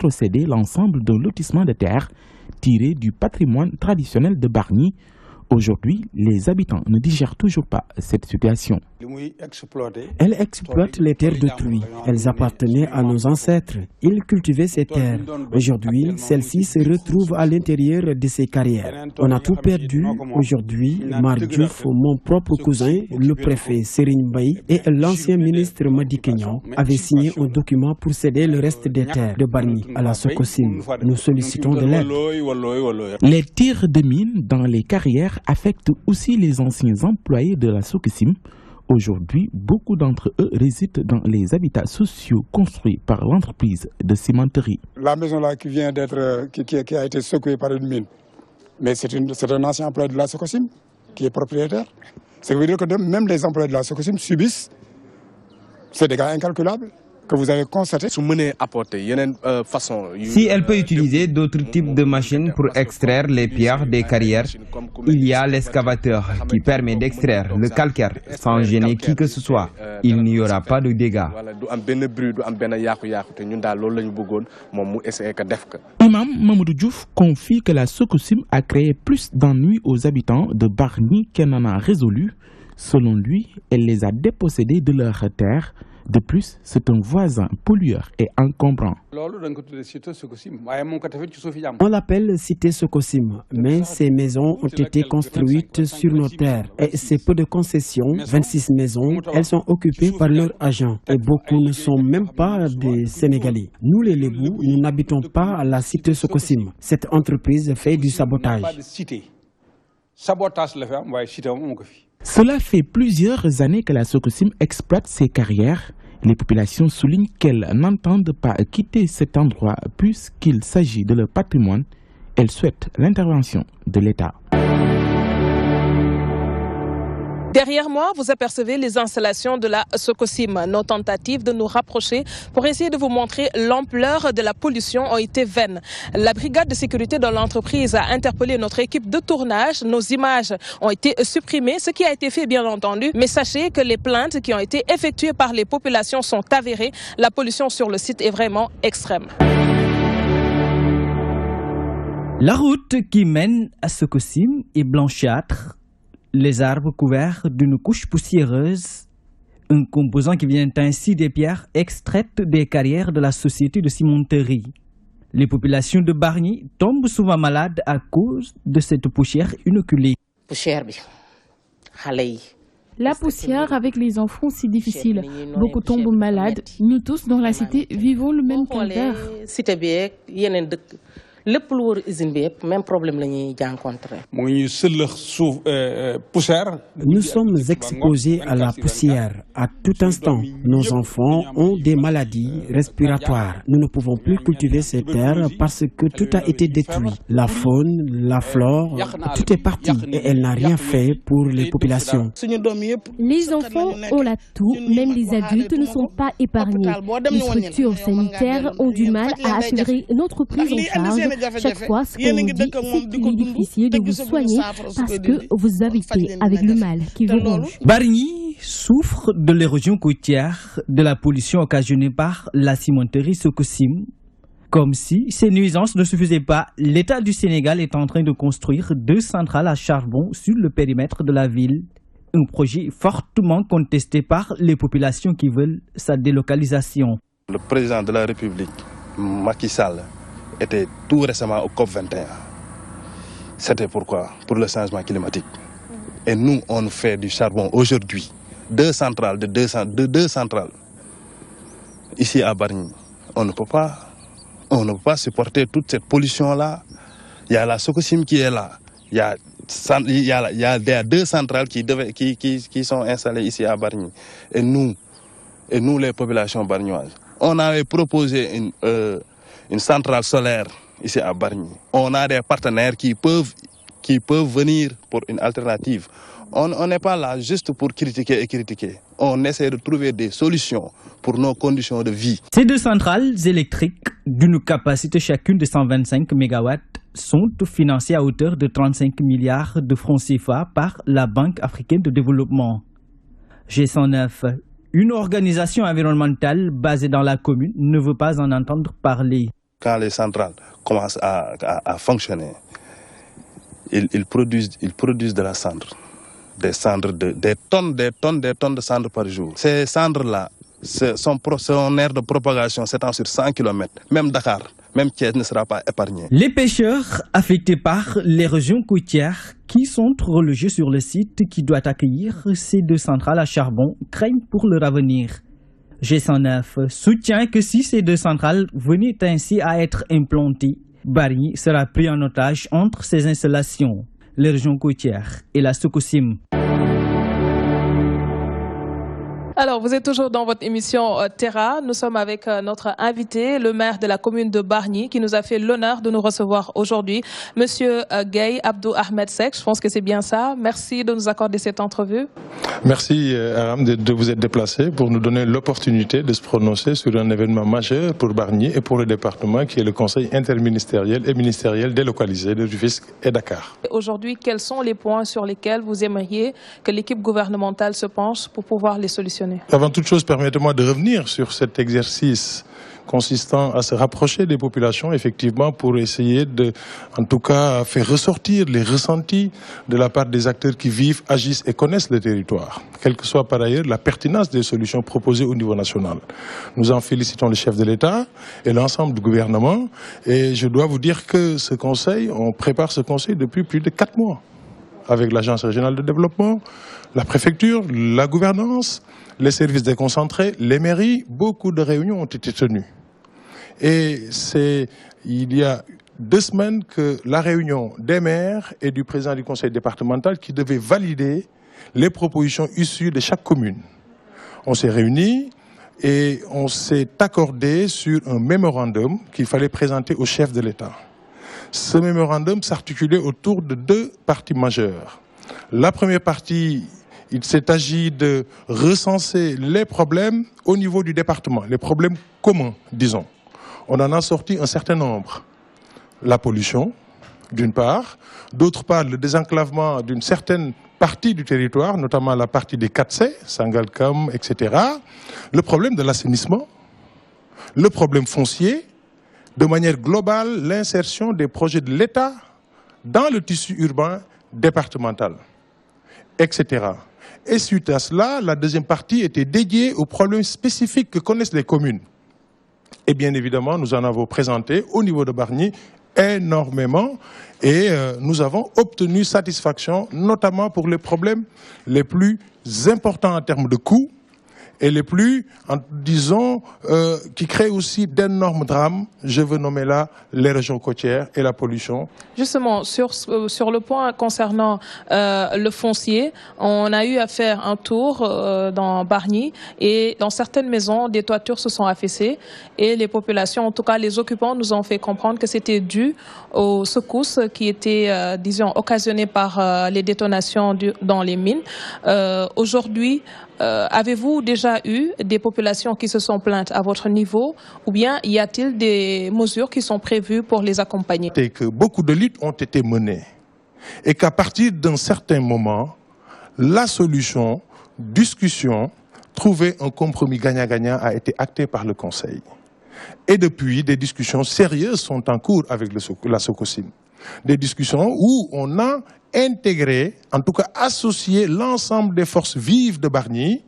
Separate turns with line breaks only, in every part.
rétrocéder l'ensemble d'un lotissement de terre tiré du patrimoine traditionnel de Bargny. Aujourd'hui, les habitants ne digèrent toujours pas cette situation.
Elle exploite les terres d'autrui. Elles appartenaient à nos ancêtres. Ils cultivaient ces terres. Aujourd'hui, celles-ci se retrouvent à l'intérieur de ces carrières. On a tout perdu. Aujourd'hui, Mar Diouf, mon propre cousin, le préfet Serigne Mbaye et l'ancien ministre Madické Niang avaient signé un document pour céder le reste des terres de Bargny à la Sococim. Nous sollicitons de l'aide.
Les tirs de mines dans les carrières affectent aussi les anciens employés de la Sococim. Aujourd'hui, beaucoup d'entre eux résident dans les habitats sociaux construits par l'entreprise de cimenterie.
La maison là qui vient d'être, qui a été secouée par une mine, mais c'est un ancien employé de la Sococim qui est propriétaire. Ça veut dire que même les employés de la Sococim subissent ces dégâts incalculables que vous avez constaté.
Si elle peut utiliser d'autres types de machines pour extraire les pierres des carrières, il y a l'excavateur qui permet d'extraire le calcaire sans gêner qui que ce soit. Il n'y aura pas de dégâts.
Imam Mamadou Diouf confie que la Sococim a créé plus d'ennuis aux habitants de Bargny qu'elle n'en a résolu. Selon lui, elle les a dépossédés de leurs terres. De plus, c'est un voisin pollueur et encombrant.
On l'appelle cité Sococim, mais ces maisons ont été construites sur nos terres. Et c'est peu de concessions, 26 maisons, elles sont occupées par leurs agents. Et beaucoup ne sont même pas des Sénégalais. Nous les Lébous, nous n'habitons pas à la cité Sococim. Cette entreprise fait du sabotage.
Cela fait plusieurs années que la Sococim exploite ces carrières. Les populations soulignent qu'elles n'entendent pas quitter cet endroit puisqu'il s'agit de leur patrimoine. Elles souhaitent l'intervention de l'État.
Derrière moi, vous apercevez les installations de la Sococim. Nos tentatives de nous rapprocher pour essayer de vous montrer l'ampleur de la pollution ont été vaines. La brigade de sécurité de l'entreprise a interpellé notre équipe de tournage. Nos images ont été supprimées, ce qui a été fait bien entendu. Mais sachez que les plaintes qui ont été effectuées par les populations sont avérées. La pollution sur le site est vraiment extrême.
La route qui mène à Sococim est blanchâtre. Les arbres couverts d'une couche poussiéreuse, un composant qui vient ainsi des pierres extraites des carrières de la société de cimenterie. Les populations de Bargny tombent souvent malades à cause de cette poussière inoculée.
La poussière avec les enfants, c'est difficile. Beaucoup tombent malades. Nous tous dans la cité vivons le même calvaire.
Nous sommes exposés à la poussière à tout instant. Nos enfants ont des maladies respiratoires. Nous ne pouvons plus cultiver ces terres parce que tout a été détruit. La faune, la flore, tout est parti et elle n'a rien fait pour les populations.
Les enfants ont la toux, même les adultes ne sont pas épargnés. Les structures sanitaires ont du mal à assurer notre prise en charge. Chaque fois, ce qu'on nous dit, c'est qu'il est difficile de vous soigner parce que vous habitez avec le mal qui vous ronge.
Bargny souffre de l'érosion côtière, de la pollution occasionnée par la cimenterie Sococim. Comme si ces nuisances ne suffisaient pas, l'État du Sénégal est en train de construire 2 centrales à charbon sur le périmètre de la ville. Un projet fortement contesté par les populations qui veulent sa délocalisation.
Le président de la République, Macky Sall, était tout récemment au COP21. C'était pourquoi? Pour le changement climatique. Et nous, on fait du charbon aujourd'hui. 2 centrales, deux centrales. Ici à Bargny, on ne peut pas supporter toute cette pollution-là. Il y a la Sococim qui est là. Il y a 2 centrales qui sont installées ici à Bargny. Et nous les populations bargnoises, on avait proposé une centrale solaire ici à Bargny. On a des partenaires qui peuvent venir pour une alternative. On n'est pas là juste pour critiquer et critiquer. On essaie de trouver des solutions pour nos conditions de vie.
Ces 2 centrales électriques, d'une capacité chacune de 125 MW, sont financées à hauteur de 35 milliards de francs CFA par la Banque africaine de développement. G109, une organisation environnementale basée dans la commune, ne veut pas en entendre parler.
quand les centrales commencent à fonctionner, ils produisent de la cendre. Des tonnes de cendres par jour. Ces cendres-là, son aire de propagation s'étend sur 100 km. Même Dakar, même Thiès ne sera pas épargné.
Les pêcheurs affectés par les régions côtières qui sont relogés sur le site qui doit accueillir ces deux centrales à charbon craignent pour leur avenir. G109 soutient que si ces deux centrales venaient ainsi à être implantées, Bargny sera pris en otage entre ces installations, les régions côtières et la Sococim.
Alors, vous êtes toujours dans votre émission Terra. Nous sommes avec notre invité, le maire de la commune de Bargny, qui nous a fait l'honneur de nous recevoir aujourd'hui. Monsieur Gueye Abdou Ahmed Seck, je pense que c'est bien ça. Merci de nous accorder cette entrevue.
Merci Aram de vous être déplacé pour nous donner l'opportunité de se prononcer sur un événement majeur pour Bargny et pour le département qui est le Conseil interministériel et ministériel délocalisé de Rufisque et Dakar.
Aujourd'hui, quels sont les points sur lesquels vous aimeriez que l'équipe gouvernementale se penche pour pouvoir les solutionner?
Avant toute chose, permettez-moi de revenir sur cet exercice consistant à se rapprocher des populations, effectivement, pour essayer de, en tout cas, faire ressortir les ressentis de la part des acteurs qui vivent, agissent et connaissent le territoire, quelle que soit par ailleurs la pertinence des solutions proposées au niveau national. Nous en félicitons le chef de l'État et l'ensemble du gouvernement, et je dois vous dire que ce conseil, on prépare ce conseil depuis plus de 4 mois, avec l'Agence régionale de développement, la préfecture, la gouvernance, les services déconcentrés, les mairies, beaucoup de réunions ont été tenues. Et c'est il y a 2 semaines que la réunion des maires et du président du conseil départemental qui devait valider les propositions issues de chaque commune. On s'est réunis et on s'est accordé sur un mémorandum qu'il fallait présenter au chef de l'État. Ce mémorandum s'articulait autour de 2 parties majeures. La première partie, il s'est agi de recenser les problèmes au niveau du département, les problèmes communs, disons. On en a sorti un certain nombre. La pollution, d'une part. D'autre part, le désenclavement d'une certaine partie du territoire, notamment la partie des 4C, Sangalkam, etc. Le problème de l'assainissement, le problème foncier, de manière globale, l'insertion des projets de l'État dans le tissu urbain départemental, etc. Et suite à cela, la deuxième partie était dédiée aux problèmes spécifiques que connaissent les communes. Et bien évidemment, nous en avons présenté au niveau de Bargny énormément et nous avons obtenu satisfaction, notamment pour les problèmes les plus importants en termes de coûts et les plus, disons, qui créent aussi d'énormes drames. Je veux nommer là les régions côtières et la pollution.
Justement, sur le point concernant le foncier, on a eu à faire un tour dans Bargny et dans certaines maisons, des toitures se sont affaissées et les populations, en tout cas les occupants, nous ont fait comprendre que c'était dû aux secousses qui étaient, disons, occasionnées par les détonations dans les mines. Aujourd'hui, avez-vous déjà eu des populations qui se sont plaintes à votre niveau ou bien y a-t-il des mesures qui sont prévues pour les accompagner?
Et que beaucoup de luttes ont été menées et qu'à partir d'un certain moment, la solution, discussion, trouver un compromis gagnant-gagnant a été acté par le Conseil. Et depuis, des discussions sérieuses sont en cours avec la Sococim. Des discussions où on a intégré, en tout cas associé l'ensemble des forces vives de Bargny.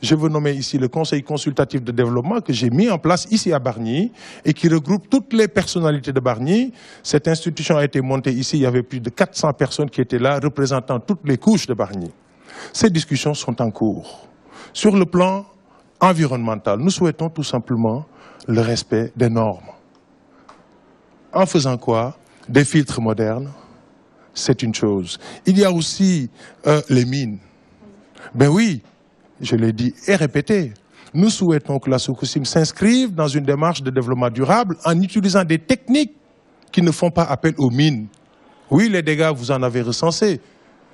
Je veux nommer ici le Conseil consultatif de développement que j'ai mis en place ici à Bargny et qui regroupe toutes les personnalités de Bargny. Cette institution a été montée ici, il y avait plus de 400 personnes qui étaient là, représentant toutes les couches de Bargny. Ces discussions sont en cours. Sur le plan environnemental, nous souhaitons tout simplement le respect des normes. En faisant quoi? Des filtres modernes, c'est une chose. Il y a aussi les mines. Ben oui, je l'ai dit et répété, nous souhaitons que la Sococim s'inscrive dans une démarche de développement durable en utilisant des techniques qui ne font pas appel aux mines. Oui, les dégâts, vous en avez recensé.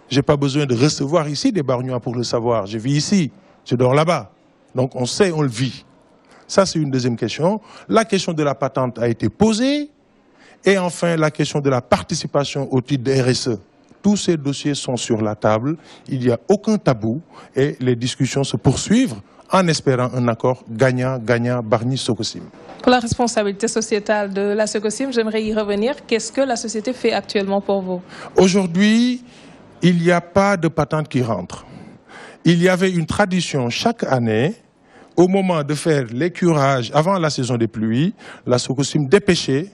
Je n'ai pas besoin de recevoir ici des Bargnois pour le savoir. Je vis ici, je dors là-bas. Donc on sait, on le vit. Ça, c'est une deuxième question. La question de la patente a été posée. Et enfin, la question de la participation au titre de RSE. Tous ces dossiers sont sur la table. Il n'y a aucun tabou et les discussions se poursuivent en espérant un accord gagnant-gagnant Bargny-Sococim.
Pour la responsabilité sociétale de la Sococim, j'aimerais y revenir. Qu'est-ce que la société fait actuellement pour vous?
Aujourd'hui, il n'y a pas de patente qui rentre. Il y avait une tradition chaque année, au moment de faire les curages avant la saison des pluies, la Sococim dépêchait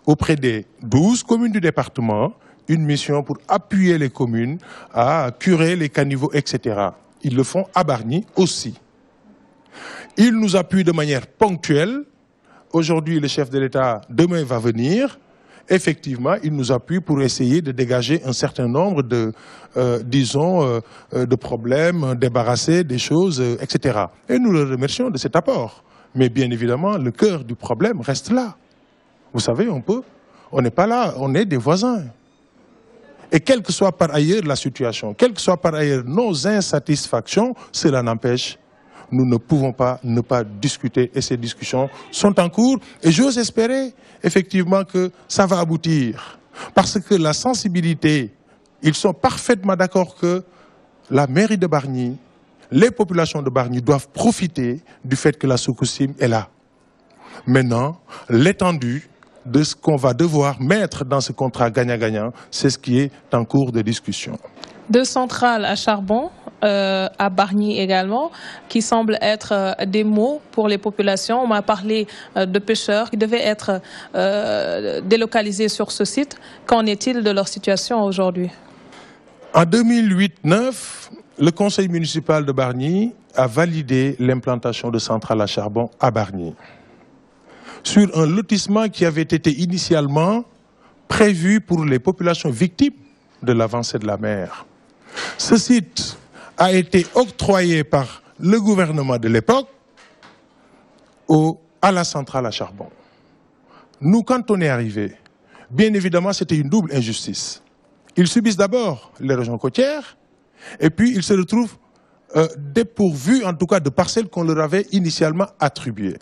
auprès des 12 communes du département une mission pour appuyer les communes à curer les caniveaux, etc. Ils le font à Bargny aussi. Ils nous appuient de manière ponctuelle. Aujourd'hui, le chef de l'État, demain, va venir. Effectivement, il nous appuie pour essayer de dégager un certain nombre de, de problèmes, débarrasser des choses, etc. Et nous le remercions de cet apport. Mais bien évidemment, le cœur du problème reste là. Vous savez, on n'est pas là, on est des voisins. Et quelle que soit par ailleurs la situation, quelles que soient par ailleurs nos insatisfactions, cela n'empêche, nous ne pouvons pas ne pas discuter et ces discussions sont en cours. Et j'ose espérer effectivement que ça va aboutir. Parce que la sensibilité, ils sont parfaitement d'accord que la mairie de Bargny, les populations de Bargny doivent profiter du fait que la Sococim est là. Maintenant, l'étendue de ce qu'on va devoir mettre dans ce contrat gagnant-gagnant, c'est ce qui est en cours de discussion.
2 centrales à charbon, à Bargny également, qui semblent être des maux pour les populations. On m'a parlé de pêcheurs qui devaient être délocalisés sur ce site. Qu'en est-il de leur situation aujourd'hui?
En 2008-9, le conseil municipal de Bargny a validé l'implantation de centrales à charbon à Bargny, sur un lotissement qui avait été initialement prévu pour les populations victimes de l'avancée de la mer. Ce site a été octroyé par le gouvernement de l'époque à la centrale à charbon. Nous, quand on est arrivé, bien évidemment, c'était une double injustice. Ils subissent d'abord les régions côtières et puis ils se retrouvent dépourvus, en tout cas, de parcelles qu'on leur avait initialement attribuées.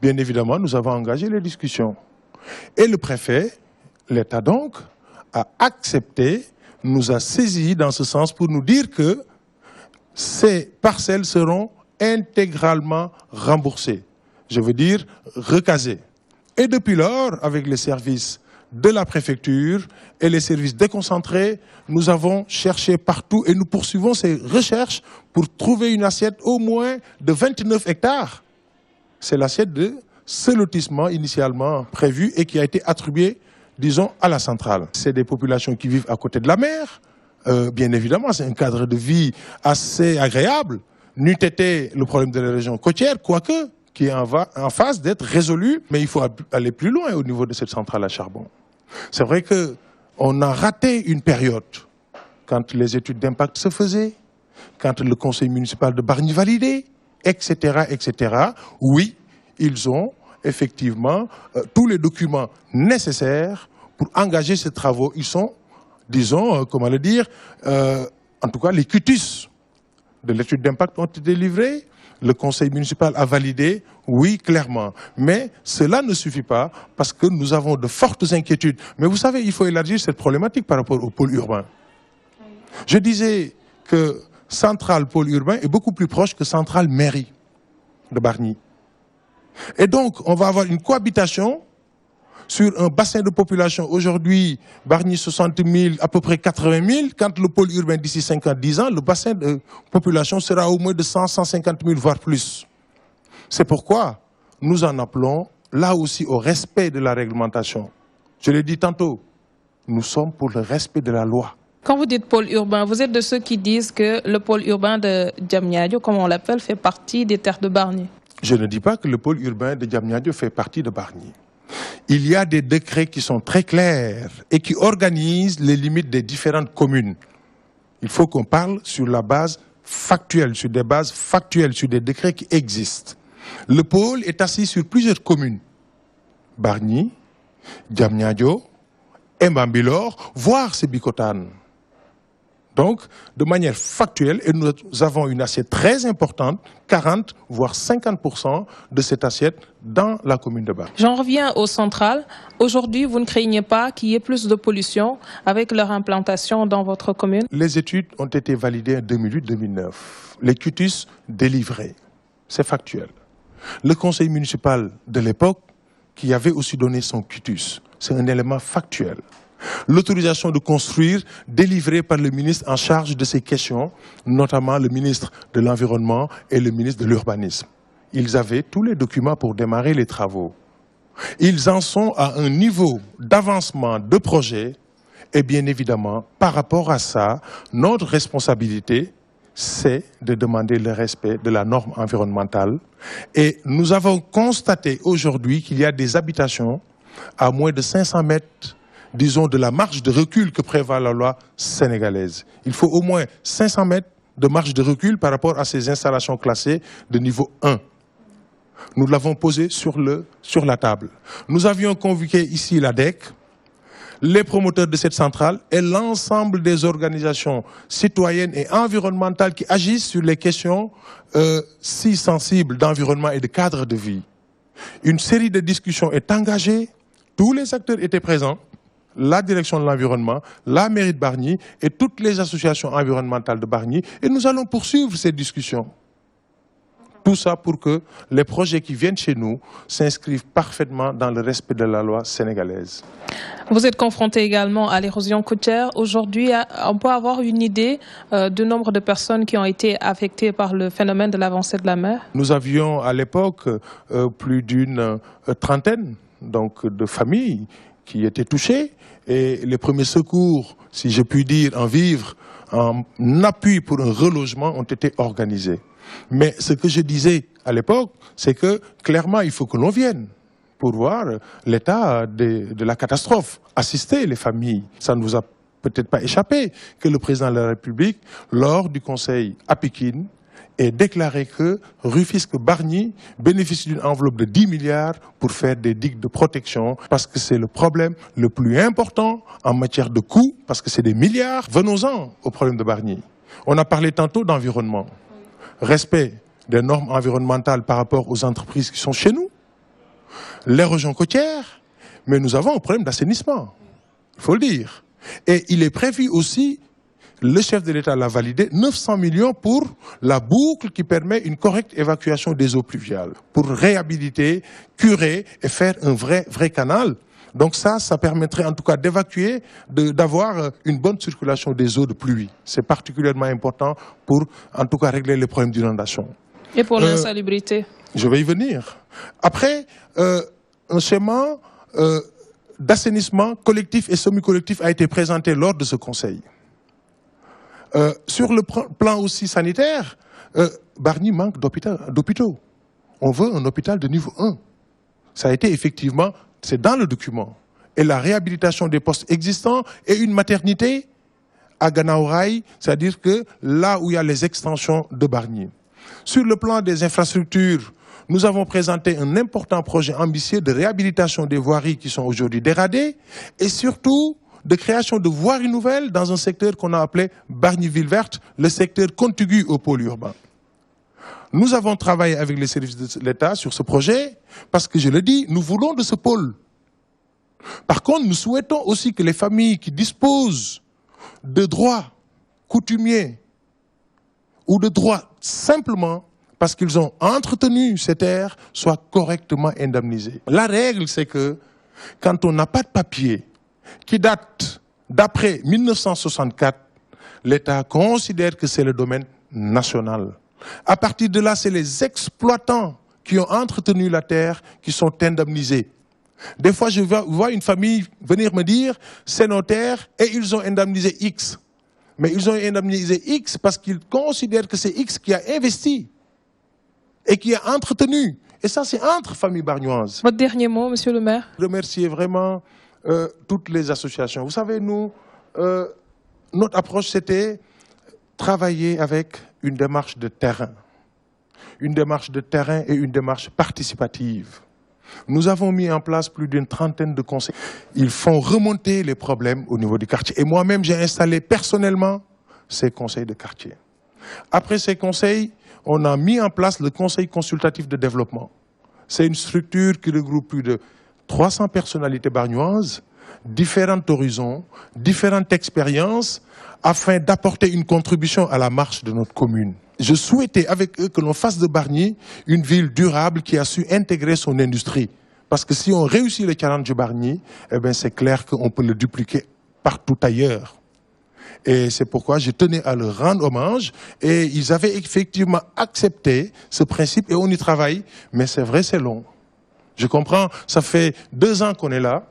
Bien évidemment, nous avons engagé les discussions. Et le préfet, l'État donc, a accepté, nous a saisis dans ce sens pour nous dire que ces parcelles seront intégralement remboursées. Je veux dire, recasées. Et depuis lors, avec les services de la préfecture et les services déconcentrés, nous avons cherché partout et nous poursuivons ces recherches pour trouver une assiette au moins de 29 hectares. C'est l'assiette de ce lotissement initialement prévu et qui a été attribué, disons, à la centrale. C'est des populations qui vivent à côté de la mer. Bien évidemment, c'est un cadre de vie assez agréable. N'eût été le problème de la région côtière, quoique, qui est en phase d'être résolu. Mais il faut aller plus loin au niveau de cette centrale à charbon. C'est vrai qu'on a raté une période quand les études d'impact se faisaient, quand le conseil municipal de Bargny validait, etc., etc. Oui, ils ont effectivement tous les documents nécessaires pour engager ces travaux. Ils sont, disons, comment le dire, en tout cas, les cutus de l'étude d'impact ont été livrés. Le conseil municipal a validé, oui, clairement. Mais cela ne suffit pas parce que nous avons de fortes inquiétudes. Mais vous savez, il faut élargir cette problématique par rapport au pôle urbain. Je disais que centrale pôle urbain est beaucoup plus proche que centrale mairie de Bargny. Et donc, on va avoir une cohabitation sur un bassin de population. Aujourd'hui, Bargny 60 000, à peu près 80 000. Quand le pôle urbain d'ici 5 ans, 10 ans, le bassin de population sera au moins de 100, 150 000, voire plus. C'est pourquoi nous en appelons là aussi au respect de la réglementation. Je l'ai dit tantôt, nous sommes pour le respect de la loi.
Quand vous dites pôle urbain, vous êtes de ceux qui disent que le pôle urbain de Diamniadio, comme on l'appelle, fait partie des terres de Bargny.
Je ne dis pas que le pôle urbain de Diamniadio fait partie de Bargny. Il y a des décrets qui sont très clairs et qui organisent les limites des différentes communes. Il faut qu'on parle sur la base factuelle, sur des bases factuelles, sur des décrets qui existent. Le pôle est assis sur plusieurs communes. Bargny, Diamniadio, Mbambilor, voire Sébikotane. Donc, de manière factuelle, et nous avons une assiette très importante, 40 voire 50% de cette assiette dans la commune de Bargny.
J'en reviens aux centrales. Aujourd'hui, vous ne craignez pas qu'il y ait plus de pollution avec leur implantation dans votre commune?
Les études ont été validées en 2008-2009. Les quitus délivrés, c'est factuel. Le conseil municipal de l'époque, qui avait aussi donné son quitus, c'est un élément factuel. L'autorisation de construire délivrée par le ministre en charge de ces questions, notamment le ministre de l'Environnement et le ministre de l'Urbanisme. Ils avaient tous les documents pour démarrer les travaux. Ils en sont à un niveau d'avancement de projet et bien évidemment, par rapport à ça, notre responsabilité, c'est de demander le respect de la norme environnementale. Et nous avons constaté aujourd'hui qu'il y a des habitations à moins de 500 mètres, disons, de la marge de recul que prévoit la loi sénégalaise. Il faut au moins 500 mètres de marge de recul par rapport à ces installations classées de niveau 1. Nous l'avons posé sur la table. Nous avions convoqué ici l'ADEC, les promoteurs de cette centrale et l'ensemble des organisations citoyennes et environnementales qui agissent sur les questions si sensibles d'environnement et de cadre de vie. Une série de discussions est engagée, tous les acteurs étaient présents, la direction de l'environnement, la mairie de Bargny et toutes les associations environnementales de Bargny, et nous allons poursuivre ces discussions. Tout ça pour que les projets qui viennent chez nous s'inscrivent parfaitement dans le respect de la loi sénégalaise.
Vous êtes confronté également à l'érosion côtière. Aujourd'hui, on peut avoir une idée du nombre de personnes qui ont été affectées par le phénomène de l'avancée de la mer?
Nous avions à l'époque plus d'une trentaine de familles qui étaient touchées. Et les premiers secours, si je puis dire, en vivre, en appui pour un relogement ont été organisés. Mais ce que je disais à l'époque, c'est que clairement, il faut que l'on vienne pour voir l'état de la catastrophe, assister les familles. Ça ne vous a peut-être pas échappé que le président de la République, lors du conseil à Pékin, ait déclaré que Rufisque-Bargny bénéficie d'une enveloppe de 10 milliards pour faire des digues de protection, parce que c'est le problème le plus important en matière de coûts, parce que c'est des milliards. Venons-en au problème de Bargny. On a parlé tantôt d'environnement. Respect des normes environnementales par rapport aux entreprises qui sont chez nous, l'érosion côtière, mais nous avons un problème d'assainissement, il faut le dire. Et il est prévu aussi, le chef de l'État l'a validé, 900 millions pour la boucle qui permet une correcte évacuation des eaux pluviales, pour réhabiliter, curer et faire un vrai canal. Donc ça permettrait en tout cas d'évacuer, d'avoir une bonne circulation des eaux de pluie. C'est particulièrement important pour en tout cas régler les problèmes d'inondation.
Et pour l'insalubrité? Je
vais y venir. Après, un schéma d'assainissement collectif et semi-collectif a été présenté lors de ce conseil. Sur le plan aussi sanitaire, Bargny manque d'hôpitaux. On veut un hôpital de niveau 1. Ça a été effectivement, c'est dans le document. Et la réhabilitation des postes existants et une maternité à Ganaouraï, c'est-à-dire que là où il y a les extensions de Bargny. Sur le plan des infrastructures, nous avons présenté un important projet ambitieux de réhabilitation des voiries qui sont aujourd'hui dégradées et surtout de création de voiries nouvelles dans un secteur qu'on a appelé Bargny-Ville Verte, le secteur contigu au pôle urbain. Nous avons travaillé avec les services de l'État sur ce projet parce que, je le dis, nous voulons de ce pôle. Par contre, nous souhaitons aussi que les familles qui disposent de droits coutumiers ou de droits simplement parce qu'ils ont entretenu ces terres soient correctement indemnisées. La règle, c'est que quand on n'a pas de papier qui date d'après 1964, l'État considère que c'est le domaine national. À partir de là, c'est les exploitants qui ont entretenu la terre qui sont indemnisés. Des fois, je vois une famille venir me dire, c'est nos terres et ils ont indemnisé X. Mais ils ont indemnisé X parce qu'ils considèrent que c'est X qui a investi et qui a entretenu. Et ça, c'est entre familles bargnoises.
Votre dernier mot, monsieur le maire?
Remercier vraiment toutes les associations. Vous savez, nous, notre approche, c'était travailler avec une démarche de terrain. Une démarche de terrain et une démarche participative. Nous avons mis en place plus d'une trentaine de conseils. Ils font remonter les problèmes au niveau du quartier. Et moi-même, j'ai installé personnellement ces conseils de quartier. Après ces conseils, on a mis en place le conseil consultatif de développement. C'est une structure qui regroupe plus de 300 personnalités bargnoises, différents horizons, différentes expériences, afin d'apporter une contribution à la marche de notre commune. Je souhaitais avec eux que l'on fasse de Bargny une ville durable qui a su intégrer son industrie. Parce que si on réussit le challenge de Bargny, eh ben c'est clair qu'on peut le dupliquer partout ailleurs. Et c'est pourquoi je tenais à leur rendre hommage. Et ils avaient effectivement accepté ce principe et on y travaille. Mais c'est vrai, c'est long. Je comprends, ça fait 2 ans qu'on est là.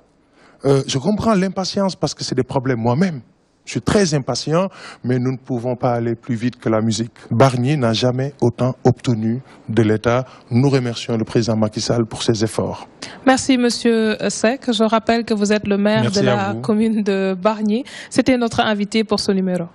Je comprends l'impatience parce que c'est des problèmes moi-même. Je suis très impatient, mais nous ne pouvons pas aller plus vite que la musique. Bargny n'a jamais autant obtenu de l'État. Nous remercions le président Macky Sall pour ses efforts.
Merci Monsieur Seck. Je rappelle que vous êtes le maire de la commune de Bargny. C'était notre invité pour ce numéro.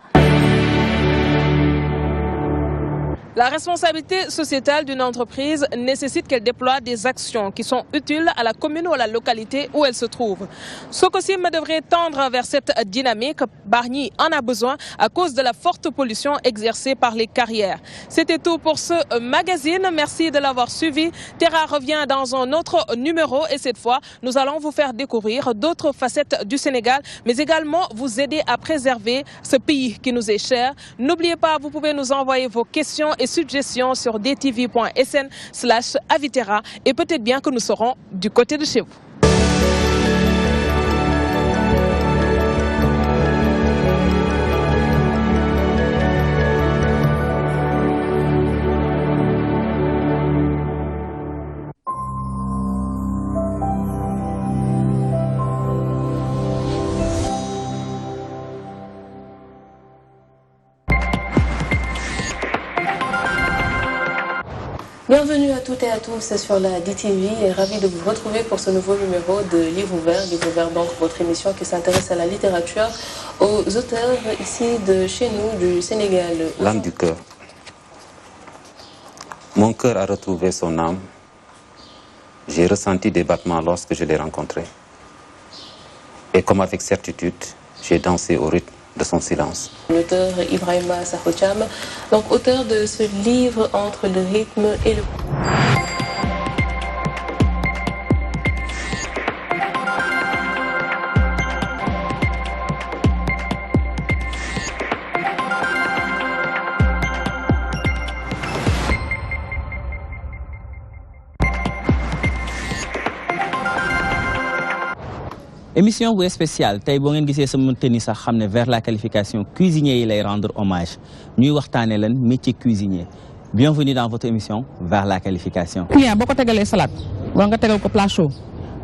La responsabilité sociétale d'une entreprise nécessite qu'elle déploie des actions qui sont utiles à la commune ou à la localité où elle se trouve. Sococim devrait tendre vers cette dynamique. Bargny en a besoin à cause de la forte pollution exercée par les carrières. C'était tout pour ce magazine. Merci de l'avoir suivi. Terra revient dans un autre numéro et cette fois, nous allons vous faire découvrir d'autres facettes du Sénégal, mais également vous aider à préserver ce pays qui nous est cher. N'oubliez pas, vous pouvez nous envoyer vos questions et suggestions sur dtv.sn/Aviterra et peut-être bien que nous serons du côté de chez vous.
Bienvenue à toutes et à tous sur la DTV et ravi de vous retrouver pour ce nouveau numéro de Livre ouvert. Livre ouvert, donc votre émission qui s'intéresse à la littérature, aux auteurs ici de chez nous, du Sénégal.
L'âme du cœur. Mon cœur a retrouvé son âme. J'ai ressenti des battements lorsque je l'ai rencontré. Et comme avec certitude, j'ai dansé au rythme de son silence.
L'auteur Ibrahima Sakho Thiam, donc auteur de ce livre Entre le rythme et le...
Émission spéciale tey boo ngeen gisee sama tenue sax xam ne vers la qualification cuisinier yi lay rendre hommage ñuy waxtaanee lan métier cuisinier bienvenue dans votre émission vers la qualification.
client boo ko tegalee salade wala nga tegal ko plat chaud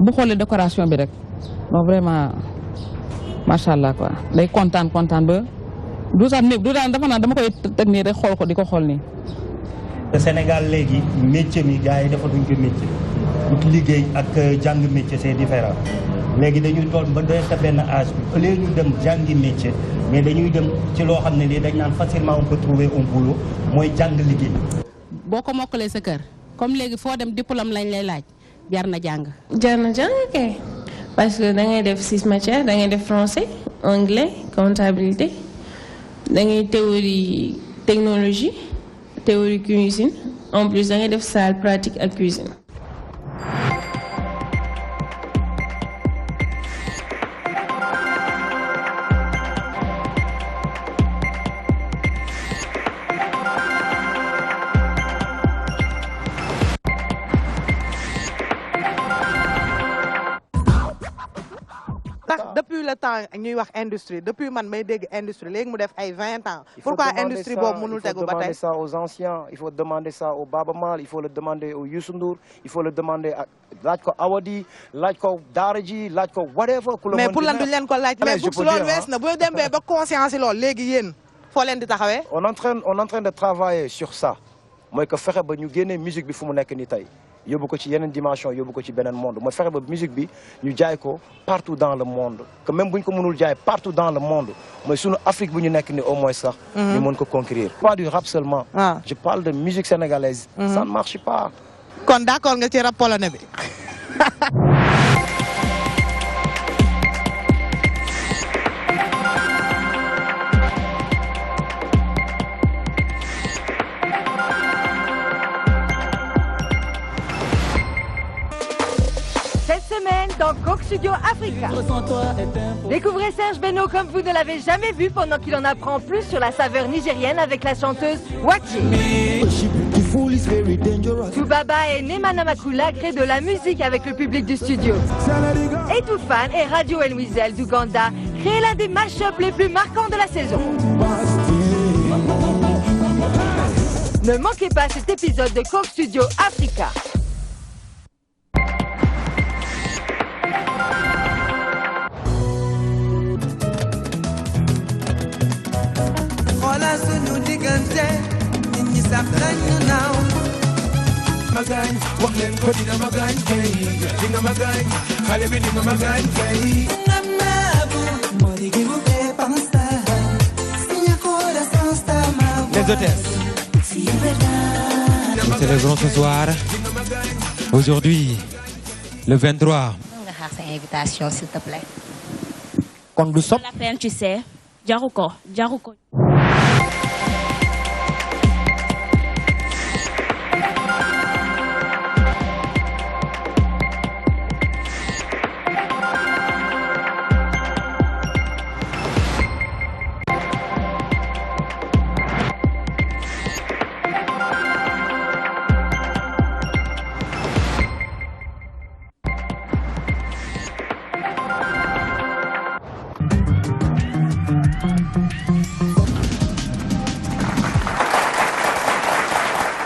bu xoolee décoration bi rek bon vraiment macha allah quoi day kontaan ba du sax néeg du daan dafa naan dama koy teg nii rek xool ko di ko xool nii.
Sénégal léegi métier mi gars yi dafa duñ ko métier ut liggéey ak jàng métier c'est différent. léegi dañuy toll ba doy sa benn âge bi au lieu ñu dem jàngi métier mais dañuy dem ci loo xam ne lii dañ naan facilement on peut trouver un boulot mooy jàng liggéey.
boo ko mokkalee sa kër comme léegi foo dem diplôme lañ lay laaj jar na jàng.
jar na jàng kay parce que da ngay def 6 matières da ngay def français anglais comptabilité da ngay théorie technologie théorie cuisine en plus da ngay def salle pratique ak cuisine.
Depuis le temps ñuy wax industrie depuis man may dégg industrie léegi mu def ay 20 ans. Pourquoi industrie boobu mënul tegu ba tey?
Il faut demander ça aux anciens, il faut demander ça au Baba Mal, il faut le demander au Youssou Ndour, il faut le demander à laaj ko Awadi, laaj ko Daara J, laaj ko whatever.
Mais pour lan duñ leen ko laaj mais bu loolu wees na bu demee ba conscience loolu léegi yéen foo leen di taxawee.
On est en train de travailler sur ça mooy que fexe ba ñu génnee musique bi fu mu nekk nii tey. yóbbu ko ci yeneen dimension yóbbu ko ci beneen monde mooy fexe ba musique bi ñu jaay ko partout dans le monde que même bu ñu ko mënul jaay partout dans le monde mooy sunu Afrique bu ñu nekk ni au moins sax ñu mën ko conquérir. Pas du rap seulement. Je parle de musique sénégalaise. Ça ne marche pas.
kon d'accord nga ci rap polonais bi.
Africa. Découvrez Serge Beno comme vous ne l'avez jamais vu pendant qu'il en apprend plus sur la saveur nigérienne avec la chanteuse Wachi. Toubaba et Neema Makula créent de la musique avec le public du studio. Etoufan et Radio El Wiesel d'Ouganda créent l'un des mashups les plus marquants de la saison. Ne manquez pas cet épisode de Coke Studio Africa.
Les hôtesses. Nous célébrons ce soir, aujourd'hui, le 23.
Invitation, s'il te plaît.
Quand nous sommes.
La peine, tu sais. Jaruko.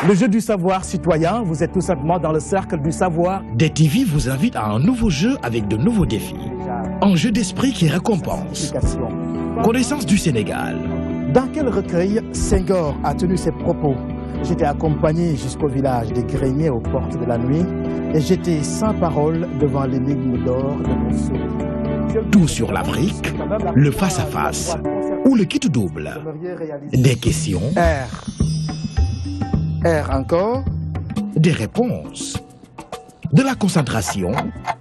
Le jeu du savoir citoyen, vous êtes tout simplement dans le cercle du savoir.
DTV vous invite à un nouveau jeu avec de nouveaux défis. Un jeu d'esprit qui récompense. Connaissance du Sénégal.
Dans quel recueil Senghor a tenu ses propos? J'étais accompagné jusqu'au village des Greniers aux portes de la nuit et j'étais sans parole devant l'énigme d'or de mon sourire.
Tout sur l'Afrique, le face-à-face ou le kit double. Des questions.
R encore.
Des réponses. De la concentration,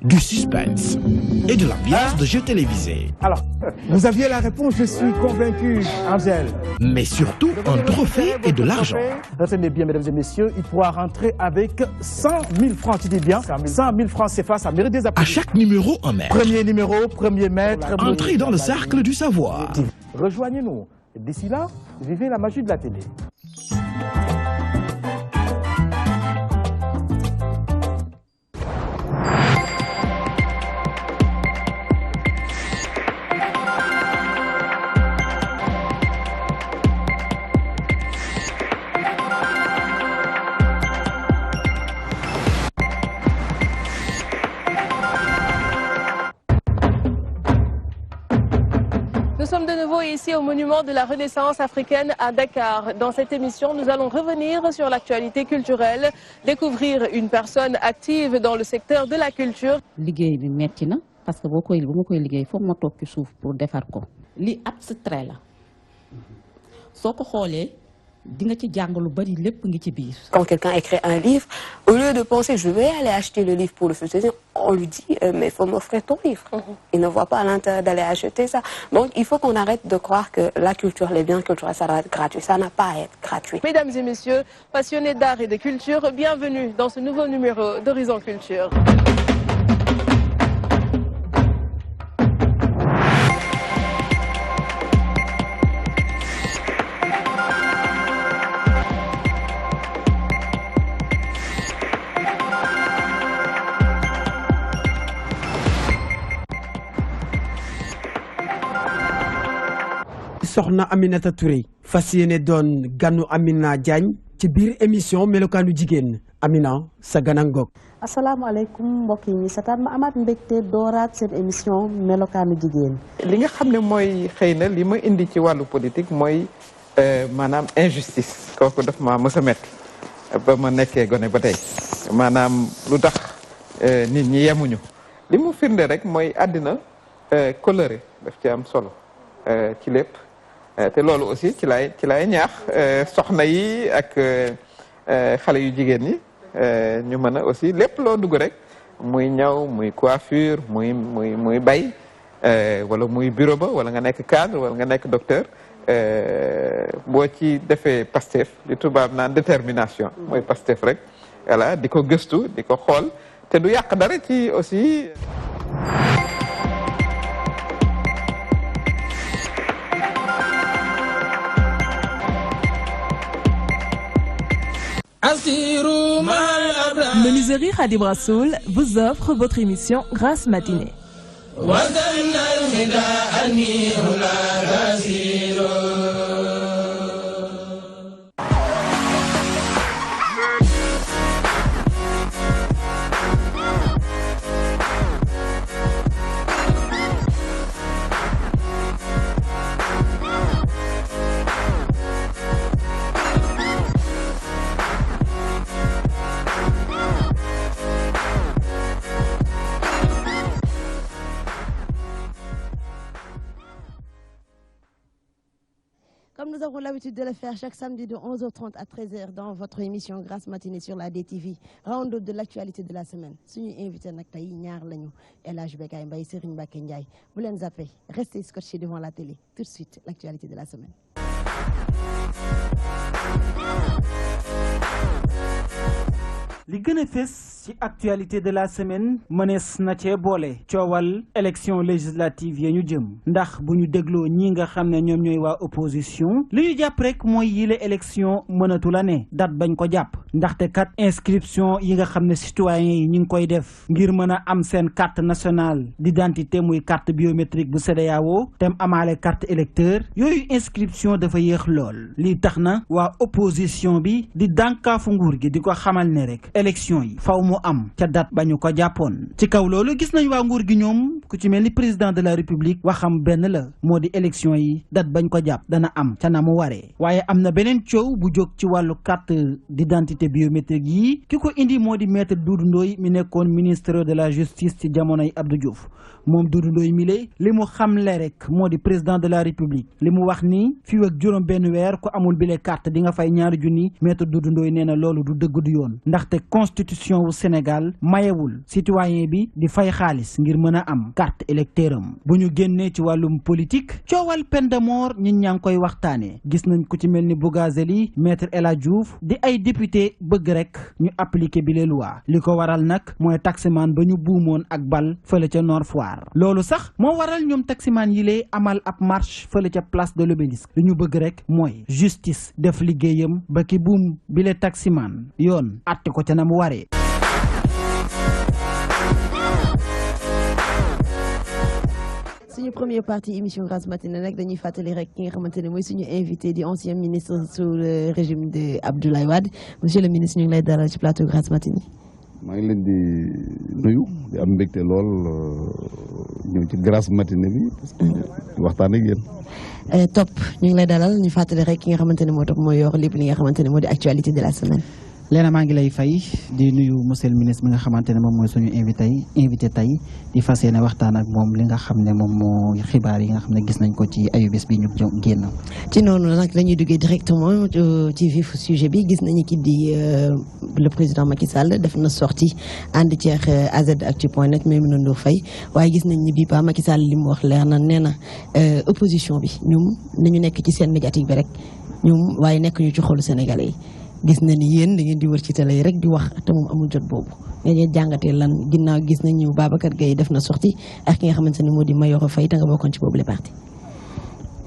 du suspense et de l'ambiance de jeux télévisés.
Alors, vous aviez la réponse, je suis convaincu, Angèle.
Mais surtout, un trophée et de l'argent.
Retenez bien, mesdames et messieurs, il pourra rentrer avec 100 000 francs, tu dis bien, 100 000 francs CFA, ça mérite des applaudissements.
À chaque numéro, un maître.
Premier numéro, premier maître.
Entrez dans le cercle du savoir.
Rejoignez-nous. D'ici là, vivez la magie de la télé.
Nous sommes de nouveau ici au monument de la Renaissance africaine à Dakar. Dans cette émission, nous allons revenir sur l'actualité culturelle, découvrir une personne active dans le secteur de la culture.
Liggéey bi metti na parce que bu ma koy liggéey foog ma toog ci suuf pour defar ko. Li abstrait la. Soo ko xoolee
Quand quelqu'un écrit un livre, au lieu de penser je vais aller acheter le livre pour le soutenir, on lui dit mais il faut m'offrir ton livre. Il ne voit pas l'intérêt d'aller acheter ça. Donc il faut qu'on arrête de croire que la culture, les biens culturels, ça doit être gratuit. Ça n'a pas à être gratuit.
Mesdames et messieurs, passionnés d'art et de culture, bienvenue dans ce nouveau numéro d'Horizon Culture.
Soxna Aminata Touré fas yéene doon ganu Amina Diagne ci biir émission melokaanu jigéen Amina sa gana ngoog.
asalaamaaleykum mbokk yi seetaan ma amaat mbégte dooraat seen émission melokaanu jigéen.
li nga xam ne mooy xëy na li ma indi ci wàllu politique mooy maanaam injustice kooku daf ma mës a métti ba ma nekkee gone ba tey maanaam lu tax nit ñi yemuñu li mu firnde rek mooy àddina coloré daf ci am solo ci lépp. te loolu aussi ci lay ñaax soxna yi ak xale yu jigéen ñi ñu mën a aussi lépp loo dugg rek muy ñaw muy coiffure muy bay wala muy bureau ba wala nga nekk cadre wala nga nekk docteur boo ci defee Pastef li tubaab naan détermination mooy Pastef rek voilà di ko gëstu di ko xool te du yàq dara ci aussi
Menuiserie Khadim Rassoul vous offre votre émission Grâce matinée.
Comme nous avons l'habitude de le faire chaque samedi de 11h30 à 13h dans votre émission Grâce matinée sur la DTV, round de l'actualité de la semaine. Suñu invité nak tay ñaar lañu El Hadj Bekay Mbaye Serigne Mbacké Ndiaye. Bu len zappé, restez scotchés devant la télé. Tout de suite l'actualité de la semaine.
li gën a fës ci actualité de la semaine mënees na cee boole coowal élection législative ya ñu jëm ndax bu ñu dégloo ñi nga xam ne ñoom ñooy waa opposition li ñu jàpp rek mooy yile élection mënatu la ne date bañ ko jàpp ndaxte kat inscription yi nga xam ne citoyens yi ñu ngi koy def ngir mën a am seen carte nationale d'identité muy carte biométrique bu CEDEAO tem amaale carte électeur yooyu inscription dafa yéex lool lii tax na waa opposition bi di dànkaafu nguur gi di ko xamal ne rek élection yi faw mu am ca date bañu ko jàppoon ci kaw loolu gis nañ waa nguur gi ñoom ku ci mel ni président de la république waxam benn la moo di élection yi date bañ ko jàpp dana am ca na mu waree waaye am na beneen coow bu jóg ci wàllu carte d'identité biométrique yi ki ko indi moo di maître Doudou Ndoye mi nekkoon ministre de la justice ci jamonoy Abdou Diouf moom Doudou Ndoye mi li mu xamle rek moo di président de la république li mu wax ni fii ak juróom benn weer ku amul bile carte di nga fay ñaari junni maître Doudou Ndoye nee na loolu du dëgg du yoon ndaxte constitution wu Sénégal mayewul citoyen bi di fay xaalis ngir mën a am carte électeur am bu ñu génnee ci wàllum politique coowal peine de mort ñi ñaa ngi koy waxtaanee gis nañ ku ci mel ni Bougazeli maître El Hadj Diouf di ay député bëgg rek ñu appliquer bi les lois li ko waral nag mooy taximan ba ñu buumoon ak bal fële ca Nord Foire loolu sax moo waral ñoom taximan yi lee amal ab marche fële ca place de l'Obélisque li ñu bëgg rek mooy justice def liggéeyam ba ki buum bi le taximan yoon atte ko ca na mu waree.
suñu première partie émission Grâce matinée nag dañuy fàttali rek ki nga xamante ne mooy suñu invité di ancien ministre sous le régime de Abdoulaye Wade monsieur le ministre ñu ngi lay dalal ci plateau Grâce matinée.
maa ngi leen di nuyu di am mbégte lool ñëw ci Grâce matinée bi parce que waxtaan ak yéen.
topp ñu ngi lay dalal ñu fàttali rek ki nga xamante ne moo topp mooy yor lépp li nga xamante ne moo di actualité de la semaine.
Léna maa ngi lay fay di nuyu monsieur le ministre mi nga xamante ne moom mooy suñu invité tey di fas yéene waxtaan ak moom li nga xam ne moom moo xibaar yi nga xam ne gis nañ ko ci ayubés bi ñu génn. ci noonu nag dañuy duggee directement ci vif sujet bi gis nañu ki di le président Macky Sall def na sortie ànd ci azactu.net Maïmouna Ndour Faye waaye gis nañ ni bii ba Macky Sall li mu wax leer na nee na opposition bi ñoom nañu nekk ci scène médiatique bi rek ñoom waaye nekk ñu ci xolu sénégalais yi. gis na ni yéen da ngeen di wër ci télé yi rek di wax te moom amul jot boobu nga ñuy jàngatee lan ginnaaw gis nañu Babacar Gueye def na sortie ak ki nga xamante ne moo di Mayoro Faye te nga bokkoon ci boobu le parti.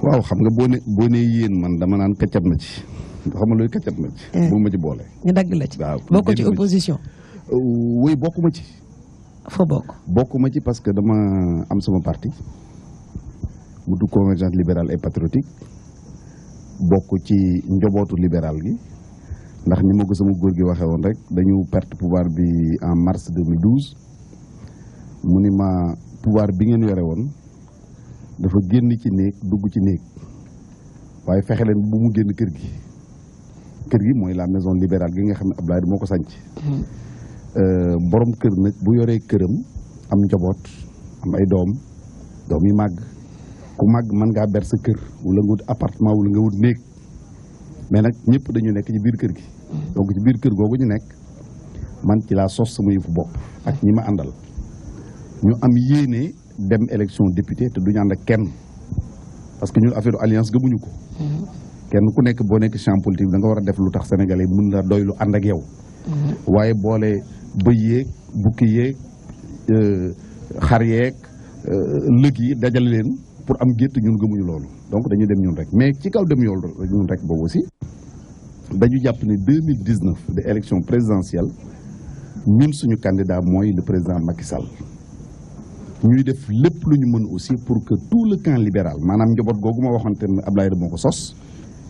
waaw xam nga boo nee yéen man dama naan kaccat na ci xam nga looy kaccat na ci. bu ma ci boole.
nga dagg la ci.
waaw
bokkoo ci opposition.
oui bokkuma ci.
foo bokk.
bokkuma ci parce que dama am sama parti mu tudd convergence libérale et patriotique bokk ci njobootu libéral gi. ndax ni ma ko sama góor gi waxee woon rek dañu perte pouvoir bi en mars 2012 mu ni ma pouvoir bi ngeen yore woon dafa génn ci néeg dugg ci néeg waaye fexe leen bu mu génn kër gi mooy la maison libérale gi nga xam ne Abdoulaye moo ko sanc borom kër nag bu yoree këram am njaboot am ay doom yi màgg ku màgg mën ngaa ber sa kër wala nga wut appartement wala nga wut néeg mais nag ñëpp dañu nekk ci biir kër gi donc ci biir kër googu ñu nekk man ci laa sos sama yëfu bopp ak ñi ma àndal ñu am yéene dem élection député te duñu ànd ak kenn parce que ñun affaire alliance gëmuñu ko kenn ku nekk boo nekk champ politique da nga war a def lu tax sénégalais mën la doy lu ànd ak yow waaye boole bëy yeeg bukki yeeg xar yeeg lëg yi dajale leen pour am gétt ñun gëmuñu loolu donc dañu dem ñun rek mais ci kaw dem yool ñun rek boobu aussi dañu jàpp ne 2019 de élection présidentielle ñun suñu candidat mooy le président Macky Sall ñuy def lépp lu ñu mën aussi pour que tout le camp libéral maanaam njaboot googu ma waxante ne Abdoulaye moo ko sos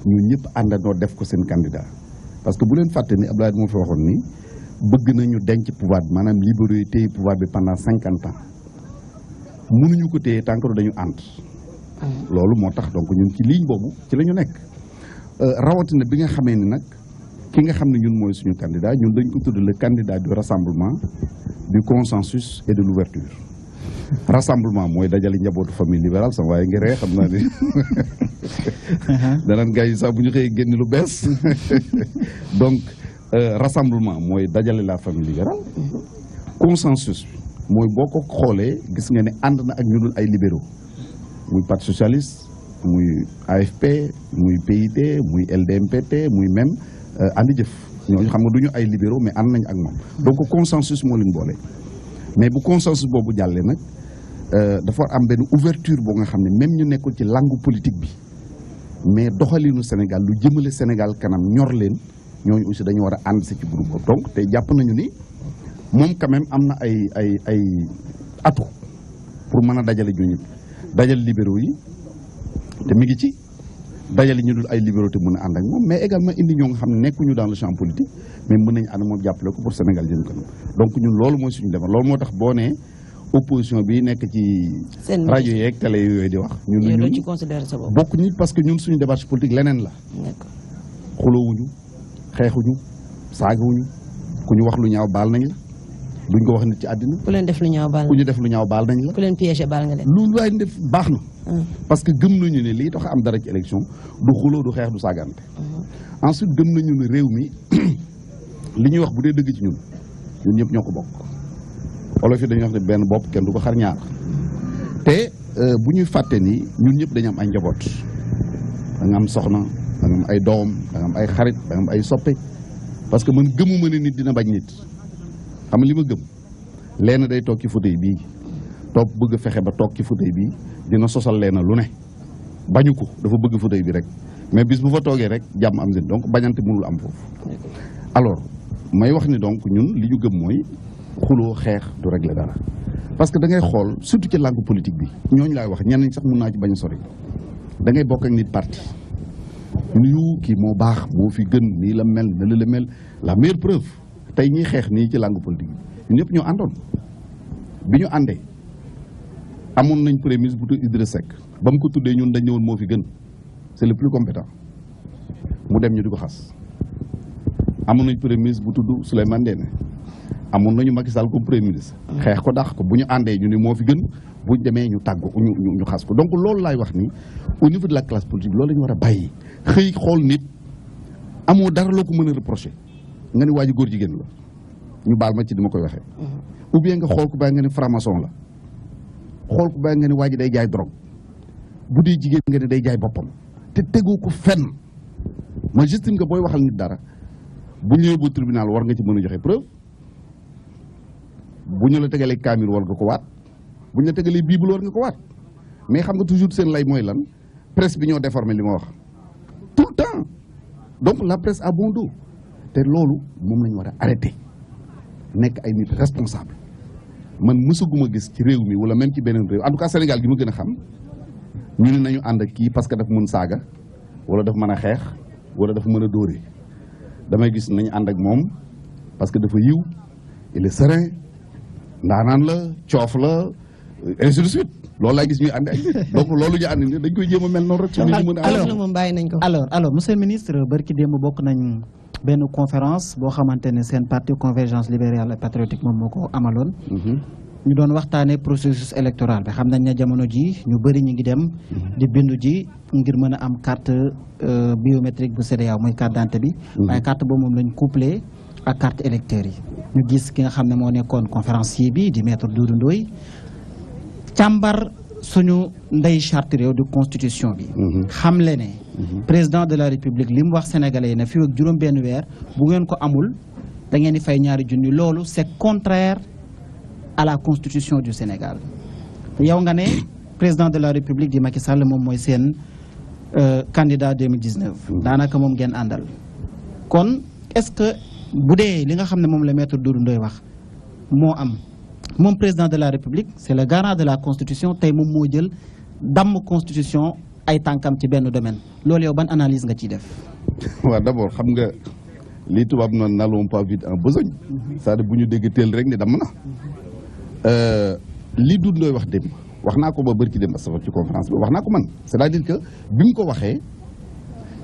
ñun ñëpp àndandoo def ko seen candidat parce que bu leen fàtte ni Abdoulaye moo fi waxoon ni bëgg nañu denc pouvoir bi maanaam libéraux yi téye pouvoir bi pendant 50 ans mënuñu ko téye tant que dañu ànd loolu moo tax donc ñun ci ligne boobu ci la ñu nekk rawatina bi nga xamee ni nag ki nga xam ne ñun mooy suñu candidat ñun dañ ko tudd le candidat du rassemblement du consensus et de l'ouverture rassemblement mooy dajale njabootu famille libérale sama waaye ngi ree xam naa ni danaan gars yi sax bu ñu xëyee génn lu bees donc rassemblement mooy dajale la famille libérale consensus mooy boo ko xoolee gis nga ne ànd na ak ñu dul ay libéraux muy parti socialiste muy AFP muy PIT muy LDMPT muy même andi jëf ñooñu xam nga du ñu ay libéraux mais ànd nañu ak moom donc consensus moo leen boole mais bu consensus boobu jàllee nag dafa am benn ouverture boo nga xam ne même ñu nekkul ci langue politique bi mais doxalinu Sénégal lu jëmale Sénégal kanam ñor leen ñooñu aussi dañu war a ànd si ci groupe boobu donc tey jàpp nañu ni moom quand même am na ay atout pour mën a dajale ñu ñëpp dajale libéraux yi te mi ngi ci dajale ñu dul ay libéraux te mën a ànd ak moom mais également indi ñoo nga xam ne nekkuñu dans le champ politique mais mën nañu ànd moom jàppale ko pour Sénégal jëm kanam donc ñun loolu mooy suñu defar loolu moo tax boo nee opposition bi nekk ci rajo yeeg télé yooyu di wax ñun
ci considérer sa bopp
bokk ñi parce que ñun suñu démarche politique leneen la xuloowuñu xeexuñu saagawuñu ku ñu wax lu ñaaw baal nañ la duñ ko wax nit ci àddina
ku leen def lu ñaaw baal
ku ñu def lu ñaaw baal nañ la
ku leen piégé baal nga leen
lu waay def baax na parce que gëm nañu ne lii tax am dara ci élection du xuloo du xeex du saagante ensuite gëm nañu ne réew mi li ñuy wax bu dee dëgg ci ñun ñëpp ñoo ko bokk olof yi dañuy wax ne benn bopp kenn du ko xar ñaar te bu ñuy fàtte ni ñun ñëpp dañu am ay njaboot da nga am soxna da nga am ay doom da nga am ay xarit da nga am ay soppe parce que man gëmuma ne nit dina bañ nit xam nga li ma gëm leena day toog ci fauteuil bii toog bëgg fexe ba toog ci fauteuil bii dina sosal leena lu ne bañu ko dafa bëgg fauteuil bi rek mais bis bu fa toogee rek jàmm am leen donc bañante mënul am foofu alors may wax ni donc ñun li ñu gëm mooy xuloo xeex du régler dara parce que da ngay xool surtout ci langue politique bi ñooñu laay wax ñenn ñi sax mun naa ci bañ a sori da ngay bokk ak nit parti ñu kii moo baax moo fi gën nii la mel na la mel la meilleure preuve tey ñiy xeex nii ci langue politique bi ñun ñëpp ñoo àndoon bi ñu àndee amoon nañ premier ministre bu tudd Idrissa Seck ba mu ko tuddee ñun dañ ñëwoon moo fi gën c'est le plus compétent mu dem ñu di ko xas amoon nañ premier ministre bu tudd Souleymane Ndéné amoon nañu Macky Sall comme premier ministre xeex ko dàq ko bu ñu àndee ñu ni moo fi gën bu ñu demee ñu tàggu ñu xas ko donc loolu laay wax ni au niveau de la classe politique loolu la ñu war a bàyyi xëy xool nit amoo dara loo ko mën a reprocher nga ni waa ji góor jigéen la ñu baal ma ci dima koy waxee ou bien nga xool ko bàyyi nga ni franc-maçon la xool ko bàyyi nga ni waa ji day jaay drogue bu dee jigéen nga ni day jaay boppam te tegoo ko fenn ma j'estime que booy waxal nit dara bu ñu yóbbu tribunal war nga ci mën a joxe preuve bu ñu la tegalee kaamil war nga ko waat bu ñu la tegalee bible war nga ko waat mais xam nga toujours seen lay mooy lan presse bi ñoo déformé li ma wax tout le temps donc la presse a bon dos te loolu moom lañu war a arrêté nekk ay nit responsable man mësaguma gis ci réew mi wala même ci beneen réew en tout cas Sénégal gi ma gën a xam ñu ne nañu ànd ak kii parce que daf mën saaga wala daf mën a xeex wala daf mën a dóore damay gis nañu ànd ak moom parce que dafa yiw il est serein ndaanaan la coof la ainsi de suite loolu laa gis ñuy ànd ak donc loolu ñu ànd ni dañ koy jéem a mel noonu rek.
alors moom bàyyi nañ ko.
alors monsieur le ministre barki démb bokk nañ benn conférence boo xamante ne seen parti convergence libérale et patriotique moom moo ko amaloon. ñu doon waxtaanee processus électoral bi xam nañ ne jamono ji ñu bëri ñu ngi dem. di bindu ji ngir mën a am carte biométrique bu CEDEAO mooy carte d'identité bi. waaye carte boobu moom lañ couplé ak carte électeur yi. ñu gis ki nga xam ne moo nekkoon conférencier bi di maître Doudou Ndoye càmbar suñu ndey charte réew di constitution bi. xam le ne président de la république li mu wax sénégalais yi ne fii ak juróom benn weer bu ngeen ko amul da ngeen di fay ñaari junni loolu c'est contraire à la constitution du Sénégal. yow nga ne président de la république di Macky Sall moom mooy seen candidat 2019. daanaka moom ngeen àndal kon est-ce que bu dee li nga xam ne moom la maître Doudou Ndoye wax moo am moom président de la République c'est le garant de la constitution tey moom moo jël damm constitution ay tànkam ci benn domaine loolu yow ban analyse nga ciy def.
waaw d'abord xam nga li tubaab noonu n'allons pas vite en besogne. c'est-à-dire bu ñu dégg teel rek ne damm na. li Doudou Ndoye wax dem wax naa ko ba bërki dem asafar ci conférence bi wax naa ko man c'est-à-dire que bi mu ko waxee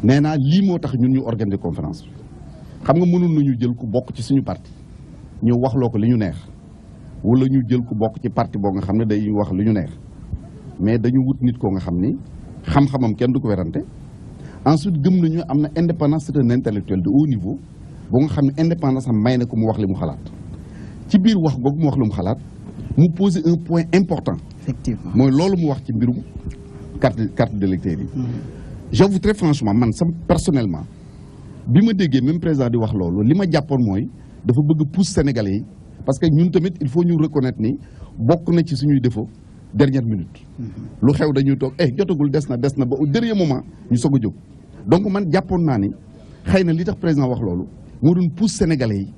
nee naa lii moo tax ñun ñu organiser conférence bi xam nga mënul nañu jël ku bokk ci suñu parti ñu waxloo ko li ñu neex wala ñu jël ku bokk ci parti boo nga xam ne day wax li ñu neex mais dañu wut nit koo nga xam ni xam-xamam kenn du ko werante ensuite gëm nañu am na indépendance, c'est un intellectuel de haut niveau boo nga xam ne indépendance am may na ko mu wax li mu xalaat ci biir wax googu mu wax li mu xalaat mu poser un point important.
Effectivement
mooy loolu mu wax ci mbirum carte d'électeur yi. J'avoue très franchement man personnellement bi ma déggee même président di wax loolu li ma jàppoon mooy dafa bëgg pousse Sénégalais yi parce que ñun tamit il faut ñu reconnaître ni bokk na ci suñuy défaut dernière minute. lu xew dañuy toog jotagul des na ba au dernier moment ñu soog a jóg. donc man jàppoon naa ni xëy na li tax président wax loolu moo doon pousse Sénégalais yi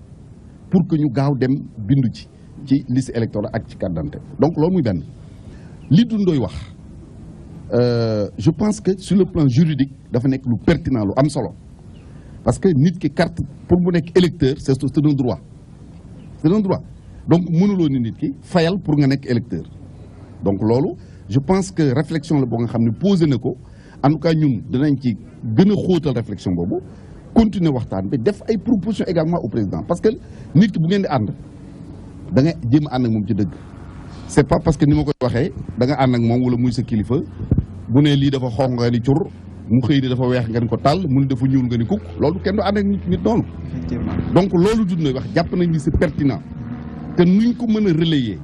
pour que ñu gaaw dem bindu ci liste électorale ak ci carte d'identité donc loolu muy benn li Doudou Ndoye wax je pense que sur le plan juridique dafa nekk lu pertinent lu am solo parce que nit ki carte pour mu nekk électeur c'est un droit c'est un droit donc mënuloo ni nit ki fayal pour nga nekk électeur donc loolu je pense que réflexion la boo nga xam ne posé na ko en tout cas ñun dinañ ci gën a xóotal réflexion boobu continuer waxtaan bi def ay propositions également au président parce que nit ki bu ngeen di ànd da nga jéem a ànd ak moom ci dëgg c'est pas parce que ni ma koy waxee da nga ànd ak moom wala muy sa kilifa bu ne lii dafa xonq nga ni cur mu xëy ni dafa weex nga ni ko tàll mu ne dafa ñuul nga ni kukk loolu kenn du ànd ak nit noonu donc loolu Doudou Ndoye wax jàpp nañ ni c'est pertinent te nuñ ko mën a relayer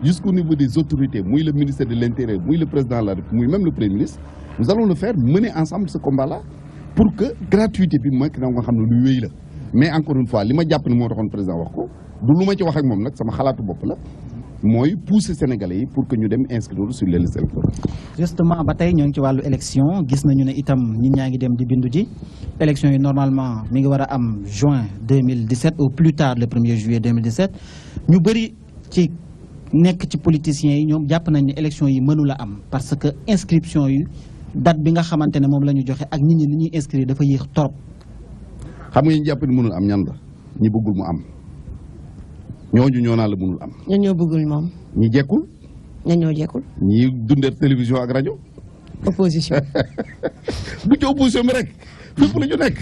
jusqu'au niveau des autorités muy le ministère de l'Intérieur muy le président de la République muy même le Premier ministre nous allons le faire mener ensemble ce combat-là pour que gratuité bi mooy nga xam ne lu wéy la mais encore une fois li ma jàpp ne moo taxoon président wax ko du lu ma ci wax ak moom nag sama xalaatu bopp la mooy pousser Sénégalais yi pour que ñu dem inscrire sur les listes électorales.
justement ba tey ñoo ngi ci wàllu élection gis nañu ne itam nit ñaa ngi dem di bindu ji élection yi normalement mi ngi war a am juin 2017 au plus tard le 1er juillet 2017 ñu bëri ci nekk ci politiciens yi ñoom jàpp nañ ne élection yi mënu la am parce que inscription yi date bi nga xamante ne moom la ñu joxe ak nit ñi li ñuy inscrire dafa yéex trop.
xam nga ñu jàpp ni mënul am ñan la ñi bëggul mu am ñooñu ñoo naa la mënul am.
ñan ñoo bëggul moom.
ñi jekkul.
ñan ñoo jekkul.
ñi dundee télévision ak rajo.
opposition.
du ci opposition bi rek fépp la ñu nekk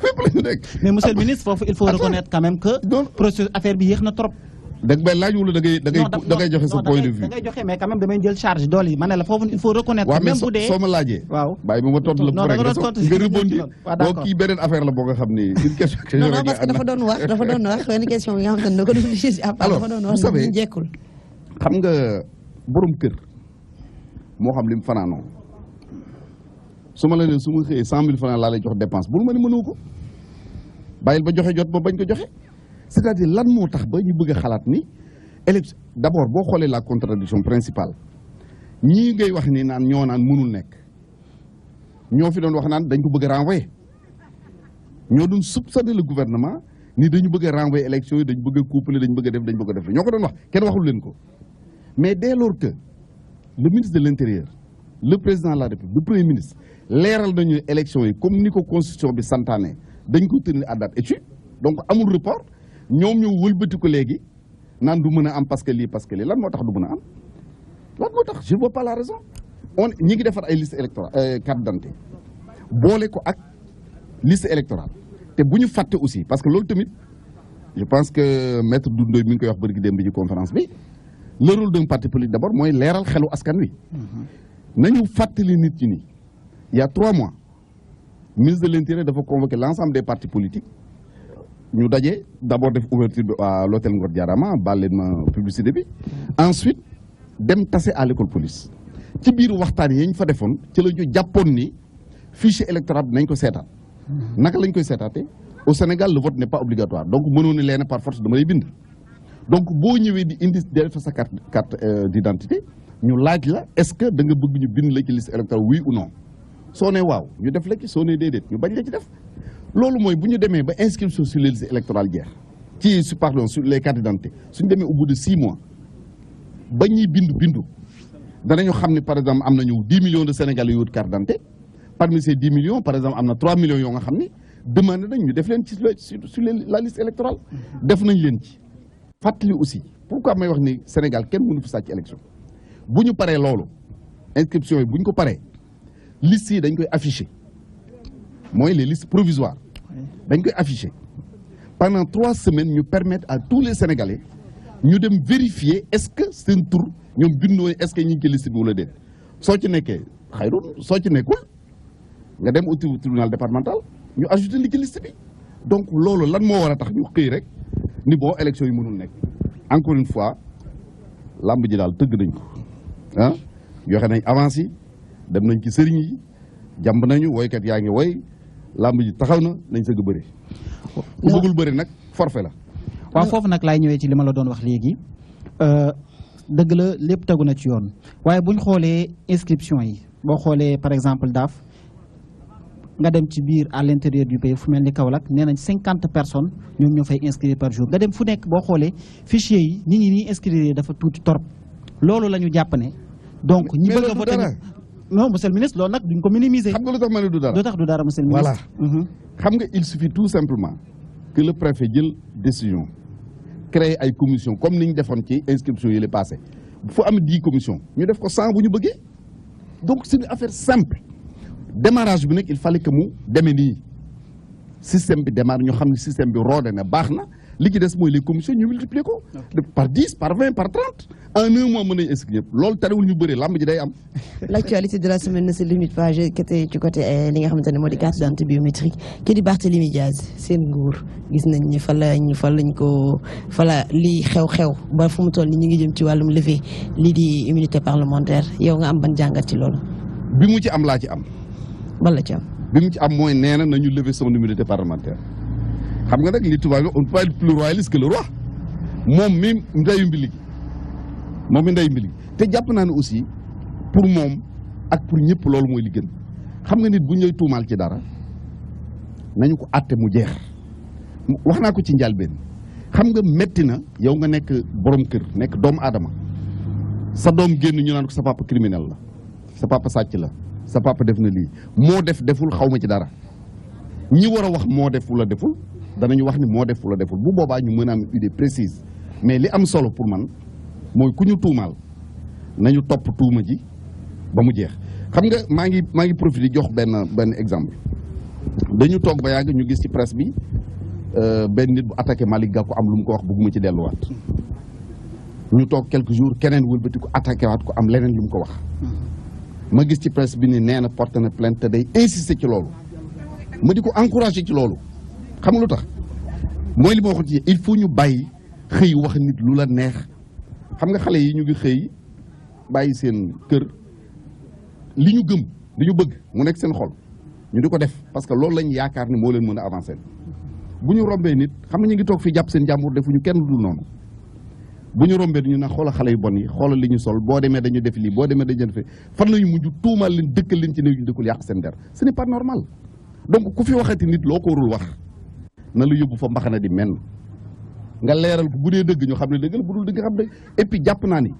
fépp la ñu nekk.
mais monsieur le ministre foofu il faut reconnaître quand même que. processus affaire bi yéex na trop.
dëgg bay laaj wala da ngay joxe sa point de vue.
da ngay joxe mais quand même damay jël charge doole yi ma ne la foofu il faut reconnaître. même bu dee
soo ma laajee.
waaw
bàyyi ba ma tontu la.
non da nga doon tontu
nga rebondi boo kii beneen affaire la boo nga xam ni. une question que
non parce que dafa doon wax benn question bi nga xam ne da ko doon gis
alors
dafa doon
vous
wax
savez
ñu jekkul.
xam nga borom kër moo xam li mu fanaanoo su ma la ne su ma xëyee 100 000 francs laa lay jox dépense bul ma ne mënoo ko bàyyil ba joxe jot ba bañ ko joxe c'est-à-dire lan moo tax ba ñu bëgg a xalaat ni élection d'abord boo xoolee la contradiction principale ñii ngay wax ni naan ñoo naan mënul nekk ñoo fi doon wax naan dañ ko bëgg a renvoyer ñoo doon soupçonner le gouvernement ni dañu bëgg a renvoyer élection yi dañu bëgg a coupler dañu bëgg a def dañu bëgg a def ñoo ko doon wax kenn waxul leen ko mais dès lors que le ministre de l'Intérieur le président de la République le Premier ministre leeral nañu élection yi comme ni ko constitution bi santaane dañ ko tenir à date échue donc amul report ñoom ñoo wëlbati ko léegi naan du mën a am parce que lii lan moo tax du mën a am lan moo tax je ne vois pas la raison ñi ngi defar ay liste électorale carte d'identité boole ko ak liste électorale te bu ñu fàtte aussi parce que loolu tamit je pense que maître Doudou Ndoye mi ngi koy wax bërki démb ci conférence bi le rôle d'un parti politique d'abord mooy leeral xelu askan wi nañu fàttali nit ñi ni il y a 3 mois ministre de l'Intérieur dafa convoquer l'ensemble des partis politiques ñu daje d'abord def ouverture bi à l'hôtel Ngor Diarama baal leen ma publicité bi ensuite dem tase à l'école police ci biir waxtaan yi ñu fa defoon ci la ñu jàppoon ni fichier électoral bi nañ ko seetaat naka lañ koy seetaatee au Sénégal le vote n'est pas obligatoire donc mënoon ni leen par force dama lay bind donc boo ñëwee di indi def sa carte d'identité ñu laaj la est-ce que da nga bëgg ñu bind la ci liste électorale oui ou non soo ne waaw ñu def la ci soo ne déedéet ñu bañ la ci def loolu mooy bu ñu demee ba inscription sur les listes électorales jeex pardon sur les cartes d'identité suñu demee au bout de 6 mois ba ñuy bindu danañu xam ne par exemple am nañu 10 millions de Sénégalais yu wut carte d'identité parmi ces 10 millions par exemple am na 3 millions yoo nga xam ne demandé nañ ñu def leen ci sur la liste électorale def nañ leen ci fàttali aussi pourquoi may wax ni Sénégal kenn mënu fi sàcc élection bu ñu paree loolu inscription yi bu ñu ko paree listes yi dañ koy afficher mooy les listes provisoires dañ koy afficher pendant 3 semaines ñu permettre à tous les Sénégalais ñu dem vérifier est-ce que seen tur ñoom bindoo est-ce que ñu ngi ci liste bi wala déet soo ci nekkee xayrun soo ci nekkul nga dem au tribunal départemental ñu ajouter li ci liste bi donc loolu lan moo war a tax ñu xëy rek ni bon élection yi mënul nekk encore une fois lamb ji daal tëgg nañ ko ah joxe nañ avance yi dem nañ ci sëriñ yi jàmb nañu woykat yaa ngi woy lamb ji taxaw na nañ sëgg bëri ku bëggul bëri nag forfait la.
waaw foofu nag laay ñëwee ci li ma la doon wax léegi dëgg la lépp tegu na ci yoon waaye buñ xoolee inscription yi boo xoolee par exemple daaf nga dem ci biir à l'intérieur du pays fu mel ni Kaolack nee nañ 50 personnes ñoom ñoo fay inscrire par jour nga dem fu nekk boo xoolee fichier yi nit ñi ñuy inscrire dafa tuuti torop loolu la ñu jàpp ne donc ñi bëgg a voter non monsieur le ministre loolu nag duñ ko minimiser.
xam nga lu tax ma ne du dara
lu tax du dara monsieur le ministre.
voilà xam nga il suffit tout simplement que le préfet jël décision créer ay commission comme ni ñu defoon ci inscription yi la passé fu am 10 commissions ñu def ko 100 bu ñu bëggee donc c'est une affaire simple démarrage bi nag il fallait que mu demee nii système bi démarre ñu xam ne système bi roode na baax na li ci des mooy les commissions ñu multiplier ko par 10 par 20 par 30 en un mois mën nañu inscrire loolu tarewul ñu bëri lamb ji day am.
L'actualité de la semaine ne se limite pas ci côté li nga xamante ne moo di carte d'identité biométrique kii di Barthélémy Diaz seen nguur gis nañ ni fa la lii xew-xew ba fu mu toll ni ñu ngi jëm ci wàllum lever lii di immunité parlementaire yow nga am ban jàngat ci loolu.
bi mu ci am laa ci am.
ban la ci am.
bi mu ci am mooy nee na nañu lever son immunité parlementaire xam nga nag li tubaab yi on ne peut pas être plus royaliste que le roi moom mi ndeyu mbili te jàpp naa ne aussi pour moom ak pour ñëpp loolu mooy li gën xam nga nit bu ñu lay tuumaal ci dara nañu ko àtte mu jeex wax naa ko ci njëlbéen xam nga metti na yow nga nekk borom kër nekk doomu aadama sa doom génn ñu naan ko sa papa criminel la sa papa sàcc la sa papa def na lii moo def deful xaw ma ci dara ñi war a wax moo def la deful danañu wax ni moo def la deful bu boobaa ñu mën a am idée précise mais li am solo pour man mooy ku ñu tuumaal nañu topp tuuma ji ba mu jeex xam nga maa ngi profité jox benn exemple dañu toog ba yàgg ñu gis ci presse bi benn nit bu attaqué Malick Gakou am lu mu ko wax bëgguma ci delluwaat ñu toog quelques jours keneen wëlbati ko attaqué waat ko am leneen lu mu ko wax ma gis ci presse bi ni nee na porté na plainte te day insister ci loolu ma di ko encouragé ci loolu xam nga lu tax mooy li ma waxoon ci il faut ñu bàyyi xëy wax nit lu la neex xam nga xale yi ñu ngi xëy bàyyi seen kër li ñu gëm li ñu bëgg mu nekk seen xol ñu di ko def parce que loolu lañ yaakaar ni moo leen mën a avancer bu ñu rombee nit xam nga ñu ngi toog fi jàpp seen jàmbur defuñu kenn dul noonu bu ñu rombee ñu ne xoola xale yu bon yi xoolal li ñu sol boo demee dañu def lii boo demee dañu def fan la ñu mujj tuumaal leen dëkkal leen ci ne ñu dëkkul yàq seen der ce n'est pas normal donc ku fi waxati nit loo ko warul wax na la yóbbu fa mbaxana di men nga leeral ko bu dee dëgg ñu xam ne dëgg la bu dul dëgg xam ne et puis jàpp naa ni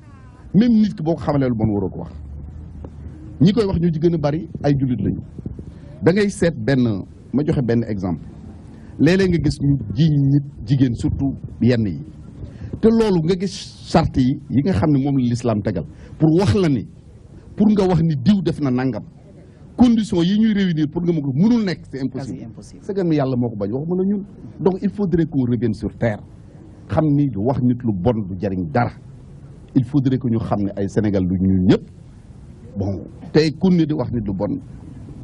même nit ki boo ko xamalee lu bon waroo ko wax ñi koy wax ñu ci gën a bari ay jullit lañu da ngay seet ma joxe benn exemple léeg-léeg nga gis ñu jiiñ nit jigéen surtout yenn yi te loolu nga gis charte yi nga xam ne moom la l'islam tegal pour wax la ni pour nga wax ni diw def na nangam conditions yi ñuy réunir pour nga ma ko mënul nekk c'est impossible c'est que yàlla moo ko bañ waxuma la ñun donc il faudrait qu'on revienne sur terre xam ni wax nit lu bon du jariñ dara il faudrait que ñu xam ne ay Sénégal lu ñun ñëpp bon tey kun ni di wax nit lu bon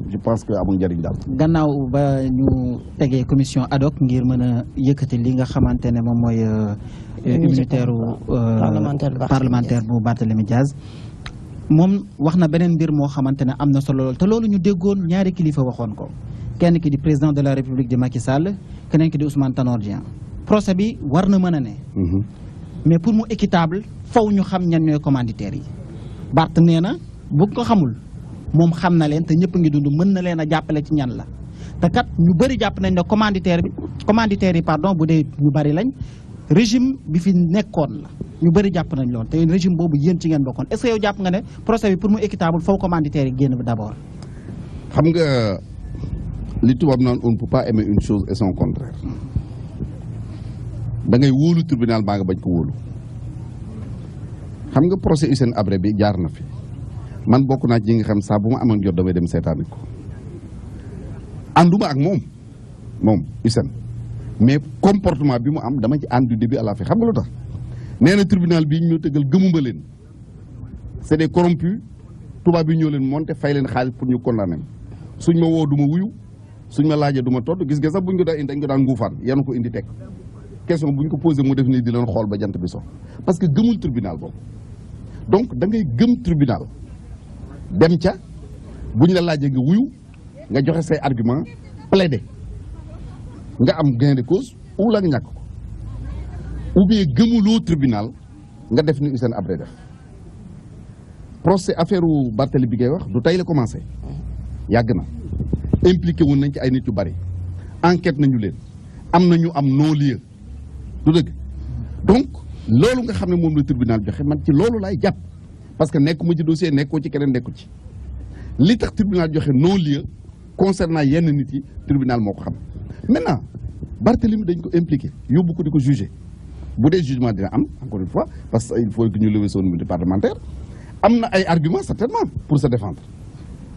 je pense que amul njëriñ daal.
gannaaw ba ñu tegee commission ad hoc ngir mën a yëkkati li nga xamante ne moom mooy immunitaire parlementaire bu Barthélémy Diaz moom wax na beneen mbir moo xamante ne am na solo lool te loolu ñu déggoon ñaari kilifa waxoon ko kenn ki di président de la République di Macky Sall keneen ki di Ousmane Tanor Dieng procès bi war na mën a ne mais pour mu équitable faw ñu xam ñan ñooy commanditaires yi Barth nee na bu ko xamul moom xam na leen te ñëpp ngi dund mën na leen a jàppale ci ñan la te kat ñu bëri jàpp nañ ne commanditaire yi pardon bu dee ñu bëri lañ régime bi fi nekkoon la ñu bëri jàpp nañ lool te régime boobu yéen ci ngeen bokkoon est-ce que yow jàpp nga ne procès bi pour mu équitable foofu commanditaire yi génn d'abord.
xam nga li tubaab naan on ne peut pas aimer une chose et son contraire da ngay wóolu tribunal baa nga bañ ko wóolu xam nga procès Hissène Habré bi jaar na fi man bokk naa ci ñi nga xam saa bu ma amoon jot damay dem seetaani ko ànduma ak moom Hissène mais comportement bi mu am dama ci ànd du début à la fin xam nga lu tax nee na tribunal bi ñu tëggal gëmuma leen c'est des corrompus tubaab bi ñoo leen monté fay leen xaalis pour ñu condamné suñ ma woo du ma wuyu suñ ma laajee du ma todd gis nga sax buñ ko daan indi dañ ko daan nguufaan yanu ko indi teg question buñ ko posé mu def nii di leen xool ba jant bi so parce que gëmul tribunal boobu donc da ngay gëm tribunal dem ca buñ la laajee nga wuyu nga joxe say argument plaider nga am gain de cause ou la nga ñàkk ko ou bien gëmuloo tribunal nga def ni Hissène Habré def procès affaire u Barthélémy bi ngay wax du tey la commencé yàgg na impliqué woon nañ ci ay nit yu bari enquête nañu leen am nañu am non-lieu du dëgg donc loolu nga xam ne moom la tribunal joxe man ci loolu laay jàpp parce que nekkuma ci dossier nekkoo ci keneen nekku ci li tax tribunal joxe non-lieu concernant yenn nit yi tribunal moo ko xam maintenant Barthélémy dañ ko impliqué yóbbu ko di ko jugé bu dee jugement dina am encore une fois parce que il faut que ñu lever son immunité parlementaire am na ay arguments certainement pour se défendre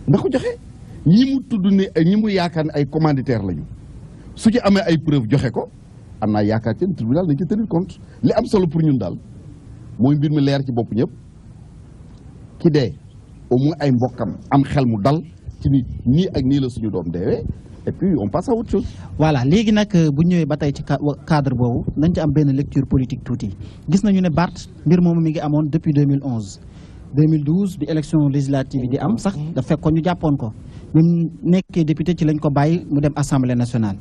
ndax ko joxe ñi mu tudd ne ñi mu yaakaar ne ay commanditaire lañu su ci amee ay preuve joxe ko am naa yaakaar ci tribunal dañ ci tenir compte li am solo pour ñun daal mooy mbir mi leer ci bopp ñëpp ki dee au moins ay mbokkam am xel mu dal ci ni nii ak nii la suñu doom deewee et puis on passe à autre chose.
voilà léegi nag bu ñëwee ba tey ci cadre boobu nañ ci am benn lecture politique tuuti gis nañu ne Barth mbir moomu mi ngi amoon depuis 2011 2012 bi élection législative yi di am sax da fekkoon ñu jàppoon ko bi mu nekkee député ci lañ ko bàyyi mu dem assemblée nationale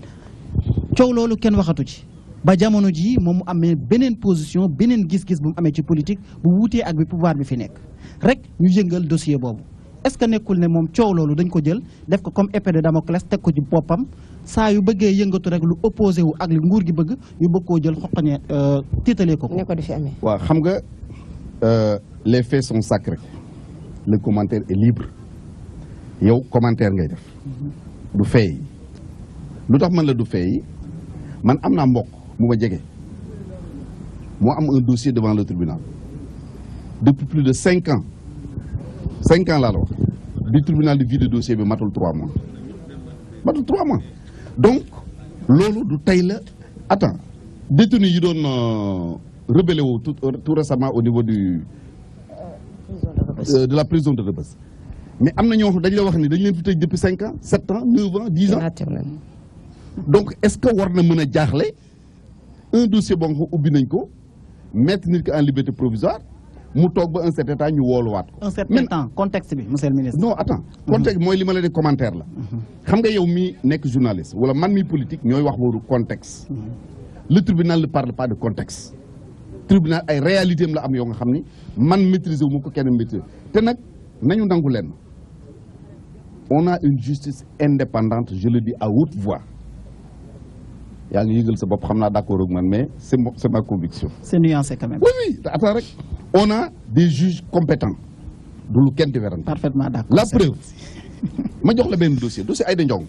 coow loolu kenn waxatu ci ba jamono ji moom mu amee beneen position beneen gis-gis bu mu amee ci politique bu wuutee ak bi pouvoir bi fi nekk rek ñu yëngal dossier boobu est-ce que nekkul ne moom coow loolu dañ ko jël def ko comme épée de Damoclès teg ko ci boppam saa yu bëggee yëngatu rek lu opposé wu ak li nguur gi bëgg ñu bëgg koo jël xoqañee tiitalee ko.
ne ko di fi amee.
waaw xam nga les faits sont sacrés le commentaire est libre yow commentaire ngay def du fee yi lu tax man la du fee yi man am naa mbokk mu ma jege moo am un dossier devant le tribunal depuis plus de 5 ans 5 ans laa la wax bi tribunal di vide dossier bi matul 3 mois matul 3 mois donc loolu du tey la attends détenu yi doon rebellé wu tout récemment au niveau du de la prison de Rebeuss mais am na ñoo xam dañ la wax ni dañ leen fi tëj depuis 5 ans 7 ans 9 ans 10 ans donc est-ce que war na mën a jaaxle un dossier boo nga xam ubbi nañ ko mettre nit ki en liberté provisoire mu toog ba un certain temps ñu wooluwaat ko.
un certain temps contexte bi monsieur le ministre.
non attends contexte mooy li ma la ne commentaire la. xam nga yow mi nekk journaliste wala man mi politique ñooy wax wóoru contexte. le tribunal ne parle pas de contexte. tribunal ay réalité am la am yoo nga xam ni man maîtriser wu ma ko kenn maîtriser te nag nañu nangu leen on a une justice indépendante je le dis à haute voix. yaa ngi yëgal sa bopp xam naa d'accord ak man mais c'est ma conviction.
c'est nuancé quand même.
oui attends rek on a des juges compétents du lu kenn di werante.
parfaitement d'accord.
la preuve ma jox la benn dossier Aïda Ndiongue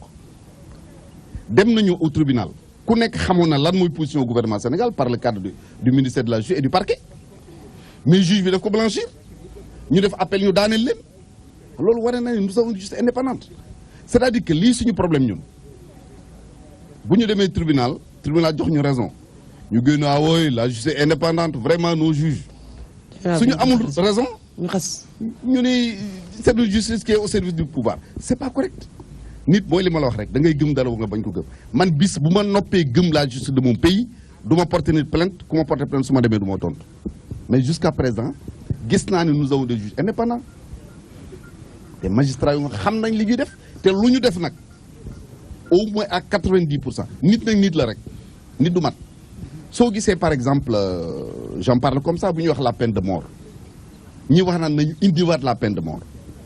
dem nañu au tribunal ku nekk xamoon na lan mooy position au gouvernement Sénégal par le cadre du ministère de la justice et du parquet mais juge bi daf ko blanchir ñu def appel ñu daaneel leen loolu waree na ne nous avons une justice indépendante c'est-à-dire que lii suñu problème ñun. bu ñu demee tribunal jox ñu raison ñu génn wooy la justice est indépendante vraiment nos juges suñu amul raison
ñu xas
ñu ni c'est une justice qui est au service du pouvoir c'est pas correct nit mooy li ma la wax rek da ngay gëm dara nga bañ ko gëm man bis bu ma noppee gëm la justice de mon pays du ma porter nit plainte ku ma porter plainte su ma demee du ma tontu mais jusqu'à présent gis naa ne nous avons des juges indépendants des magistrats yu nga xam nañ li ñuy def te lu ñu def nag au moins à 90% nit nag nit la rek nit du mat soo gisee par exemple j'en parle comme ça bu ñuy wax la peine de mort ñi wax naan nañu indiwaat la peine de mort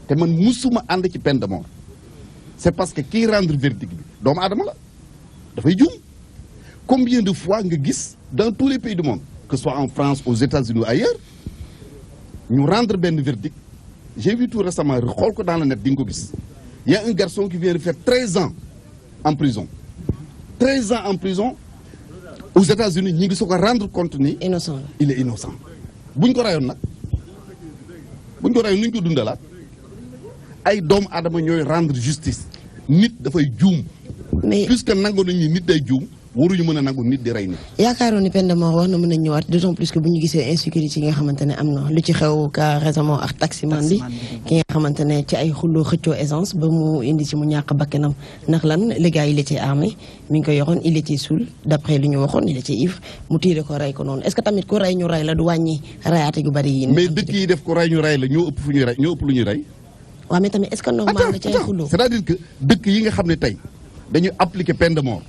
te man musuma ànd ci peine de mort c'est parce que kii rendre verdict bi doomu aadama la dafay juum. Combien de fois nga gis dans tous les pays du monde que ce soit en France, aux États-Unis ou ailleurs ñu rendre benn verdict. J'ai vu tout récemment xool ko dans le net di nga ko gis. Il y a un garçon qui vient de faire 13 ans en prison. 13 ans en prison aux États-Unis ñi ngi soog a rendre compte ni.
innocent la
il est innocent. buñ ko rayoon nag buñ ko rayoon nuñ ko dundalaat ay doomu aadama ñooy rendre justice nit dafay juum.
mais
puisque nangu nañ ni nit day juum waruñu mën a nangu nit di rey nit.
yaakaaroon ni peine de mort war na mën a ñëwaat d'autant plus que bu ñu gisee insécurité yi nga xamante ne am na lu ci xew ka récemment ak taximan bi ki nga xamante ne ci ay xulloo xëccoo essence ba mu indi ci mu ñàkk bakkanam ndax lan le gars il était armé mi ngi ko yoroon il était saoul d'après lu ñu waxoon il était ivre mu tiire ko rey ko noonu est-ce que tamit ku rey ñu rey la du wàññi rayaate gu bari yi.
mais dëkk yi def ko rey ñu rey la ñoo ëpp fu ñuy rey ñoo ëpp lu ñuy rey.
waaw mais tamit est-ce que normal na ci ay xulloo.
c'est-à-dire que dëkk yi nga xam ne tey dañuy appliquer peine de mort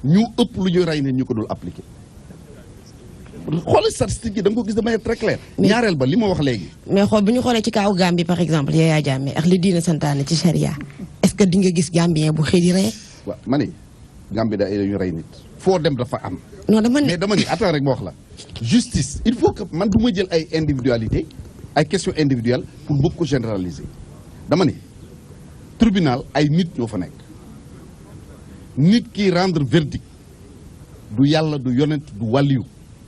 ñu ëpp lu ñuy rey ne ñu ko dul appliquer xoolal statistique yi da nga ko gis de manière très claire. ñaareel ba li ma wax léegi.
mais xool bu ñu xoolee ci kaaw Gambie par exemple Yaya Jammeh ak li diine santaane ci charia est-ce que di nga gis Gambien bu xëy di rey.
waaw ma ne Gambie dañuy rey nit foo dem dafa am.
non dama ne
mais dama ne attends rek ma wax la justice il faut que man du ma jël ay individualité ay questions individuelles pour bëgg ko généraliser dama ne tribunal ay nit ñoo fa nekk. nit ki rendre verdict du yàlla du yonent du wàlliyu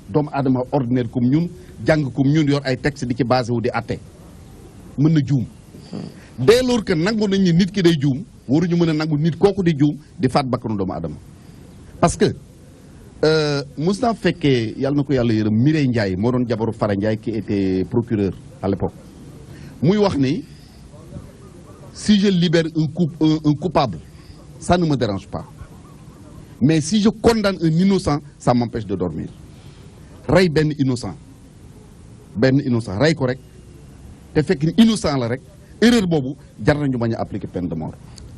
doomu aadama ordinaire comme ñun jàng comme ñun yor ay texte di ci basé wu di atte mën na juum dès lors que nangu nañ ni nit ki day juum waruñu mën a nangu nit kooku di juum di faat bakkanu doomu aadama parce que mos naa fekkee yàlla na ko yàlla yërëm Mireille Ndiaye moo doon jabaru Fara Ndiaye qui était procureur à l'époque muy wax ni si je libère un coupable ça ne me dérange pas mais si je condamne un innocent ça m'empêche de dormir rey benn innocent rey ko rek te fekk ni innocent la rek erreur boobu jar nañu bañ a appliquer peine de mort.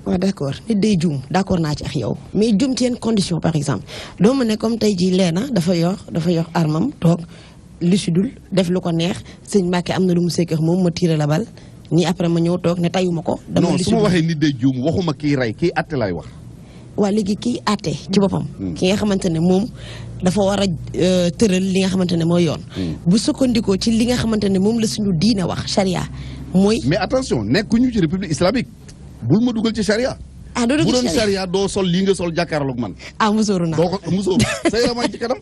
waaw d'accord nit day juum d'accord naa ci ak yow mais juum ci yenn condition par exemple doo ma ne comme tey jii leena dafa yor armam toog li si dul def lu ko neex sëñ Mbacke am na lu mu sekk moom ma tiré la bal nii après ma ñëw toog ne tayuma ko. dama
non su ma waxee nit day juum waxuma kii rey kii àtte laay wax.
waa léegi kii àtte ci boppam. ki nga xamante ne moom dafa war a tëral li nga xamante ne mooy yoon. bu sukkandikoo ci li nga xamante ne moom la suñu diine wax charia mooy.
mais attention nekkuñu ci république islamique bul ma dugal ci charia.
ah doo
bu doon charia doo sol lii nga sol jàkkaarloog man.
ah musóoru naa
doo ko musóoru sa yaram ci kanam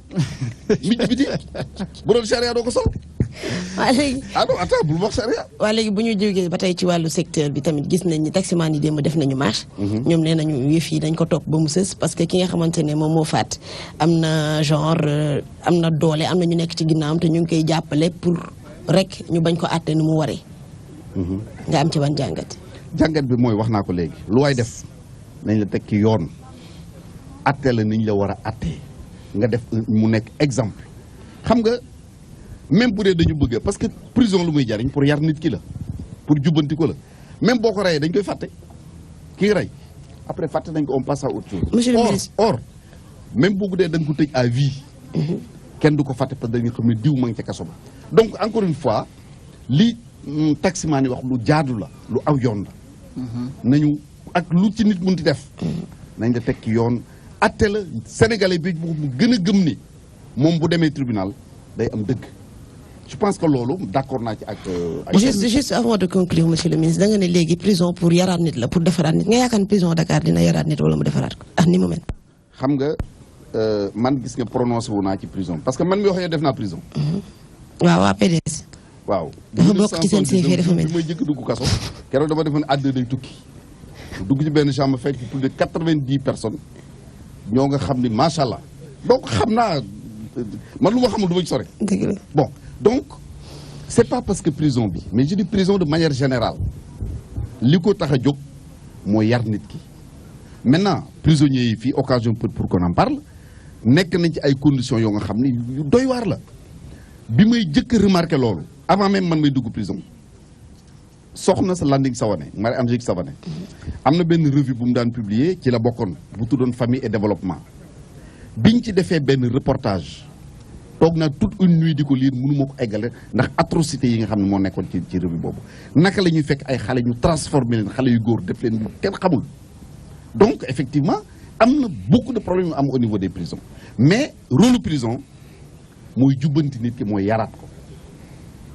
mi ci biti bu doon charia doo ko sol.
waa léegi
ah non attends bul wax charia.
waa léegi bu ñu jógee ba tey ci wàllu secteur bi tamit gis nañ ni taximaan yi démb def nañu marche. ñoom nee nañu yëf yi dañ ko topp ba mu sës parce que ki nga xamante ne moom moo faat am na genre am na doole am na ñu nekk ci ginnaawam te ñu ngi koy jàppale pour rek ñu bañ ko àtte ni mu waree. nga am ci ban jàngat.
jàngat bi mooy wax naa ko léegi lu waay def nañ la teg ci yoon atte la niñ la war a attee nga def mu nekk exemple xam nga. même bu dee dañu bëgg parce que prison lu muy jariñ pour yar nit ki la pour jubbanti ko la même boo ko reyee dañ koy fàtte kii rey après fàtte nañ ko on passe à autre chose.
monsieur le ministre
or même boo dee da nga ko tëj à vie. kenn du ko fàtte parce que dañuy xam ne diw ma ngi ca kaso ba. donc encore une fois li taximaan yi wax lu jaadu la lu aw yoon la. nañu ak lu ci nit mun ti def. nañ la teg ci yoon atte la sénégalais bi mu gën a gëm ni moom bu demee tribunal day am dëgg. je pense que loolu d'accord naa ci ak.
juste avant de conclure monsieur le ministre da nga ne léegi prison pour yaraat nit la pour defaraat nit nga yaakaar ne prison Dakar dina yaraat nit wala mu defaraat ko ah ni mu mel.
xam nga man gis nga prononcé wu naa ci prison parce que man mi wax yow def naa prison.
waaw waa PDS.
waaw.
dafa bokk ci seen CV dafa mel.
bi may jëkk dugg kaso keroog dama defoon àddina day tukki dugg ci benn chambre fekk plus de 90 personnes ñoo nga xam ni macha allah donc xam naa man lu ma xamul du ma ci sore.
dëgg la
bon. donc c'est pas parce que prison bi mais je dis prison de manière générale li ko tax a jóg mooy yar nit ki maintenant prisonniers yi fii occasion pour qu'on en parle nekk nañ ci ay conditions yoo nga xam ni yu doy waar la bi may jëkk remarqué loolu avant même man may dugg prison soxna sa Landing Savané Marie-Angélique Savané am na benn revue bu mu daan publier ci la bokkoon bu tuddoon famille et développement biñ ci defee benn reportage toog naa toute une nuit di ko lire mënu ma ko eggale ndax atrocité yi nga xam ne moo nekkoon ci revue boobu naka la ñuy fekk ay xale ñu transformé leen xale yu góor def leen kenn xamul donc effectivement amna beaucoup de problèmes am au niveau des prisons mais rôle prison moy jubanti nit ki moy yarat ko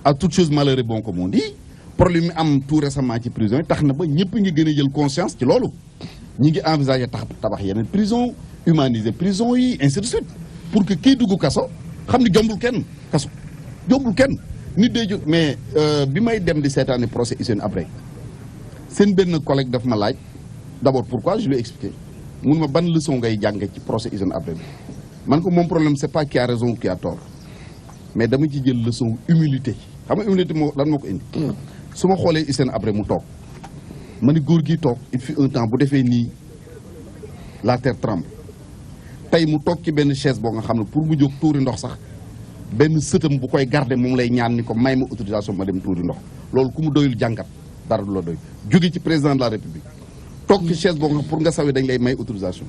à toute chose malheur est bon comme on dit problème am tout récemment ci prison taxna ba ñepp ngi gëna jël conscience ci lolu ñi ngi envisager tabax yeneen prison humaniser prison yi ainsi de suite pour que kii dugg kaso xam ni jombul kenn kaso jombul kenn nit day jóg mais bi may dem di seetaani procès Hissène Habré seen benn collègue daf ma laaj d'abord pourquoi je lui ai expliqué mun ma ban leçon ngay jànge ci procès Hissène Habré bi man ko mon problème c'est pas qui a raison ou qui a tort mais dama ci jël leçon humilité xam nga humilité moo lan moo ko indi su ma xoolee Hissène Habré mu toog ma ni góor gi toog il fut un temps bu defee nii la terre tremble tey mu toog ci benn chaise boo nga xam ne pour mu jóg tuuri ndox sax benn sëtam bu koy garder moom lay ñaan ni ko may ma autorisation ma dem tuuri ndox loolu ku mu doyul jàngat dara du la doy jóge ci président de la république toog ci chaise boo nga pour nga sawi dañ lay may autorisation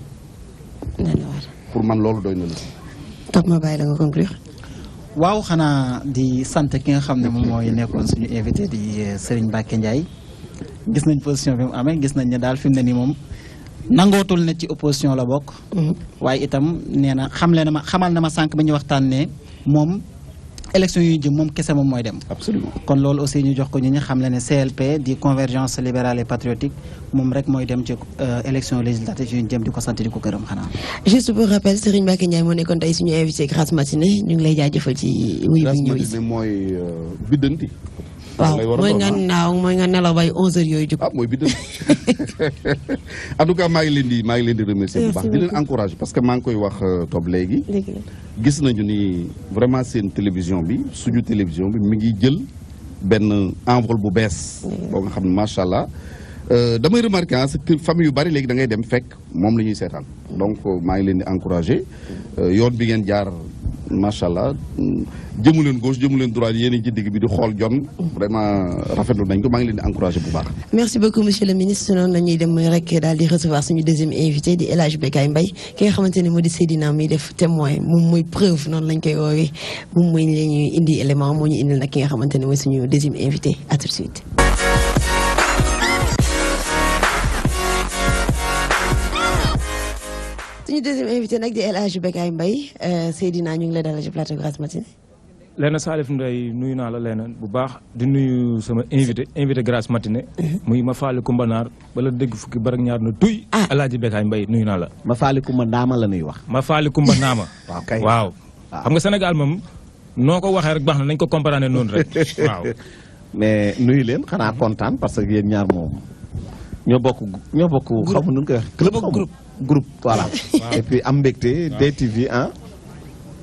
pour man loolu doy na la
toog ma bàyyi la nga conclure.
waaw xanaa di sant ki nga xam ne moom mooy nekkoon suñu invité di Serigne Mbacké Ndiaye gis nañ position bi mu amee gis nañ ne daal fi mu ne nii moom nangootul ne ci opposition la bokk. waaye itam nee na xamal na ma sànq ba ñu waxtaan ne moom élection yu jëm moom kese moom mooy dem.
absolument
kon loolu aussi ñu jox ko ñu xam le ne CLP di convergence libérale et patriotique moom rek mooy dem ci élection législative yu ñu jëm di ko sant di ko gërëm xanaa.
juste pour rappel Serigne Mbacké Ndiaye moo nekkoon tey suñu invité Grâce Matinée ñu ngi lay jaajëfal ci wuyu bi ñëw
Grâce Matinée mooy biddanti.
waaw mooy nga nelaw bay 11h yooyu jóg.
mooy biddanti en tout cas maa ngi leen di remercier bu baax di leen encourager parce que maa ngi koy wax toog léegi. gis nañu ni vraiment seen télévision bi suñu télévision bi mi ngi jël benn envol bu bees. boo nga xam ne macha allah damay remarquer que famille yu bari léegi da ngay dem fekk moom la ñuy seetaan donc maa ngi leen di encourager yoon bi ngeen jaar macha allah jëmu leen gauche jëmu leen droite yéen ci digg bi di xool jon vraiment rafetlu nañ ko maa ngi leen di encourager bu baax.
merci beaucoup monsieur le ministre noonu la ñuy dem rek daal di recevoir suñu deuxième invité di El Hadj Bécaye Mbaye ki nga xamante ne moo di Seydina muy def témoin moom mooy preuve noonu lañ koy woowee moom mooy la ñuy indi élément moo ñu indil nag ki nga xamante ne mooy suñu deuxième invité à tout de suite. suñu deuxième invité nag di El Hadj Bécaye Mbaye Seydina ñu ngi lay dalal ci plateau Grâce Matinée.
Léna Salif Ndeye nuyu naa la Léna bu baax di nuyu sama invité Grâce Matinée. muy ma faali Kumba Naar bala dégg fukki barak ñaar na tuy. El Hadj Bécaye Mbaye nuyu naa la.
ma faali Kumba Ndaama la nuy wax. ma
faali Kumba Ndaama. waaw kay waaw. xam nga Sénégal moom noo ko waxee rek baax na nañ ko comprendre noonu rek waaw.
mais nuyu leen xanaa kontaan parce que yéen ñaar moom ñoo bokk xaw ma nu ñu koy wax. groupe voilà. et puis am mbégte DTV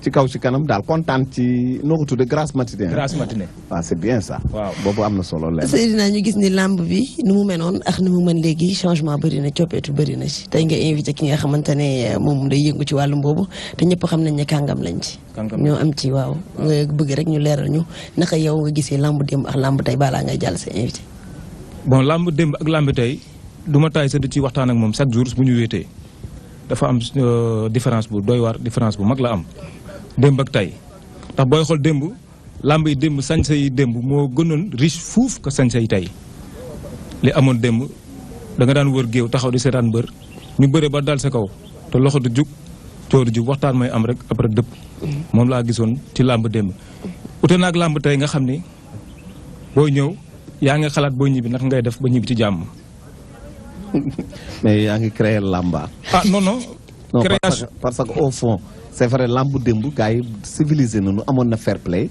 ci kaw ci kanam daal kontaan ci noo ko tuddee Grâce Matinée.
Grâce Matinée.
waaw c'est bien ça.
waaw
boobu am na solo lenn.
Seydina ñu gis ni lamb bi nu mu menoon ak nu mu mën léegi changement bëri na coppeetu bëri na ci tey nga invité ki nga xamante ne moom day yëngu ci wàllum boobu te ñëpp xam nañ ne kàngam lañ ci. ñoo am ci waaw nga bëgg rek ñu leeral ñu naka yow nga gisee lamb démb ak lamb tey balaa ngay jàll sa invité.
bon lamb démb ak lamb tey du ma taay sa di ci waxtaan ak moom chaque jour bu ñu wéetee dafa am différence bu doy waar différence bu mag la am démb ak tey ndax booy xool démb lamb yi démb sañse yi démb moo gënoon riche fuuf ko sañse yi tey li amoon démb da nga daan wër géew taxaw di seetaan mbër ñu bëre ba dal sa kaw te loxo du jug coow du jug waxtaan mooy am rek après dëpp moom laa gisoon ci lamb démb ute naag lamb tey nga xam ni booy ñëw yaa ngi xalaat booy ñibbi naka ngay def ba ñibbi ci jàmm.
mais yaa ngi créer lamba.
non non.
création parce que au fond c'est vrai lambu démb gars yi civilisé nañu amoon na fair play.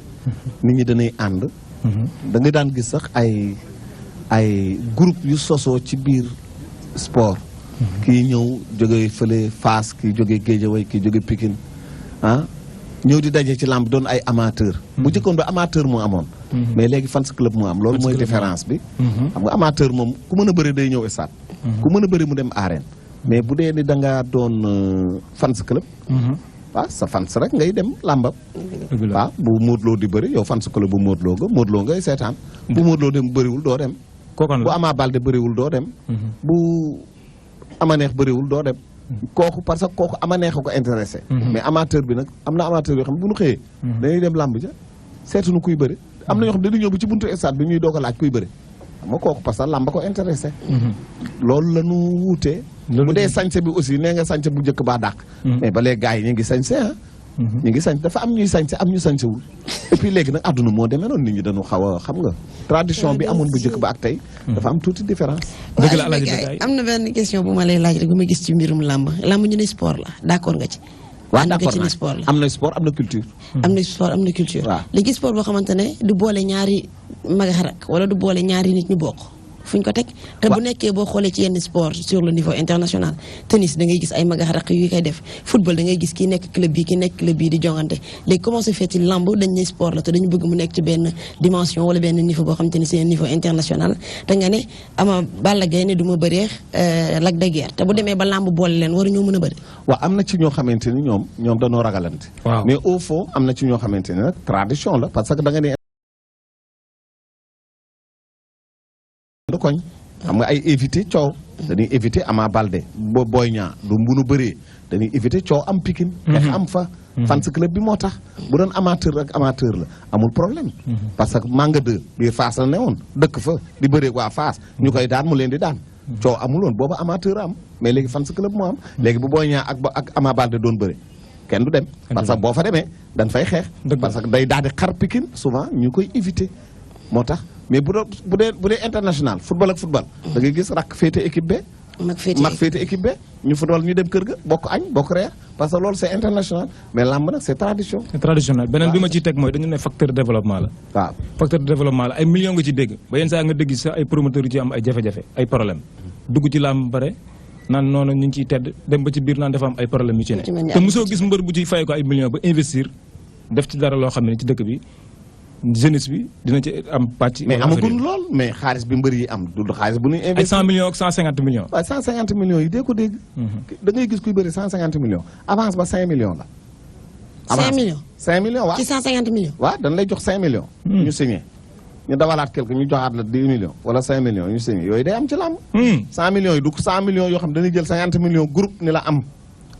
nit ñi dañuy ànd. da nga daan gis sax ay groupe yu sosoo ci biir sport. kii ñëw jóge fële Fass kii jóge Guédiawaye kii jóge Pikine ñëw di daje ci lamb doon ay amateur bu jëkkoon ba amateur moo amoon. mais léegi fans club moo am loolu mooy différence bi. xam nga amateur moom ku mën a bëri day ñëw stade. ku mën a bëri mu dem arène. mais bu dee ni da ngaa doon fans club. waaw sa fans rek ngay dem làmbam. waaw bu Modou Lo di bëri yow fans club bu Modou Lo ngay seetaan. bu Modou Lo dem bëriwul doo dem. bu Ama Baldé bëriwul doo dem. bu Ama Neex bëriwul doo dem. kooku parce que kooku ama neex ko intéressé. mais amateur bi nag am na amateur yoo xam ne bu ñu xëyee. dañuy dem làmb ja seetuñu kuy bëri am na ñoo xam ne dañuy ñëw bu ci buntu stade bi ñuy doog a laaj kuy bëri. xam nga kooku parce que làmb ko intéressé. loolu la ñu wuutee. bu dee sañse bi aussi nee nga sañse bu njëkk baa dàq. mais ba léegi gars yi ñu ngi sañse ah. ñu ngi sañ dafa am ñuy sañse am ñu sañsewul et puis léegi nag àdduna moo demee noonu nit ñi dañu xaw a xam nga tradition bi amoon bu njëkk ba ak tey. dafa am tuuti différence.
dëgg la am na benn question bu ma lay laaj rek bu ma gis ci mbirum làmb ñu ne sport la d'accord nga ci.
waaw d'accord am na sport am na culture.
am na sport am na culture. léegi sport boo xamante ne du boole ñaari magaxarak wala du boole ñaari nit ñu bokk fu ñu ko teg te bu nekkee boo xoolee ci yenn sport sur le niveau international tennis da ngay gis ay magaxarak yu koy def football da ngay gis kii nekk club bii kii nekk club bii di jongante léegi comment se fait-il lamb dañ ne sport la te dañu bëgg mu nekk ci benn dimension wala benn niveau boo xamante ni c'est un niveau international te nga ne Ama Balla Gaye ne du ma bëree Lac de Guiers te bu demee ba lamb boole leen waruñoo mën a bëri.
waaw am na ci ñoo xamante ni ñoom dañoo ragalante. mais au fond am na ci ñoo xamante ni nag tradition la parce que da nga ne koñ xam nga ay éviter coow dañuy éviter Ama Baldé Boy Niang du mbunu bëree dañuy éviter coow am Pikine xeex am fa fans club bi moo tax bu doon amateur ak amateur la amul problème parce que Manga 2 biir Fass la ne woon dëkk fa di bëree waa Fass ñu koy daan mu leen di daan coow amul woon booba amateur am mais léegi fans club moo am léegi bu Boy Niang ak Ama Baldé doon bëri kenn du dem parce que boo fa demee dañ fay xeex parce que day daal di xar Pikine souvent ñu koy éviter moo tax mais bu dee international football ak football da ngay gis rakk féete équipe B mag féete équipe B ñu football ñu dem kër ga bokk añ bokk reer parce que loolu c'est international mais lamb nag c'est tradition.
c'est traditionnel beneen bi ma ciy teg mooy dañu ne facteur de développement la.
waaw
facteur de développement la ay millions nga ci dégg ba yenn saa nga dégg sax ay promoteurs yu ci am ay jafe-jafe ay problème dugg ci lamb bare naan noonu ñu ngi ciy tedd dem ba ci biir naan dafa am ay problème yu ci ne te mosoo gis mbër bu ci fay ko ay millions ba investir def ci dara loo xam ne ci dëkk bi jeunesse bi dina ci am pàcc.
mais amagul lool mais xaalis bi mbër yi am du xaalis bu ñuy investir.
ay 100 millions ak 150 millions.
waaw 150 millions yi dee ko dégg. da ngay gis kuy bëri 150 millions avance ba 5 millions la.
5 millions
5 millions waaw
ci 150 millions.
waaw dañ lay jox 5 millions. ñu signé ñu dawalaat quelque ñu joxaat la 10 millions wala 5 millions ñu signé yooyu day am ci làmb. 100 millions yi du 100 millions yoo xam dañuy jël 50 millions groupe ni la am.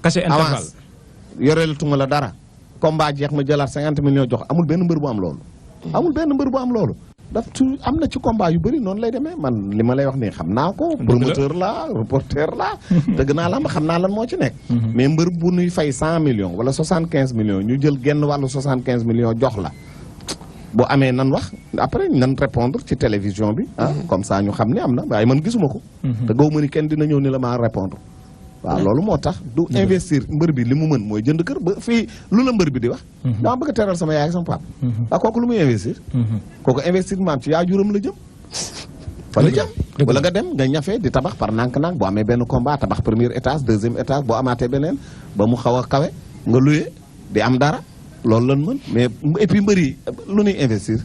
cachet intervalle
avance yoreel tuma la dara. combat jeex ma jëlaat 50 millions jox amul benn mbër bu am loolu. amul benn mbër bu am loolu daf am na ci combat yu bëri noonu lay demee man li ma lay wax nii xam naa ko promoteur la reporter la dëgg naa la ma xam naa lan moo ci nekk mais mbër bu nuy fay 100 millions wala 75 millions ñu jël genn wàllu 75 millions jox la boo amee nan wax après nan répondre ci télévision bi comme ça ñu xam ne am na waaye man gisuma ko te gaw ma ni kenn dina ñëw ni la maa répondre waaw loolu moo tax du investir mbër bi li mu mën mooy jënd kër ba fii lu la mbër bi di wax dama bëgg a teral sama yaay ak sama papa waaw kooku lu muy investir kooku investissement ci yaajuram la jëm fa la jëm wala nga dem nga ñafe di tabax par nànk-nànk boo amee benn combat tabax premier étage deuxième étage boo amaatee beneen ba mu xaw a kawe nga luye di am dara loolu lan mën mais et puis mbër yi lu ñuy investir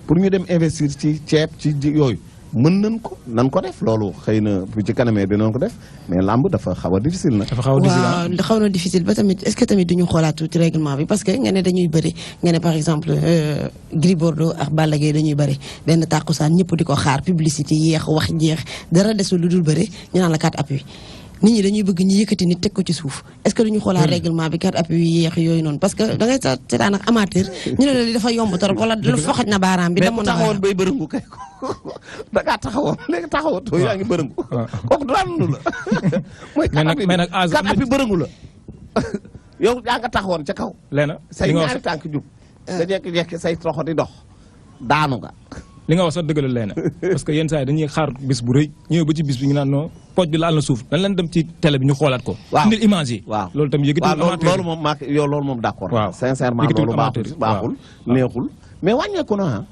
pour ñu dem investir ci ceeb ci yooyu mën nan ko def loolu xëy na bu ci kanamee dinañ ko def mais lamb dafa xaw a difficile nag.
dafa xaw a difficile
waaw xaw na difficile ba tamit est-ce que tamit duñu xoolaat tuuti règlement bi parce que nga ne dañuy bëri nga ne par exemple Gris Bordeaux ak Balla Gaye dañuy bëri benn tàkkusaan ñëpp di ko xaar publicité yéex wax jeex dara desul lu dul bëri ñu naan la 4 appuis nit ñi dañuy bëgg ñu yëkkati nit teg ko ci suuf est-ce que duñu xoolaat règlement bi 4 appuis yu yéex yooyu noonu parce que da ngay seetaan ak amateur ñu ne la li dafa yomb trop wala lu foxaj na baaraam bi.
damm na taxawoon bay bërëngu kay da ngaa taxawoon léegi taxawatoo yaa ngi bërëngu. kooku daanu la. mooy
mais nag
4 appuis bërëngu la yow yaa nga taxawoon ca kaw.
léena
say ñaari tànk jub. nga jekki-jekki say troxo di dox daanu nga.
li nga wax sax dëgg la leena parce que yenn saa yi dañuy xaar bis bu rëy ñëw ba ci bis bi ñu naan non pooj bi laal na suuf dañ leen dem ci télé bi ñu xoolaat ko.
waaw
indil image yi.
waaw
loolu tam yëkkati
loolu moom maa loolu moom d'accord.
waaw
sincèrement loolu baaxul neexul. mais wàññeeku na ah.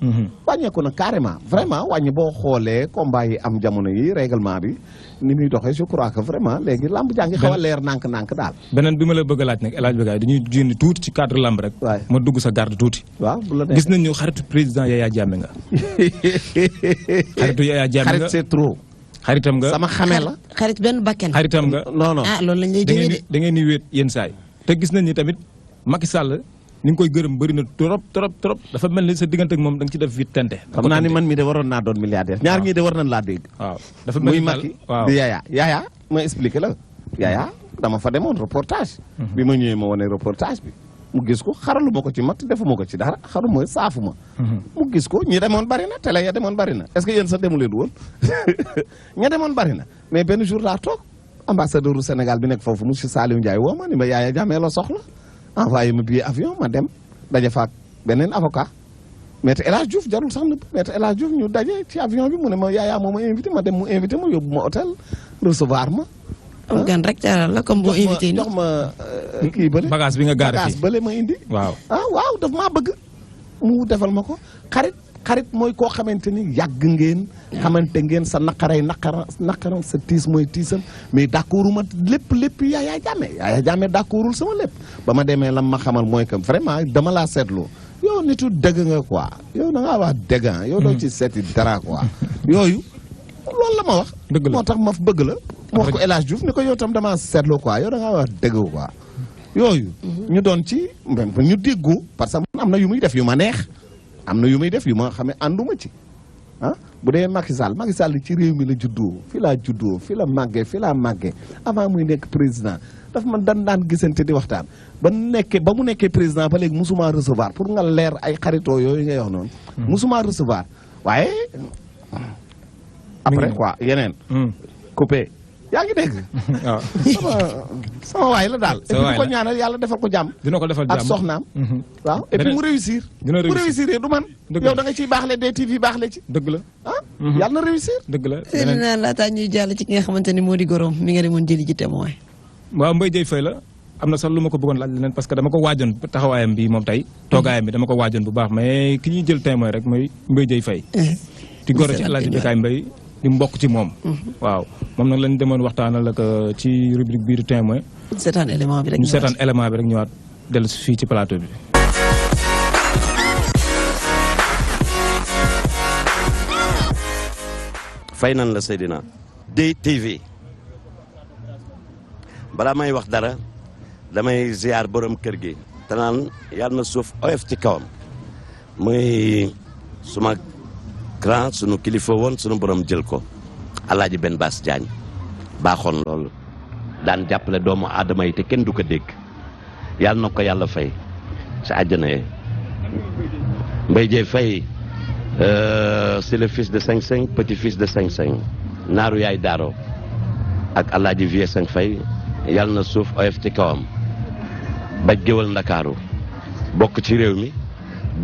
wàññeeku na carrément vraiment wàññi boo xoolee combat yi am jamono yi règlement bi ni muy doxee je crois que vraiment léegi lamb jaa ngi xaw a leer nànk-nànk daal.
beneen bi ma la bëgg a laaj nag El Hadj Becaye dañuy génn tuuti ci cadre lamb rek. ma dugg sa garde tuuti.
waaw bu la
gis nañu xaritu président Yaya Jammeh nga. xaritu Yaya Jammeh nga
xarit c'est trop.
xaritam nga
sama xame la.
xarit benn bakken.
xaritam nga
non non
ah loolu lañ lay jëlee de.
da ngeen di wéet yenn saay te gis nañ ni tamit Macky Sall ni nga koy gërëm bëri na trop dafa mel ni sa diggante ak moom da nga ci def vite tente.
xam naa ni man mii de waroon naa doon milliardaire ñaar ñii de war nañ laa dégg.
waaw dafa mel ni
muy Macky di Yaya ma expliqué la Yaya dama fa demoon reportage. bi ma ñëwee ma wane reportage bi mu gis ko xaraluma ko ci mat defuma ko ci dara xaruma saafuma mu gis ko ñi demoon bari na télé ya demoon bari na est-ce que yéen sax demu leen woon ña demoon bari na mais benn jour laa toog ambassadeur du Sénégal bi nekk foofu monsieur Saliou Ndiaye woo ma ni ma Yaya Jammeh la soxla envoyé ma billet avion ma dem daje faak beneen avocat maître El Hadj Diouf jarul sax na maître El Hadj Diouf ñu daje ci avion bi mu ne ma Yaya moo ma invité ma dem mu invité ma yóbbu ma hôtel recevoir ma
am gan rek jaral la comme boo invité
jox ma kii bële
bagage bi nga gaare fii
bagage bële ma indi
waaw
waaw daf maa bëgg mu defal ma ko xarit mooy koo xamante ni yàgg ngeen xamante ngeen sa naqaray naqaram sa tiis mooy tiisam mais d'accorduma lépp Yaya Jammeh d'accordul sama lépp ba ma demee lam ma xamal mooy que vraiment dama laa seetlu yow nitu dëgg nga quoi yow da ngaa wax dëgg yow doo ci seeti dara quoi yooyu loolu la ma wax moo tax ma bëgg la mu wax ko El Hadj Diouf ni ko yow tam damaa seetlu quoi yow da ngaa wax dëgg quoi yooyu ñu doon ci ñu déggu parce que am na yu muy def yu ma neex am na yu muy def yu ma xam ne ànduma ci bu dee Macky Sall ci réew mi la juddoo fi laa juddoo fi la màggee avant muy nekk président daf man daan gisante di waxtaan ba mu nekkee président ba léegi musuma recevoir pour nga leer ay xaritoo yooyu ngay wax noonu musuma recevoir waaye après quoi yeneen coupé yaa ngi dégg sama waay la daal et puis di ko ñaanal yàlla defal ko jàmm
dina ko defal jàmm
ak soxnaam waaw et puis mu réussir bu réussir du man yow da nga ciy baaxle DTV baaxle ci
dëgg la
yàlla na réussir
dëgg la
seen naan laataa ñuy jàll ci ki nga xamante ni moo di Gorom mi nga demoon jëli ji témoin
waaw Mbaye Dieye Faye la am na sax lu ma ko bëggoon laaj leneen parce que dama ko waajoon taxawaayam bi moom tey toogaayam bi dama ko waajoon bu baax mais ki ñuy jël témoin rek mooy Mbaye Dieye Faye di goro ci El Hadj Bécaye Mbaye di mbokk ci moom waaw moom nag lañ demoon waxtaanal ak ci rubrique bii di témoin
ñu seetaan élément bi rek
ñëwaat dellu fii ci plateau bi
fay nan la Seydina DTV balaa may wax dara damay ziar borom kër gi te naan yàlla na suuf oyof ci kawam muy suma grand sunu kilifa woon sunu borom jël ko Alaaji Ben Bass Diagne baaxoon loolu daan jàppale doomu aadama yi te kenn du ko dégg yàlla na ko yàlla fay ci àjjana ye Mbaye Dieye Faye c'est le fils de 5-5 petit-fils de 5-5 naaru yaay daaro ak Alaaji Vieux 5 Faye yàlla na suuf oyof ci kawam ba géwal Ndakaaru bokk ci réew mi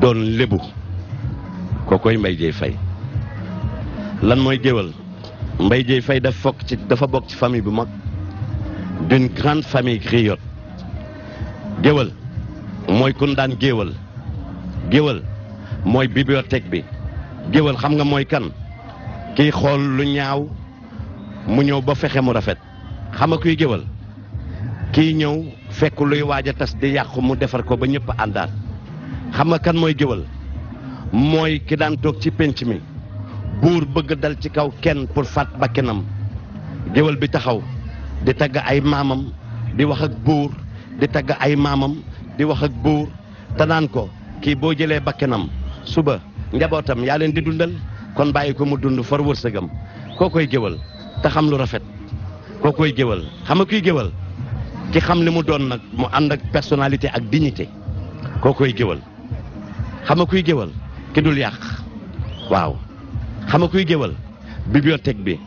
doon lébu kookoy Mbaye Dieye Faye lan mooy géwal Mbaye Dieye Faye dafa bokk ci famille bu mag d'une grande famille griotte géwal mooy kun daan géwal mooy bibliothèque bi géwal xam nga mooy kan kiy xool lu ñaaw mu ñëw ba fexe mu rafet xam nga kuy géwal kiy ñëw fekk luy waaj a tas di yàqu mu defar ko ba ñëpp àndaat xam nga kan mooy géwal mooy ki daan toog ci pénc mi buur bëgg dal ci kaw kenn pour faat bakkenam géwal bi taxaw di tagg ay maamam di wax ak buur di tagg ay maamam di wax ak buur te naan ko kii boo jëlee bakkenam suba njabootam yaa leen di dundal kon bàyyi ko mu dund far wërsëgam koo koy géwal te xam lu rafet koo koy géwal xam nga kuy géwal ki xam li mu doon nag mu ànd ak personnalité ak dignité koo koy géwal xam nga kuy géwal ki dul yàq waaw xam nga kuy géwal bibliothèque bi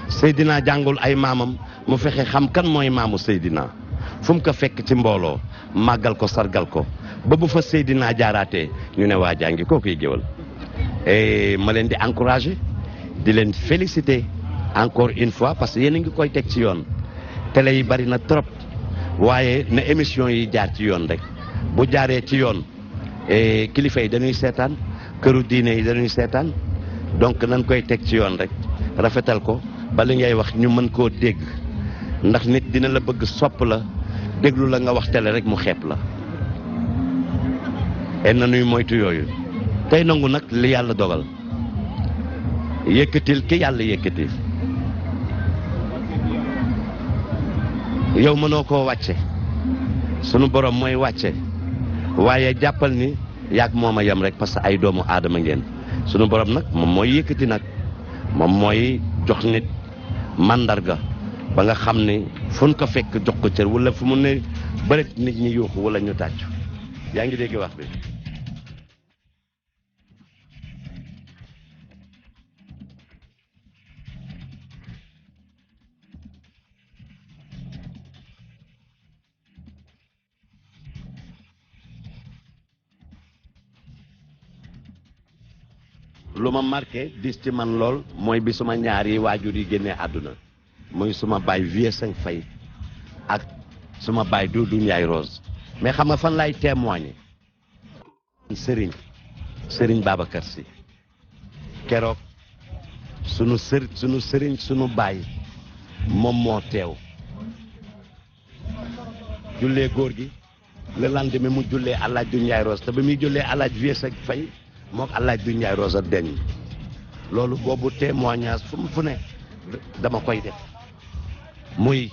Seydina jàngul ay maamam mu fexe xam kan mooy maamu Seydina fu mu ko fekk ci mbooloo màggal ko sargal ko ba bu fa Seydina jaaraatee ñu ne waa jàngi koo koy géwal et ma leen di encourager di leen féliciter encore une fois parce que yéen a ngi koy teg ci yoon télé yi bari na trop waaye na émission yi jaar ci yoon rek bu jaaree ci yoon kilifa yi dañuy seetaan këru diine yi dañuy seetaan donc nañ koy teg ci yoon rek rafetal ko ba li ngay wax ñu mën koo dégg ndax nit dina la bëgg sopp la déglu la nga wax télé rek mu xeeb la et nanuy moytu yooyu tey nangu nag li yàlla dogal yëkkatil ki yàlla yëkkatil yow mënoo koo wàcce sunu borom mooy wàcce waaye jàppal ni yàgg moom a yem rek parce que ay doomu aadama ngeen sunu borom nag moom mooy yëkkati nag moom mooy jox nit mandarga ba nga xam ni fu ñu ko fekk jox ko cër wala fu mu ne bëreet nit ñi yuuxu wala ñu tàccu yaa ngi dégg wax bi. lu ma marqué dis ci man lool mooy bi suma ñaari waajur yi génnee àdduna muy suma baay Vieux Seng Faye ak suma baay Doudou Ndiaye Rose mais xam nga fan lay témoigner Serigne Babacar Sy keroog sunu sëriñ sunu baay moom moo teew jullee góor gi le lendemain mu jullee Alaaji Doudou Ndiaye Rose te ba muy jullee Alaaji Vieux Seng Faye moom Alaaji Doudou Ndiaye Rose a deñ loolu boobu témoignage fu ne dama koy def muy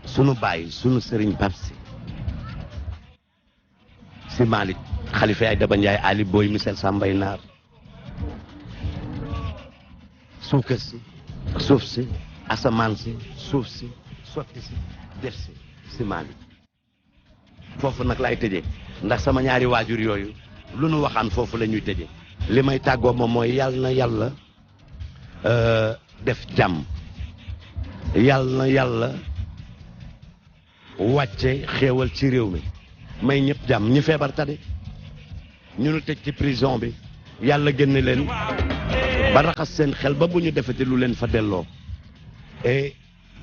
sunu baay sunu sëriñ Pape Sy Malick Khalifa ay Daba Ndiaye Ali Boy Michel Sambay Naar suukar si suuf si asamaan si suuf si sotti si def si Malick foofu nag laay tëjee ndax sama ñaari waajur yooyu lu nu waxaan foofu la ñuy tëjee li may tàggoo moom mooy yàlla na yàlla def jàmm yàlla na yàlla wàcce xéewal ci réew mi may ñëpp jàmm ñi feebar tade ñu nu tëj ci prison bi yàlla génne leen ba raxas seen xel ba bu ñu defati lu leen fa delloo et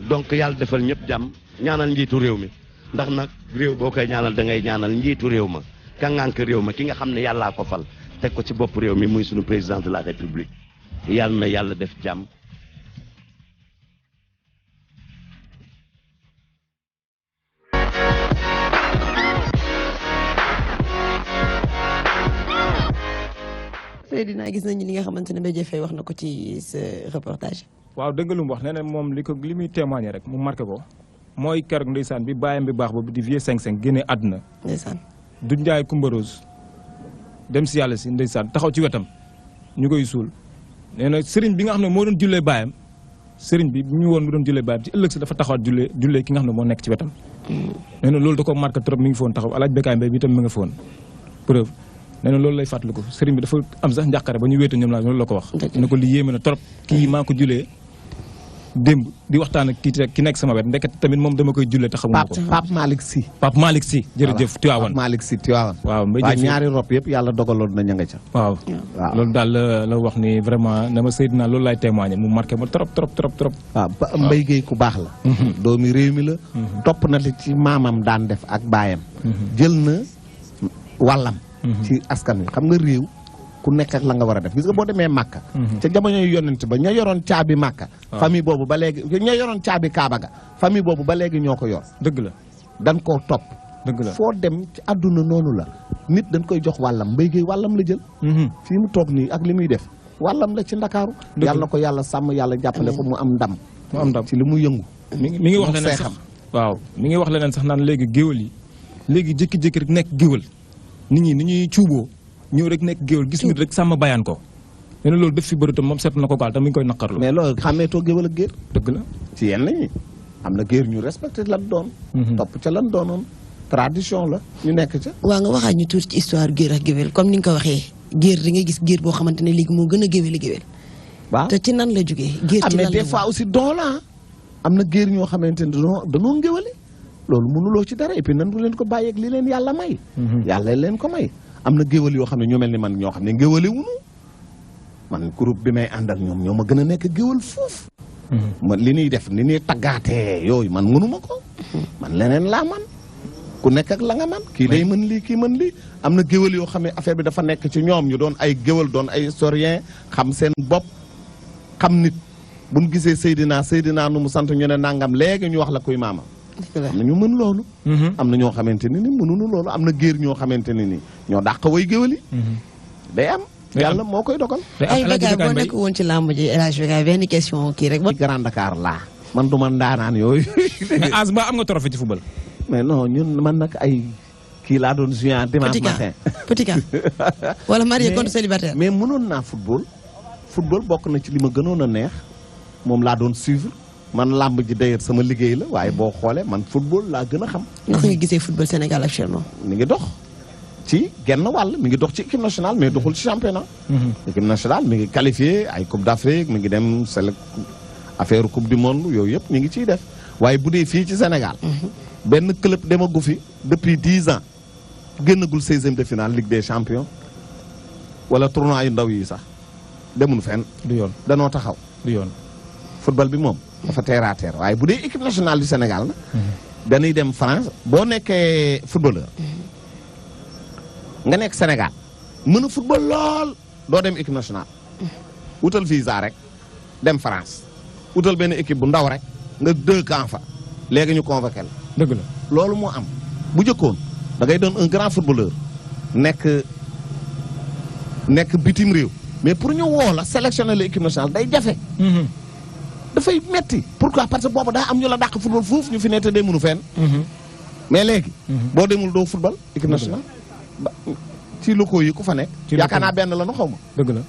donc yàlla defal ñëpp jàmm ñaanal njiitu réew mi ndax nag réew boo koy ñaanal da ngay ñaanal njiitu réew ma ka ngànk réew ma ki nga xam ne yàllaa ko fal teg ko ci bopp réew mi muy sunu président de la république yàlla na yàlla def jàmm.
Seydina gis nañu li nga xamante ne Mbéjé Faye wax na ko ci sa reportage.
waaw dëgg lu mu wax nee na moom li muy témoigner rek mu marqué ko mooy keroog ndeysaan bi bàyyam bi baax boobu di Vieux Seng Seng génnee àdduna.
ndeysaan
du Ndiaye Coumba Rose dem si yàlla si ndeysaan taxaw ci wetam ñu koy suul nee na sëriñ bi nga xam ne moo doon jullee baayam sëriñ bi ñu woon mu doon jullee baayam ci ëllëg si dafa taxawaat jullee ki nga xam ne moo nekk ci wetam. nee na loolu da ko marqué trop mi ngi foon taxaw Alaaji Bekaay Mbaye bi itam mi nga foon preuve nee na loolu lay fàttaliku sëriñ bi dafa am sax njàqare ba ñu wéete ñoom laa loolu la ko wax. ne ko li yéeme na trop kii maa ko jullee démb di waxtaan ak ki nekk sama wet ndeket tamit moom dama koy jullee te xamuma ko.
Pape Malick Sy.
Pape Malick Sy jërëjëf Tivaouane.
Pape Malick Sy Tivaouane.
waaw
Mbéjé ñaari rob yëpp yàlla dogaloon na ña nga ca.
waaw loolu daal la wax ni vraiment dama Seydina loolu lay témoigner mu marqué ma trop.
waaw Mbaye Guèye ku baax la. doomi réew mi la. topp na li ci maamam daan def ak baayam. jël na wàllam. ci askan wi xam nga réew ku nekk ak la nga war a def gis nga boo demee Màkka. ca jamono yu yonent ba ña yoroon caabi Màkka. famille boobu ba léegi ña yoroon caabi Kaaba ga famille boobu ba léegi ñoo ko yor.
dëgg la
dañ koo topp.
dëgg la
foo dem ci àdduna noonu la nit dañ koy jox wàllam Mbaye Guèye wàllam la jël. fii mu toog nii ak li muy def wàllam la ci Ndakaaru. yàlla na ko yàlla sàmm yàlla jàppale ko mu am ndam. ci li mu yëngu.
mi ngi wax leneen sax waaw mi ngi wax leneen sax naan léegi géwël yi léegi jékki-jékki rek nekk géwël nit ñi ni ñuy cuuboo ñëw rek nekk géwël gis nit rek sàmm bayaan ko nee na loolu def fi bëri tam moom seet na ko gaal tam mi ngi koy naqarlu.
mais loolu xàmmeetoo géwël ak géer.
dëgg la
ci yenn ñi am na géer ñu respecté lan doon. topp ca lan doonoon tradition la ñu nekk ca.
waaw nga waxaat ñu tuuti ci histoire géer ak géwél comme ni nga ko waxee géer da ngay gis géer boo xamante ne léegi moo gën a géwéli géwél.
waaw
te ci nan la jógee. géer ci nan la
mais des fois aussi don la am na géer ñoo xamante ne danoo ngéwale loolu mënuloo ci dara et puis nan du leen ko bàyyeeg li leen yàlla may. yàlla leen ko may. am na géwal yoo xam ne ñoo mel ni man ñoo xam ne ngéwale wuñu man groupe bi may ànd ak ñoom ñoo ma gën a nekk géwal foofu. man li ñuy def ni ñuy taggaatee yooyu man mënuma ko. man leneen laa man ku nekk ak la nga man kii day mën lii kii mën lii am na géwal yoo xam ne affaire bi dafa nekk ci ñoom ñu doon ay géwal doon ay historien xam seen bopp xam nit bu ñu gisee Seydina nu mu sant ñu ne nangam léegi ñu wax la kuy maama. am na ñu mën loolu. am na ñoo xamante ne ni mënuñu loolu am na géer ñoo xamante ne ni ñoo dàq way géwal yi. day am yàlla moo koy dogal.
ay Bécaye boo nekk woon ci làmb ji El Hadj Bécaye benn question kii rek.
Grand Dakar laa man du man ndaanaan yooyu.
mais as ba am nga trophée ci football.
mais non ñun man nag ay kii laa doon joué dimanche matin.
petit cas wala marié contre célibataire.
mais mënoon naa football bokk na ci li ma gënoon a neex moom laa doon suivre man làmb ji d'ailleurs sama liggéey la waaye boo xoolee man football laa gën a xam.
naka nga gisee football Sénégal actuellement.
mi ngi dox ci genn wàll mi ngi dox ci équipe nationale mais doxul ci championnat. équipe nationale mi ngi qualifié ay coupe d'Afrique mi ngi dem affaire coupe du monde yooyu yëpp ñu ngi ciy def waaye bu dee fii ci Sénégal. benn club demagu fi depuis 10 ans génnagul 16e de finale Ligue des champions wala tournoi yu ndaw yi sax demul fenn.
du yoon
danoo taxaw.
du yoon
football bi moom. dafa terre à terre waaye bu dee équipe nationale du Sénégal na dañuy dem France boo nekkee footballeur. nga nekk Sénégal mën a football lool doo dem équipe nationale. wutal visa rek dem France wutal benn équipe bu ndaw rek nga 2 camps fa léegi ñu convoqué la.
dëgg la
loolu moo am bu jëkkoon da ngay doon un grand footballeur nekk bitim réew mais pour ñu woo la sélectionner l'équipe nationale day jafe. dafay metti pourquoi parce que boobu daa am ñu la dàq football foofu ñu fi ne te dee mënu fenn. mais léegi. boo demul doo football équipe nationale. ci locaux yi ku fa nekk. yaakaar naa benn la nu xaw ma.
dëgg la.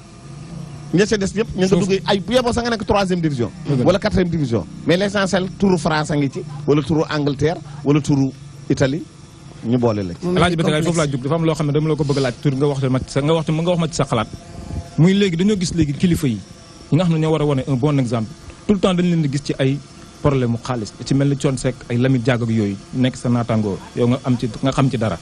ña ca des ñëpp ñu nga duggee ay bu yeboo sa nga nekk 3e division. wala 4e division. mais l'essentiel turu France a ngi ci wala turu Angleterre wala turu Italie ñu boole la ci.
laaj bi foofu laa jub dafa am loo xam ne dama la ko bëgg a laaj tur nga wax ma ci sa xalaat. muy léegi dañoo gis léegi kilifa yi ñi nga xam ne ñoo war a wane un bon exemple tout le temps dañu leen di gis ci ay problème mu xaalis ci mel ni Thione Seck ay Lamine Diack ak yooyu nekk sa naataangoo yow nga xam ci dara.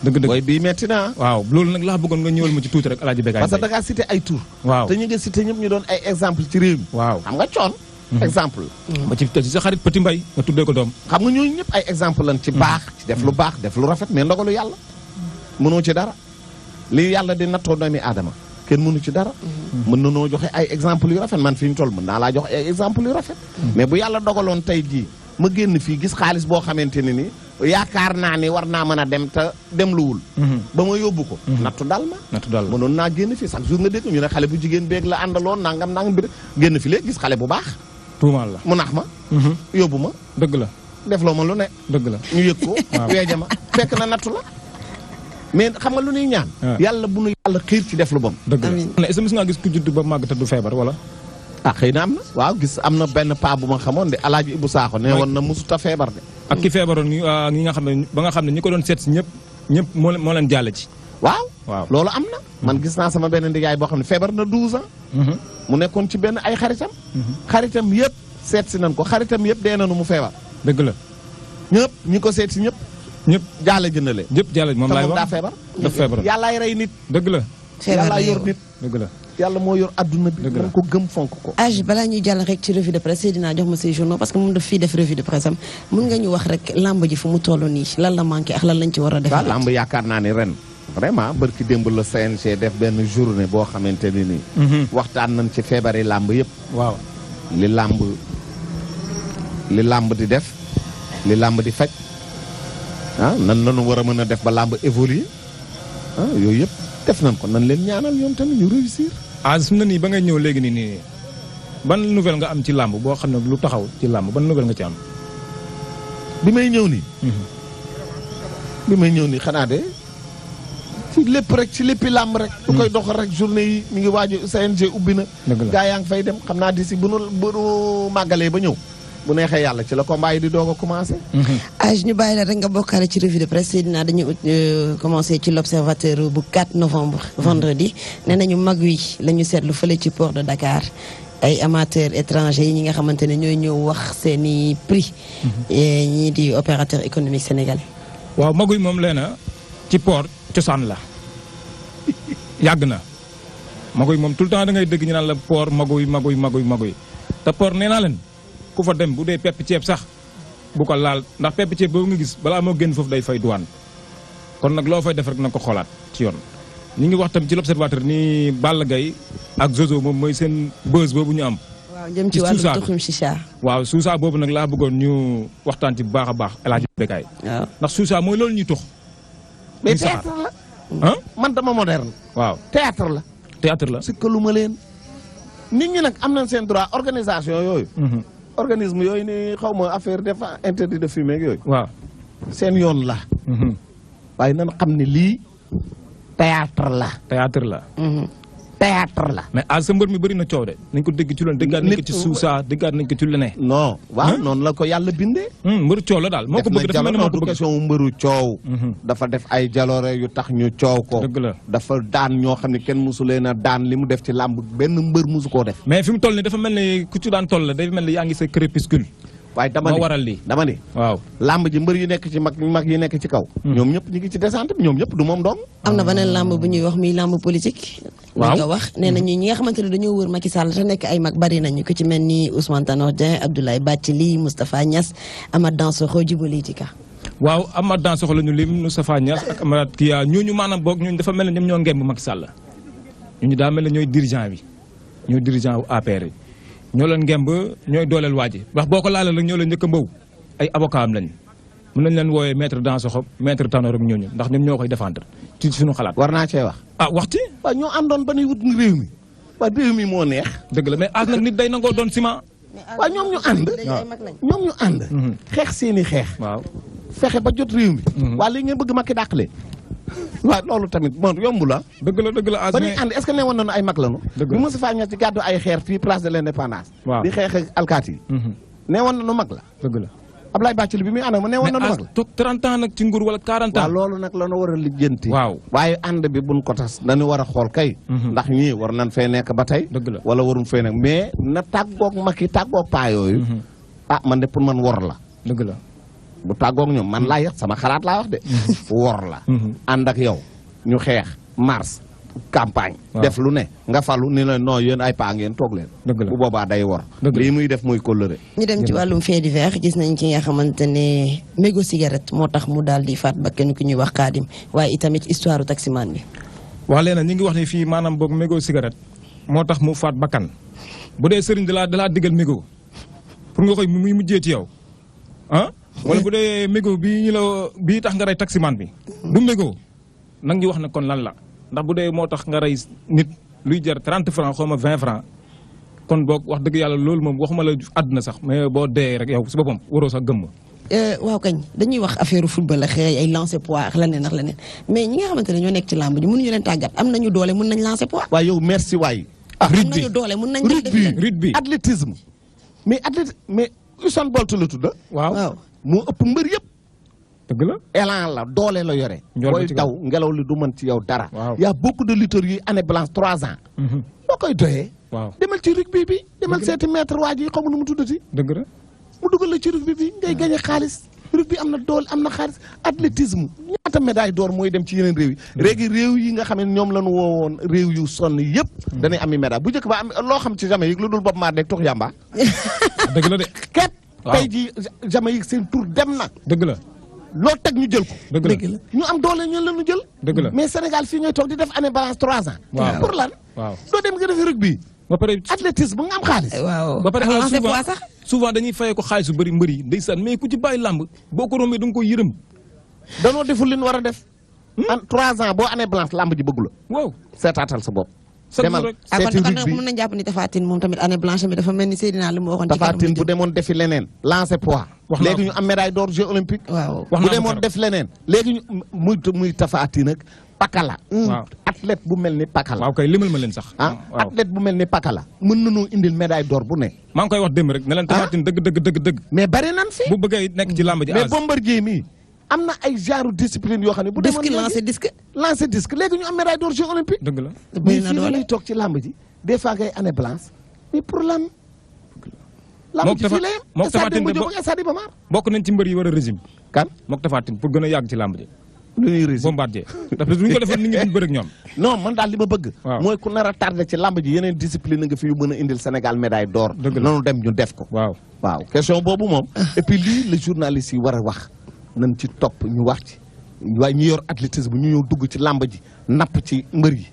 dëgg
booy bii metti na
waaw loolu nag laa bëggoon nga ñëwal ma ci tuuti rek Alaaji Bécaye
parce que da ngaa cité ay tur.
waaw
te ñu nga cité ñëpp ñu doon ay exemple ci réew mi.
waaw
xam nga Thione. exemple
ba ci sa xarit Petit Mbaye nga tuddee ko doom.
xam nga ñooñu ñëpp ay exemple lan ci baax. ci def lu baax def lu rafet mais ndogalu yàlla. mënoo ci dara li yàlla di nattoo doomi aadama kenn mënu ci dara. mën na noo joxe ay exemple yu rafet man fi ñu toll mën naa laa joxe ay exemple yu rafet. mais bu yàlla dogaloon tey jii ma génn fii gis xaalis boo xamante ne ni yaakaar naa ni war naa mën a dem te dem luwul. ba ma yóbbu ko. nattu dal ma. mënoon naa génn fii chaque jour nga dégg ñu ne xale bu jigéen beeg la àndaloon nangam bi génn fi léegi gis xale bu baax.
tuumaal la
mu nax ma. yóbbu ma.
dëgg la
def loo ma lu ne.
dëgg la
ñu yëg ko. weeja ma fekk na nattu la. mais xam nga lu ñuy ñaan. yàlla bu nu yàlla xiir ci def lu bon.
dëgg la est-ce que mës ngaa gis ku judd ba màgg te du feebar wala.
ah xëy na am na waaw gis am na benn paa bu ma xamoon de Alaaji Ibu Saaxo ne woon na musuta feebar de.
ak ki feebaroon ñi nga xam ne ba nga xam ne ñi ko doon seet si ñëpp moo leen jàlle ci.
waaw loolu am na. man gis naa sama benn ndigaay boo xam ne feebar na 12 ans. mu nekkoon ci benn ay xaritam. xaritam yëpp seet si nañ ko xaritam yëpp dee nañu mu feebar.
dëgg la.
ñëpp ñi ko seet si ñëpp jaale jëndale.
ñëpp jaale moom laay wax
daa feebar.
daf feebar
yàllaay rey nit.
dëgg la.
yàllaay yor nit.
dëgg la.
yàlla moo yor adduna bi.
dëgg la
ko gëm fonk ko.
âge balaa ñuy jàll rek ci revue de presse Seydina jox ma say journaux parce que moom daf fii def revue de presse am mun nga ñu wax rek lamb ji fu mu toll nii lan la manqué ak lan lañ ci war a def.
waaw lamb yaakaar naa ni ren vraiment barki démb la CNG def benn journée boo xamante ni nii. waxtaan nañ ci feebari lamb yëpp.
waaw
li lamb di def li lamb di faj nan lañu war a mën a def ba lamb évoluer yooyu yëpp def nañ ko nan leen ñaanal ñoom tamit ñu réussir.
su na nii ba ngay ñëw léegi nii ban nouvelle nga am ci làmb boo xam ne lu taxaw ci làmb ban nouvelle nga ci am.
bi may ñëw nii xanaa de ci lépp rek ci léppi làmb rek. lu koy doxal rek journée yi mi ngi waaj CNG ubbi na. gaa yaa ngi fay dem xam naa d'ici bu nu màggalee ba ñëw. bu neexee yàlla ci la combat yi di doog a commencé.
âge ñu bàyyi la rek nga bokkaale ci revue de presse Seydina dañu commencé ci l'observateur bu 4 novembre vendredi nee nañu mag wi la ñu seetlu fële ci port de Dakar ay amateurs étrangers yi ñi nga xamante ne ñooy ñëw wax seeni prix. ñii di opérateur économique sénégalais.
waaw mag wi moom lee na ci port cosaan la yàgg na mag wi moom tout le temps da ngay dégg ñu naan la port mag wi te port nee naa leen. ku fa dem bu dee pepp ceeb sax bu ko laal ndax pepp ceeb boobu nga gis balaa moo génn foofu day fay douane kon nag loo fay def rek na ko xoolaat ci yoon. ñu ngi wax tam ci l'observateur ni Balla Gaye ak Jojo moom mooy seen buzz boobu ñu am.
waaw jëm ci wàllu tuxum chicha.
waaw suusa boobu nag laa bëggoon ñu waxtaan ci bu baax a baax El Hadj Bécaye.
waaw
ndax suusa mooy loolu ñuy tux.
mais théâtre la. man dama moderne.
waaw
théâtre la.
théâtre la.
si que lu ma leen. nit ñi nag am nañ seen droit organisation yooyu. organisme yooyu ni xaw ma affaire def interdit de fumer ak yooyu.
waaw
seen yoon la. waaye nan xam ne lii théâtre la.
théâtre la.
théâtre la.
mais à sa mbër mi bëri na coow de nañ ko dégg ci loolu déggaat nañ ko ci suusa déggaat nañ ko ci leneen.
non waaw noonu la ko yàlla bindee.
mbëru coow la daal moo ko bëgg dafa mel ni moo ko bëgg
question mbëru coow. dafa def ay jaloore yu tax ñu coow ko.
dëgg la
dafa daan ñoo xam ne kenn musu leen a daan li mu def ci làmb benn mbër musu koo def.
mais fi mu toll nii dafa mel ni ku ci daan toll la day mel ni yaa ngi sa crépuscule.
waaye dama
moo waral lii
dama ni
waaw
làmb ji mbër yi nekk ci mag yi nekk ci kaw. ñoom ñëpp ñu ngi ci descente bi ñoom ñëpp du moom dong.
am na beneen làmb bu ñuy wax muy làmb politique.
waaw
nga wax nee nañu ñi nga xamante ne dañoo wër Macky Sall te nekk ay mag bari nañu ko ci mel ni Ousmane Tanor Dieng Abdoulaye Bathily Moustapha Niass Amath Dansokho Djibo Leyti Ka.
waaw Amath Dansokho la ñu lim Moustapha Niass ak Amath kii ñooñu maanaam boog ñooñu dafa mel ne ñoom ñoo ngemb Macky Sall ñooñu daa mel ne ñooy dirigeant bi ñooy dirigeant wu APR yi ñoo leen ngemb ñooy dooleel waa ji wax boo ko laalee rek ñoo leen njëkk a mbaw ay avocat am lañ mën nañ leen wooyee maître Dansokho maître Tanor ak ñooñu ndax ñoom ñoo koy défendre ci suñu xalaat.
war naa cee wax.
waxti
waaw ñoo àndoon ba nuy wut réew mi waaw réew mi moo neex.
dëgg la mais as nag nit day nangoo doon ciment.
waaw ñoom ñu ànd. ñoom ñu ànd. xeex seeni xeex.
waaw
fexe ba jot réew mi. waa léegi ngeen bëgg Macky dàq leen. waaw loolu tamit moom yomb la.
dëgg la as
ba ñuy ànd est-ce que ne woon nañu ay mag lañu.
dëgg
la bu Moustapha Niasse ci gàddu ay xeer fii place de l'indépendance.
waaw
di xeex ak alkaati yi. ne woon nañu mag la.
dëgg la
Ablaye Bathily bi muy ànd ne woon nañu mag la.
toog 30 ans nag ci nguur wala 40 ans.
waaw loolu nag la ñu war a lijjanti.
waaw
waaye ànd bi buñ ko tas dañu war a xool kay. ndax ñii war nañ fay nekk ba tey.
dëgg la
wala waruñ fay nekk mais na tàggoog Macky tàggoog paa yooyu. man de pour man wor la.
dëgg la
bu tàggoog ñoom man laa yàq sama xalaat laa wax de. wor la. ànd ak yow ñu xeex mars campagne. def lu ne nga falu ni la non yéen ay paa ngeen toog leen.
dëgg la
bu boobaa day wor. lii muy def muy kóllëre.
ñu dem ci wàllum fait divers gis nañ ki nga xamante ne mégo cigarette moo tax mu daal di faat ba kenn ku ñuy wax Khadim waaye itamit histoire taximan bi.
waa léegi ñu ngi wax ni fii maanaam boog mégo cigarette moo tax mu faat bakkan bu dee sëriñ dalaa diggal mégo pour nga koy muy mujjee ci yow wala bu dee mégo bii tax nga rey taximan bi du mégo nag ñu wax ne kon lan la ndax bu dee moo tax nga rey nit luy jar 30 francs xaw ma 20 francs kon boog wax dëgg yàlla loolu moom waxuma la àdduna sax mais boo dee rek yow si boppam waroo sax gëmm.
waaw kañ dañuy wax affaire football ak ay lancer poids ak leneen ak leneen mais ñi nga xamante ne ñoo nekk ci làmb ji mënuñu leen tàggat am nañu doole mën nañ lancer poids.
waaw yow merci waay.
am nañu doole mën nañ
rugby athlétisme mais Usain Bolt la tudd.
waaw
moo ëpp mbër yëpp.
dëgg la
élan la doole la yore. booy daw ngelaw li du mën ci yow dara. y a beaucoup de lutteurs yi année blanche 3 ans. boo koy doyee.
waaw
demal ci rugby bi demal seeti maître waa ji xamu nu mu tuddati.
dëgg la
mu dugal la ci rugby bi ngay gagné xaalis. rugby am na doole am na xaalis athlétisme ñaata médaille d'or mooy dem ci yeneen réew yi. léegi réew yi nga xam ne ñoom la ñu woowoon réew yu sonn yëpp. danay ami médaille bu njëkk ba am loo xam ci Jamaïque lu dul Bob Marley tux yamba.
dëgg la de.
ket tey jii Jamaïque seen tur dem na.
dëgg la.
loo teg ñu jël ko.
dëgg la
ñu am doole ñu la ñu jël.
dëgg la
mais Sénégal fii ngay toog di def année balance 3 ans.
waaw
pour lan.
waaw
doo dem nga defi rugby.
ba pare
athlétisme nga am xaalis.
waaw
ba pare souvent dañuy fayee ko xaalis bu bëri mbëri ndeysaan mais ku ci bàyyi làmb boo ko rombee da nga koy yërëm.
danoo deful li ñu war a def. en 3 ans boo année blanche làmb ji bëggu la.
waaw
seetaatal sa bopp.
demal
seeti
kon
rugby
mën nañu jàpp ni Tapha Tine moom tamit année blanche mi dafa mel ni Seydina li mu waxoon.
Tapha Tine bu demoon defi leneen lancer poids. léegi ñu am médaille d'or Jeux olympiques.
waaw
bu demoon def leneen. léegi ñu muy Tapha Tine ak Pakala. athlète bu mel ni Pakala.
waaw kay limal ma leen sax.
athlète bu mel ni Pakala. mën nañoo indil médaille d'or bu ne.
maa ngi koy wax démb rek ne leen Tapha Tine dëgg.
mais bari nan fi.
bu bëggee nekk ci làmb ji
mais Bombardier mii am na ay genre discipline yoo xam ne bu demoon
lancer
disque léegi ñu am médaille d'or Jeux olympiques.
dëgg la
mais fii la ñuy toog ci làmb ji des fois ngay année blanche mais pour lan. làmb ji fii la yem
mook Tapha Tine bokk nañ ci mbër yi war a régime.
kan
mook Tapha Tine pour gën a yàgg ci làmb ji.
lu ñuy régime
Bombardier parce que duñ ko defoon nit ñi duñ bëri ak ñoom.
non man daal li ma bëgg. mooy ku nar a tardé ci làmb ji yeneen discipline nga fi yu mën a indil Sénégal médaille d'or.
dëgg la
nanu dem ñu def ko. waaw question boobu moom. et puis lii la journaliste yi war a wax nañ ci topp ñu wax ci waaye ñi yor athlétisme ñu ñëw dugg ci làmb ji napp ci mbër yi.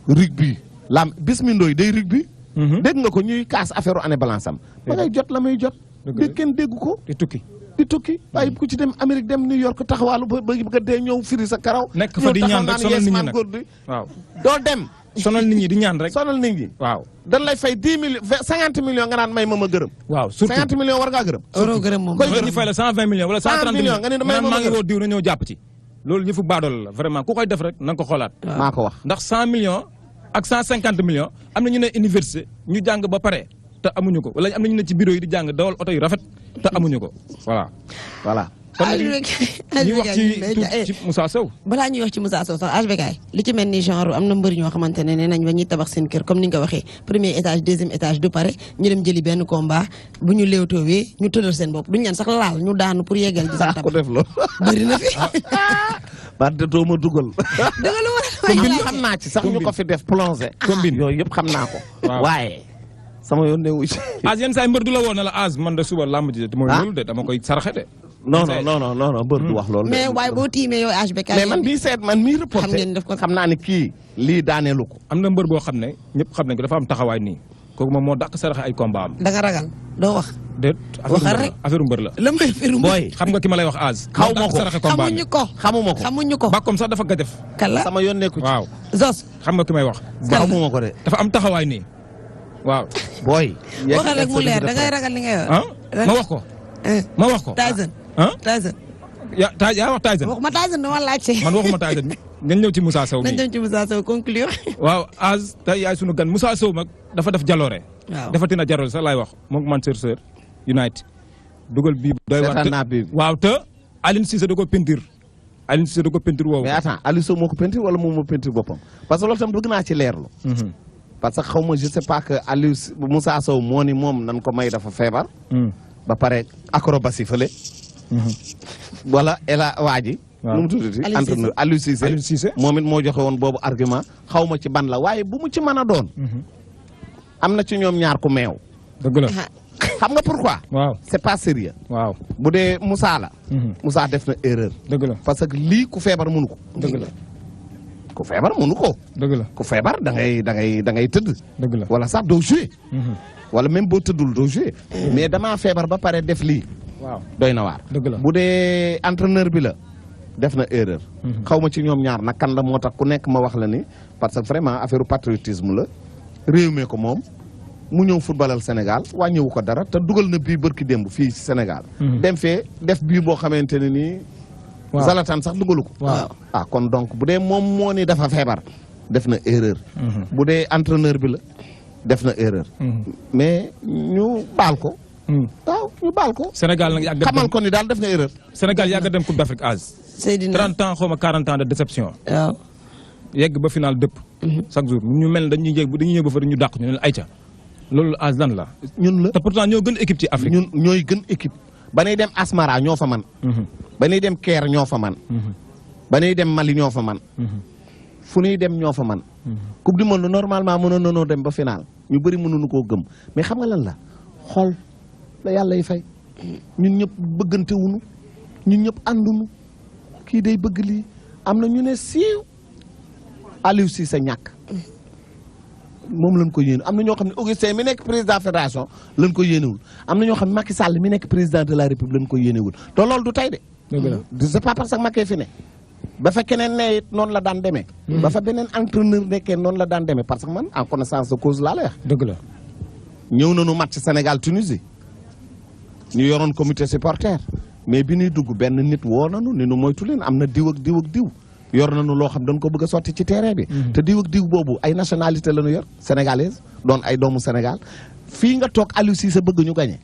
rugby làmb Bismi Ndoye day rugby. dégg nga ko ñuy kaas affaire année balance am. ba ngay jot la muy jot. dëgg kenn déggu ko. di tukki waaye ku ci dem Amérique dem New York taxawaalu ba bëgg dee ñëw firi sa karaw.
nekk fa di ñaan rek sonal nit ñi nag waaw.
doo dem.
sonal nit ñi di ñaan rek.
sonal nit ñi.
waaw
dañ lay fay 10 millions 50 millions nga naan may ma gërëm.
waaw surtout
50 millions war ngaa gërëm.
euro gërëm moom.
koy
ñu fay la 120 millions wala 130 millions
nga ne may ma
maa ngi woo diw na ñëw jàpp ci. loolu yëfu baadoolo la vraiment ku koy def rek na nga ko xoolaat.
maa ko wax
ndax 100 millions ak 150 millions am na ñu ne université ñu jàng ba pare te amuñu ko wala am na ñu ne ci bureau yi di jàng dawal oto yu rafet te amuñu ko voilà. kon ñu wax ci Moussa Sow.
balaa ñuy wax ci Moussa Sow sax HBK li ci mel ni genre am na mbër ñoo xamante ne nee nañ ba ñuy tabax seen kër comme ni nga ko waxee premier étage deuxième étage du pare ñu dem jëli benn combat bu ñu léewtoowee ñu tëddal seen bopp duñ leen sax laal ñu daanu pour yeggal ci sax
ko def loolu
bëri na fi.
Barth doo ma dugal.
dugal
xam naa ci sax ñu ko fi def plongé. combine yooyu yëpp xam naa ko. waaye sama yoon ne wu ci.
as yenn saa mbër du la woon ne la as man de suba làmb ji mooy loolu de dama koy sarxe de.
non mbër du wax loolu.
mais waaye boo tiimee yow HBK.
mais man bii seet man mii reporté xam naa ne kii lii daaneelu ko.
am na mbër boo xam ne ñëpp xam nañ ko dafa am taxawaay nii kooku moom moo dàq saraxe ay combat am.
da nga ragal doo wax.
déet affaire mbër la.
la may affaire mbër.
booy xam nga ki ma lay wax az.
xaw ma ko
xamuñu ko.
Bakkom sax dafa gajaf.
kala
sama yoon nekku ci.
waaw
Zos.
xam nga ki may wax.
xamuma ko de.
dafa am taxawaay nii waaw.
booy.
waxal rek mu leer da ngay ragal li ngay wax.
ma wax ko. ma wax ko.
Tyson. Tyson.
yaa wax Tyson.
waxuma Tyson dama laajte.
man waxuma Tyson ngeen ñëw ci Moussa Sow
nañ dem ci Moussa Sow conclure.
waaw az tey yaay sunu gan Moussa Sow mag dafa def jaloore.
waaw
dafa tina jaloore sax laay wax moom Manchester United dugal bii doy waaw te Aliou Cissé da ko peinture Aliou Cissé da ko peinture woowu.
mais attends Aliou Sow moo ko peinture wala moom moo peinture boppam parce que loolu tam bëgg naa ci leerlu. parce que xaw ma je sais pas que Aliou Moussa Sow moo ni moom nan ko may dafa feebar. ba pare acrobatie fële. wala waa ji. nu mu tuddati entraîneur Aliou Cissé moom it moo joxe woon boobu argument xaw ma ci ban la waaye bu mu ci mën a doon. am na ci ñoom ñaar ku meew.
dëgg la
xam nga pourquoi.
waaw
c'est pas sérieux.
waaw
bu dee Moussa la. Moussa def na erreur.
dëgg la
parce que lii ku feebar mënu ko.
dëgg la
ku feebar mënu ko.
dëgg la
ku feebar da ngay tëdd.
dëgg la
wala sax doo jouer. wala même boo tëddul doo jouer. mais damaa feebar ba pare def lii.
waaw
doy na waar.
dëgg la
bu dee entraîneur bi la def na erreur. xaw ma ci ñoom ñaar nag kan la moo tax ku nekk ma wax la ni parce que vraiment affaire patriotisme la réew mi ko moom mu ñëw footballal Sénégal wàññiwu ko dara te dugal na bii bërki démb fii ci Sénégal. dem fee def bii boo xamante ne nii. waaw Zlatan sax dugalu ko. waaw kon donc bu dee moom moo ni dafa feebar def na erreur. bu dee entraîneur bi la def na erreur. mais ñu baal ko. waaw ñu baal ko.
Sénégal nag yàgg
xamal ko ni daal def nga erreur.
Sénégal yàgg dem Coupe d'Afrique âge.
Seydina
30 ans xaw ma 40 ans de déception.
waaw.
yegg ba final dëpp. chaque jour ñu mel dañuy ñëw ba fa ñu dàq ñu ne ayca loolu âge lan la.
ñun la
te pourtant ñoo gën équipe ci Afrique.
ñun ñooy gën équipe. ba ñuy dem Asmara ñoo fa man. ba ñuy dem Caire ñoo fa man. ba ñuy dem Mali ñoo fa man. fu ñuy dem ñoo fa man. coupe du monde normalement mënoon nañoo dem ba final ñu bëri mënuñu koo gëm mais xam nga lan la xool la yàlla y fay. ñun ñëpp bëggante wuñu ñun ñëpp ànduñu kii day bëgg lii am na ñu ne siiw Aliou Cissé ñàkk moom lañ ko yéene am na ñoo xam ne Augustin mi nekk président fédération lañ ko yéenewul am na ñoo xam ne Macky Sall mi nekk président de la République lañ ko yéenewul te loolu du tey de. c'est pas parce que Macky fi ne ba fa keneen ne it noonu la daan demee. ba fa beneen entraîneur nekkee noonu la daan demee parce que man en connaissance de cause laa lay wax.
dëgg la
ñëw nañu match Sénégal Tunisie ñu yoroon comité supporter mais bi ñuy dugg benn nit woo nañu ni nu moytu leen am na diw ak diw ak diw yor nañu loo xam dañ ko bëgg a sotti ci terrain bi. te diw ak diw boobu ay nationalité la ñu yor sénégalaise doon ay doomu Sénégal fii nga toog Aliou Cissé bëgg ñu gagné.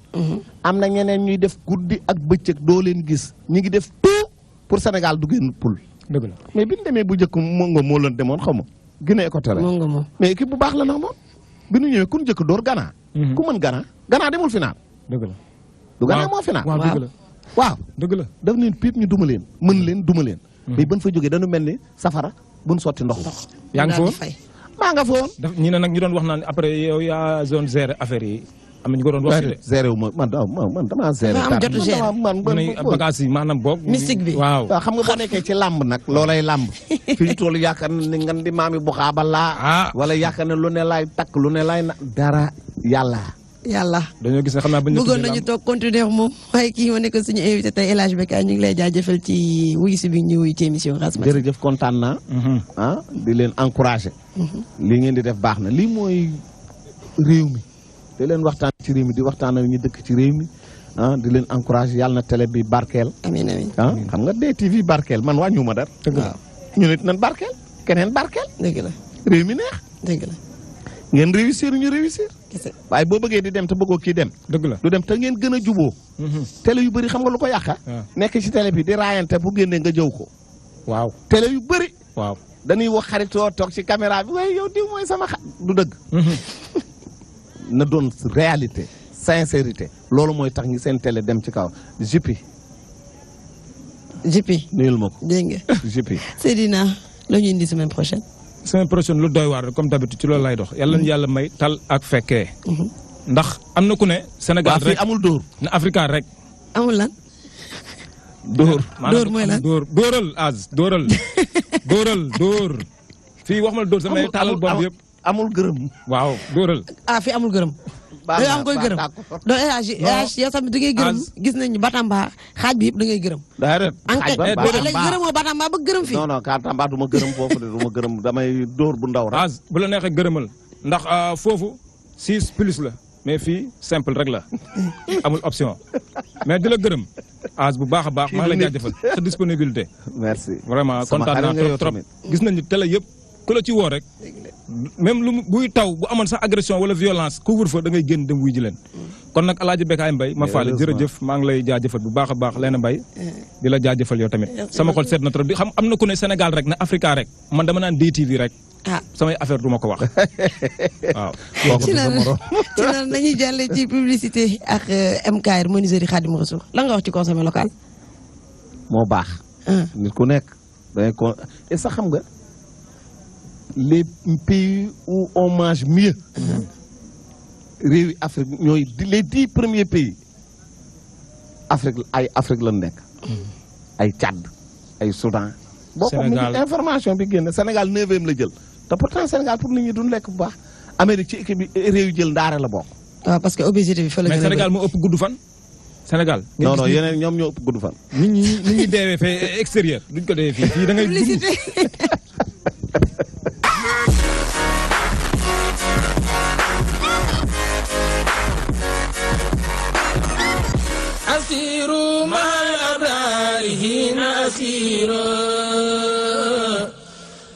am na ñeneen ñuy def guddi ak bëccëg doo leen gis ñu ngi def tout pour Sénégal du génn poule.
dëgg la
mais bi ñu demee bu njëkk moo leen demoon xaw ma Guinée Équatoriale. mais équipe bu baax la nag moom bi ñu ñëwee ku ñu njëkk door Ghana. ku mën Ghana demul final.
dëgg la
du Ghana moo final.
waaw dëgg la
waaw
dëgg la
daf leen piip ñu duma leen mën leen duma leen. mais ban fa jógee dañu mel ni safara buñ sotti ndox.
yaa ngi foon
maa nga foon.
ñi ne nag ñu doon wax naan après yow yaa zone gérer affaire yi am na ñu ko doon wax de.
géré wu ma man damaa géré.
am jotu géré
man
bagage yi maanaam boog.
mystique bi
waaw.
xam nga boo nekkee ci làmb nag loolay làmb fi ñu toll yaakaar ne ngan di maami bu xaaba laa. wala yaakaar ne lu ne laay takk lu ne laay na dara yàlla.
dañoo gis ne xam naa
bëggoon nañu toog continuer moom waaye kii ma nekk suñu invité tey El Hadj Bécaye ñu ngi lay jaajëfal ci wuyu si bi ñu wuyu ci émission Ras Matin.
jërëjëf kontaan naa. di leen encouragé. lii ngeen di def baax na lii mooy réew mi. di leen waxtaan ci réew mi di waxtaan ak ñu dëkk ci réew mi di leen encouragé yàlla na télé bi barkeel.
amiin amiin
xam nga DTV barkeel man wàññiwuma dara.
waaw
ñu nit nan barkeel keneen barkeel.
dëgg la
réew mi neex.
dëgg la
ngeen réussir ñu réussir. waaye boo bëggee di dem te bëggoo kii dem.
dëgg la
du dem te ngeen gën a juboo. télé yu bëri xam nga lu ko yàqa. nekk ci télé bi di raayante bu génnee nga jëw ko.
waaw
télé yu bëri.
waaw
dañuy wax xaritoo toog ci caméra bi waaye yow diw mooy sama du dëgg. na doon réalité sincérité loolu mooy tax ñi seen télé dem ci kaw Jipi. nuyul ma ko.
dégg nga
Jipi.
Seydina la ñu indi semaine prochaine.
semaine prochaine lu doy waar comme d'habitude ci loolu lay dox yàlla na yàlla may tal ak fekkee. ndax am na ku ne. Sénégal rek
amul dóor.
na Africa rek.
amul lan.
dóor
mooy lan
dóoral az dóoral. dóor. fii wax ma la dóor sax mais taalal bomb yëpp.
amul gërëm.
waaw dóoral.
fii amul gërëm. da am koy gërëm doo élage yow tamit da ngay gërëm gis nañu Batamba xaaj bi yëpp da ngay gërëm. léegi gërëmoo Batamba ba gërëm fii.
non Batamba du ma gërëm foofu de du ma gërëm damay dóor bu ndaw rek.
bu la neexee gërëmal ndax foofu 6 plus la mais fii simple rek la amul option mais di la gërëm az bu baax a baax maa ngi lay jaajëfal sa disponibilité.
merci
vraiment kontaan naa trop gis nañu télé yëpp ku la ci woo rek même lu buy taw bu amoon sax agression wala violence couvre-feu da ngay génn dem wuy ji leen kon nag Alaaji Bécaye Mbaye ma faale jërëjëf maa ngi lay jaajëfal bu baax a baax Léna Mbaye di la jaajëfal yow tamit sama xol seet na trop di xam am na ku ne Sénégal rek na Africa rek man dama naan DTV rek samay affaire du ma ko wax waaw
ci naan nañuy jàlle ci publicité ak MKR menuiserie Khadim Rassoul la nga wax ci consommé local
moo baax nit ku nekk dangay ko et sax xam nga les pays où on mange mieux réewi Afrique ñooy les 10 premiers pays Afrique lañ nekk ay Tchad ay Soudan boo ko information bi génn Sénégal 9e la jël te pourtant Sénégal pour nit ñi duñ lekk bu baax Amérique ci équipe bi réew yi jël ndaare la bokk
waaw parce que obésité bi fa la
mais Sénégal moo ëpp gudd fan Sénégal
non yeneen ñoom ñoo ëpp gudd fan
nit ñi deewee fee extérieur duñ ko deewee fii da ngay dund
أسير مع الأبرار هنا أسير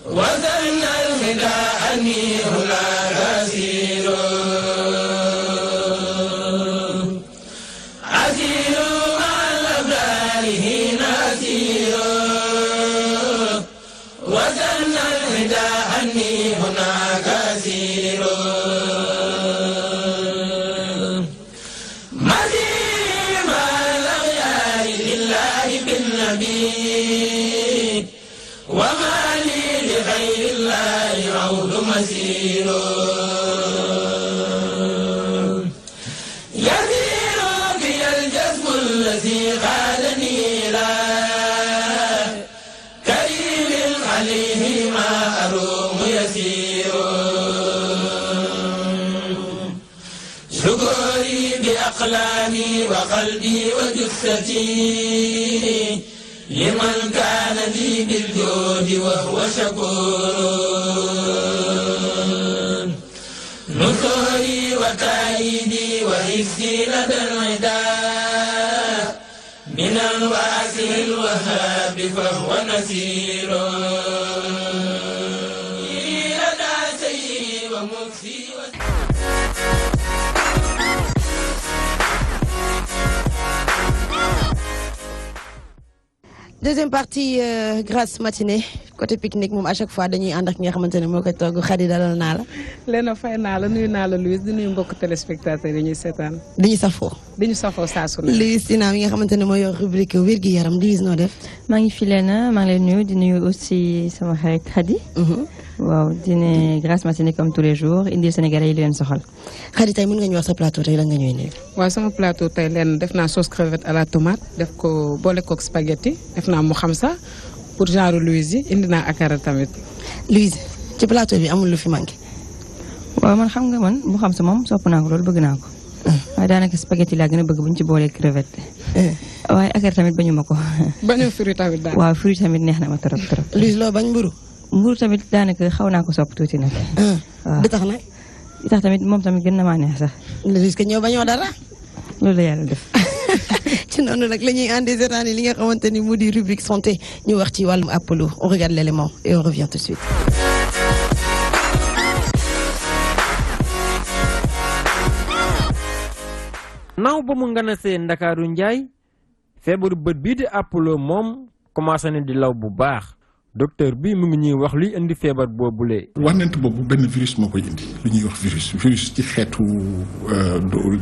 وزن الهدى أني هناك أسير أسير مع الأبرار هنا أسير وزن الهدى أني هناك أسير وما لي لغير الله عود مسير يسير في الجسم الذي قالني لا كريم عليه ما أروم يسير شكري بأقلامي وقلبي وجثتي لمن كان لي بالجود وهو شكور نصري وتأييدي وحفظي لدى العداء من الواسع الوهاب فهو نسير لدى سيدي ومكسي
deuxième partie grâce matinée côté pique-nique moom à chaque fois dañuy ànd ak ñi nga xamante ne moo koy togg Khady dalal naa la.
Léna fay naa la nuyu naa la Louise di nuyu mbokk téléspectateurs yi ñuy seetaan.
dañuy safoo.
dañu safoo saa su ne.
Louise Sina mi nga xamante ne mooy yor rubrique wér-gi yaram Louise noo def.
maa ngi fi Léna maa ngi lay nuyu di nuyu aussi sama xarit Khady. waaw di ne grâce matinée comme tous les jours indi Sénégalais yi leen soxal.
Khady tey mën nga ñu wax sa plateau tey la nga ñuy indil.
waaw sama plateau tey Léna def naa sauce crevette à la tomate def ko boole koog spaghetti def naa mu xam sax pour genre Louise yi indi naa akara tamit.
Louise ci plateau bi amul lu fi manqué.
waaw man xam nga man mu xam sa moom sopp naa ko loolu bëgg naa ko. waaye daanaka spaghetti laa gën a bëgg bu ñu ci boolee crevette. waaye akara tamit bañu ma ko.
bañu fruit tamit daal.
waaw fruit tamit neex na ma trop trop.
Louise loo bañ mburu.
mburu tamit daanaka xaw naa ko sopp tuuti nag.
waaw li tax nag.
li tax tamit moom tamit gën na maa neex sax.
Louise que ñëw bañoo dara.
loolu la yàlla def.
ci noonu nag la ñuy àndee seetaan li nga xamante ni mu di rubrique santé ñu wax ci wàllum Apollo on regarde l'élément et on revient tout de suite.
naaw ba mu nganasee Ndakaaru Njaay feebaru bët bii di Apollo moom commencé na di law bu baax docteur bi mu ngi ñuy wax luy indi feebar boobule.
wànnent boobu benn virus moo koy indi lu ñuy wax virus ci xeetu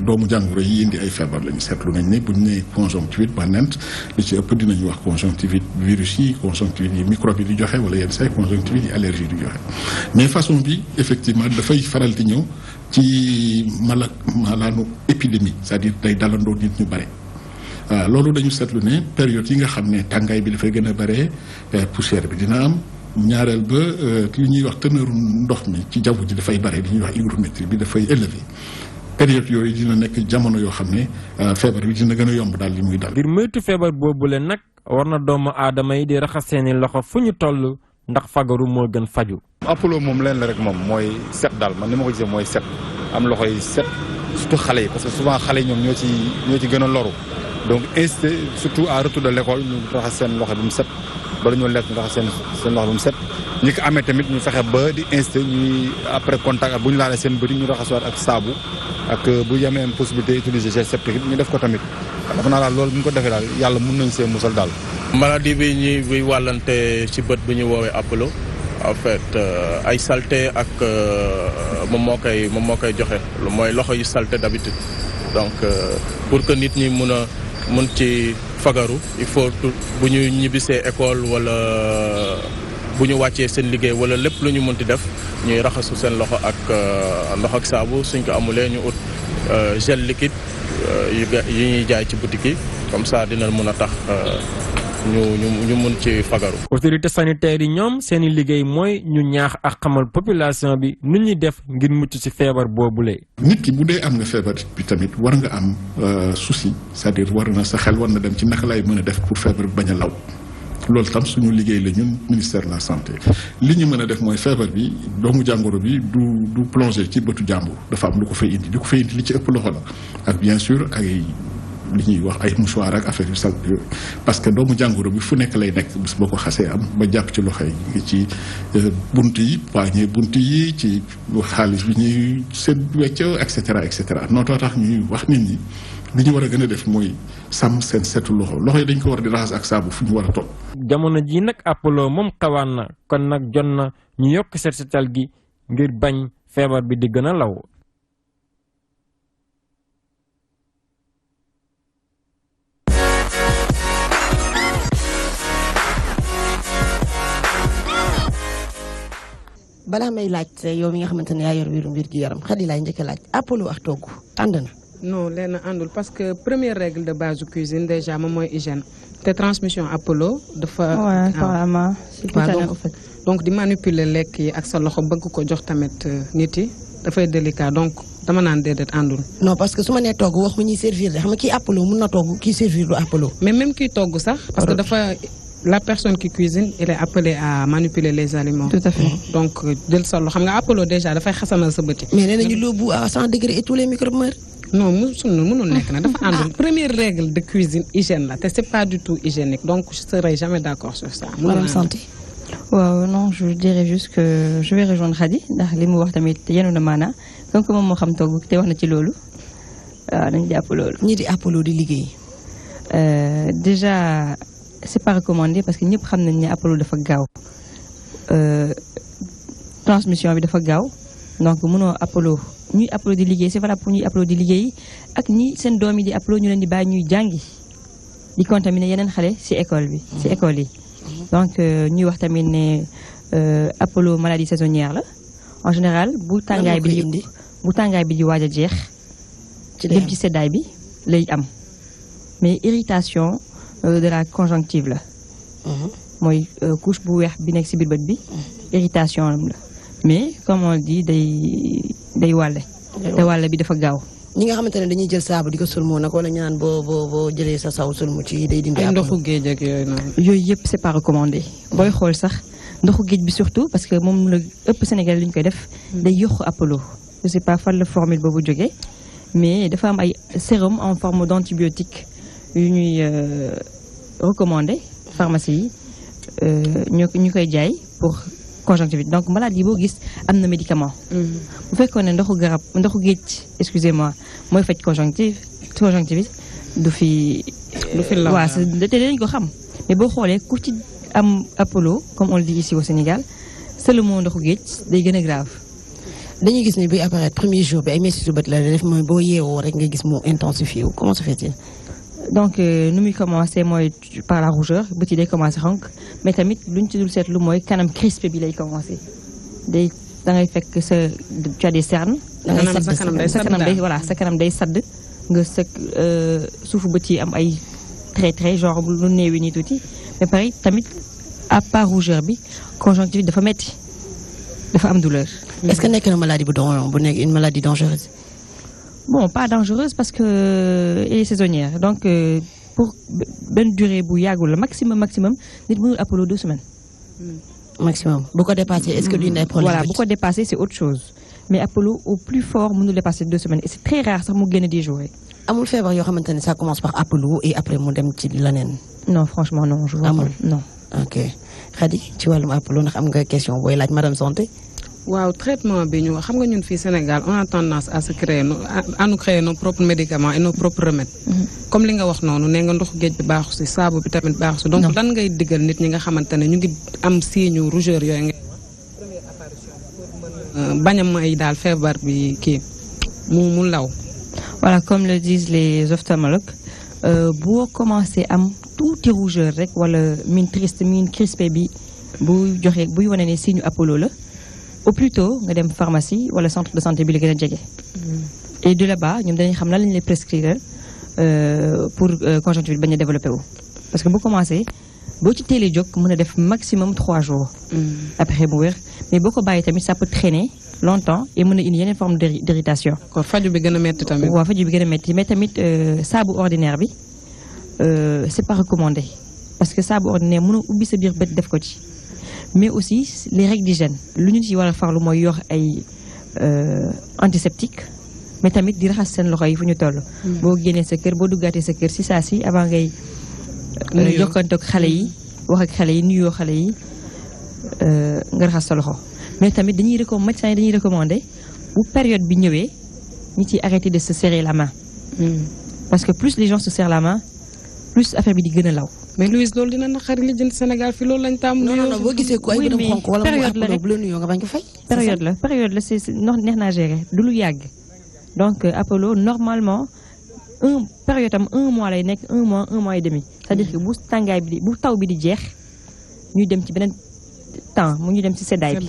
doomu jàngoro yi indi ay feebar lañu seetlu nañ ne bu ñu nee conjonctivite wànnent li ci ëpp dinañu wax conjonctivite virus yi conjonctivite yi microbe yi di joxe wala yenn say conjonctivite yi allergie di joxe mais façon bi effectivement dafay faral di ñëw ci malaanu épidémie c'est-à-dire day dalandoo nit ñu bare. loolu dañu seetlu ne période yi nga xam ne tàngaay bi dafay gën a bare poussière bi dina am ñaareel ba li ñuy wax teneur ndox mi ci jaww ji dafay bare li ñuy wax hygrométrie bi dafay élevé période yooyu dina nekk jamono yoo xam ne feebar bi dina gën a yomb daal li muy dal.
ngir moytu feebar boobule nag war na doomu aadama yi di raxas seeni loxo fu ñu toll ndax fagaru moo gën faju.
Apollo moom leen la rek moom mooy set daal man ni ma ko gisee mooy set am loxo yi set surtout xale yi parce que souvent xale yi ñoom ñoo ci gën a loru. donc incité surtout à retour de l'école ñu raxas seen loxo bi mu set bala ñoo lekk ñu raxas seen loxo bi mu set ñi ko amee tamit ñu fexe ba di incité ñuy après contact ak bu ñu laalee seen bëri ñu raxasuwaat ak saabu ak bu yemee possibilité utiliser gel septique ñu def ko tamit dafa naa daal loolu bu ñu ko defee daal yàlla mun nañ see musal daal.
maladie bi ñuy buy wàllante ci bët bu ñu woowee Apollo en fait ay saleté ak moom moo koy joxe mooy loxo yu saleté d'habitude donc pour que nit ñi mun ci fagaru il faut bu ñu ñibbisee école wala bu ñu wàccee seen liggéey wala lépp lu ñu mënti def ñuy raxasu seen loxo ak ndox ak saabu suñ ko amulee ñu ut gel liquide yu ñuy jaay ci boutique yi comme ça dina mën a tax ñu mun ci fagaru.
autorité sanitaire yi ñoom seeni liggéey mooy ñu ñaax ak xamal population bi nu ñuy def ngir mucc ci feebar boobule.
nit ki bu dee am nga feebar bi tamit war nga am souci c'est-à-dire war na sa xel war na dem ci naka lay mën a def pour feebar bi bañ a law loolu tam suñu liggéey la ñun ministère de la santé li ñu mën a def mooy feebar bi doomu jàngoro bi du plongé ci bëtu jàmbur dafa am lu ko fay indi li ci ëpp loxo la ak bien sûr ay li ñuy wax ay mouchoir ak affaire yu sal parce que doomu jàngoro bi fu nekk lay nekk bis boo ko xasee am ba jàpp ci loxo yi ci bunt yi poignée bunt yi ci xaalis bi ñuy seen wecco et cetera nootoo tax ñuy wax nit ñi li ñu war a gën a def mooy sàmm seen setu loxo yi dañ ko war di raxas ak saabu fu ñu war a toog.
jamono ji nag Apollo moom xawaan na kon nag jot na ñu yokk setal gi ngir bañ feebar bi di gën a law.
balaa may laaj yow mi nga xamante ne yaa yor wéru mbir gi yaram Khady laay njëkk a laaj Apollo ak togg ànd na.
non leen àndul parce que première règle de base de cuisine déjà moom mooy hygiène te transmission Apollo dafa. donc di manipuler lekk yi ak sa loxo bëgg ko jox tamit nit yi dafay délicat donc dama naan déedéet àndul.
non parce que su ma nee togg wax mu ñuy servir de xam nga kii Apollo mun na togg kii servir du Apollo.
mais même kii togg sax parce que dafa. La personne qui cuisine, elle est appelée à manipuler les aliments.
Tout à fait.
Donc, del solo. Xam nga Apollo déjà dafay xasamal sa bët.
Mais nee nañu l'eau bout à 100 degrés et tous les microbes meurent.
Non, mënul nekk na dafa àndul. Première règle de cuisine hygiène la te c'est pas du tout hygiénique donc je serai jamais d'accord sur ça.
Madame Santé.
waaw non je dirais juste que je vais rejoindre Khady ndax li mu wax tamit yenu na maana donc moom moo xam togg te wax na ci loolu waaw dañu jàpp loolu.
ñi di Apollo di liggéey.
Déjà. C'est pas recommandé parce que ñëpp xam nañ ne Apollo dafa gaaw transmission bi dafa gaaw donc mënoo Apollo ñuy Apollo di liggéey c'est valable pour ñuy Apollo di liggéey ak ñi seen doom yi di Apollo ñu leen di bàyyi ñuy jàngi di contaminer yeneen xale ci école bi ci école yi donc ñuy wax tamit ne Apollo maladie saisonnière la en général bu tàngaay bi di waaj a jeex dem ci seddaay bi lay am mais irritation de la conjonctive la mooy couche bu weex bi nekk ci biir bët bi irritation la mais comme on dit day wàlle te wàlle bi dafa gaaw
ñi nga xamante ne dañuy jël saabu di ko sulmoo nag wala ñu naan boo jëlee sa saw sulmu ci day dindi
ay ndoxu géej ak yooyu noonu
yooyu yëpp c'est pas recommandé booy xool sax ndoxu géej bi surtout parce que moom la ëpp Sénégal li ñu koy def day yokk Apollo je sais pas fan la formule boobu jógee mais dafa am ay sérum en forme d'antibiotique yu ñuy recommandé pharmacie yi ñu koy jaay pour conjonctivite donc maladie boo gis am na médicament bu fekkoon ne ndoxu géej excusez-moi mooy faj conjonctive conjonctivite du fi waaw te dañ ko xam mais boo xoolee ku ci am Apollo comme on le dit ici au Sénégal seulement ndoxu géej day gën a grave.
dañuy gis ne bi apparaître premier jour bi ay messieurs bët la def mooy boo yeewoo rek nga gis mu intensifié wu comment se fait-il.
donc nu muy commencé mooy par la rougeur bët yi day commencé xonk mais tamit luñ ci dul seetlu mooy kanam crispé bi lay commencé day da ngay fekk tu as des cernes. sa kanam day sadd nga sëg suufu bët yi am ay trait genre lu néewi nii tuuti mais pareil tamit à part rougeur bi conjonctivite dafa metti dafa am douleur.
est-ce que nekk na maladie bu nekk une maladie dangereuse.
bon pas dangereuse parce que elle est saisonnière donc pour benn durée bu yàggul la maximum nit mënul Apollo 2 semaines.
maximum bu ko dépassé est-ce que duñ ay problème.
voilà bu ko dépassé c'est autre chose mais Apollo au plus fort mënul dépasser 2 semaines et c'est très rare sax mu génn 10 jours.
amul feebar yoo xamante ne ça commence par Apollo et après mu dem ci leneen.
non franchement non je vois pas non.
ok Khady ci wàllum Apollo ndax am nga question booy laaj madame Santé.
waaw traitement bi ñu xam nga ñun fii Sénégal on a tendance à nous créer nos propres médicaments et nos propres remèdes. comme li nga wax noonu nee nga ndoxu géej bi baaxu si saabu bi tamit baaxu si. donc lan ngay diggal nit ñi nga xamante ne ñu ngi am signe rougeur yooyu nga première apparition bañ a may daal feebar bi kii mu law.
voilà comme le disent les ophtalmologues boo commencé am tuuti rougeur rek wala mine triste mine crispé bi buy wane ne signe Apollo la. au plus tôt nga dem pharmacie wala centre de santé bi la gën a jege. et de là-bas ñoom dañuy xam lan lañ lay prescrire pour conjonctivite bañ a développé wu. parce que bu commencé boo ci teelee jóg mën a def maximum 3 jours. après mu wér mais boo ko bàyyi tamit ça peut traîner longtemps et mën a indi yeneen forme d'irritation.
kon faju bi gën a métti tamit.
waaw faju bi gën a métti mais tamit saabu ordinaire bi c'est pas recommandé parce que saabu ordinaire mënoo ubbi sa biir bët def ko ci. mais aussi les règles d'hygiène lu ñu ci war a farlu mooy yor ay antiseptique mais tamit di raxas seen loxo yi fu ñu toll. boo génnee sa kër boo duggaatee sa kër si saa si avant ngay. jokkanteeg xale yi wax ak xale yi nuyoo xale yi nga raxas sa loxo mais tamit médecins yi dañuy recommander bu période bi ñëwee ñi ciy arrêter de se serrer la main. parce que plus les gens se serrent la main plus affaire bi di gën a law.
mais Louise loolu dina naqari li jënd Sénégal fi loolu lañ tàmm.
non boo gisee ko ay bëtam xonk wala mu Apollo bu la nuyoo nga bañ ko fay.
période la c'est neex naa gérer du lu yàgg donc Apollo normalement période am 1 mois lay nekk 1 mois et demi c'est-à-dire que bu taw bi di jeex ñuy dem ci beneen temps mu ñu dem ci seddaay bi.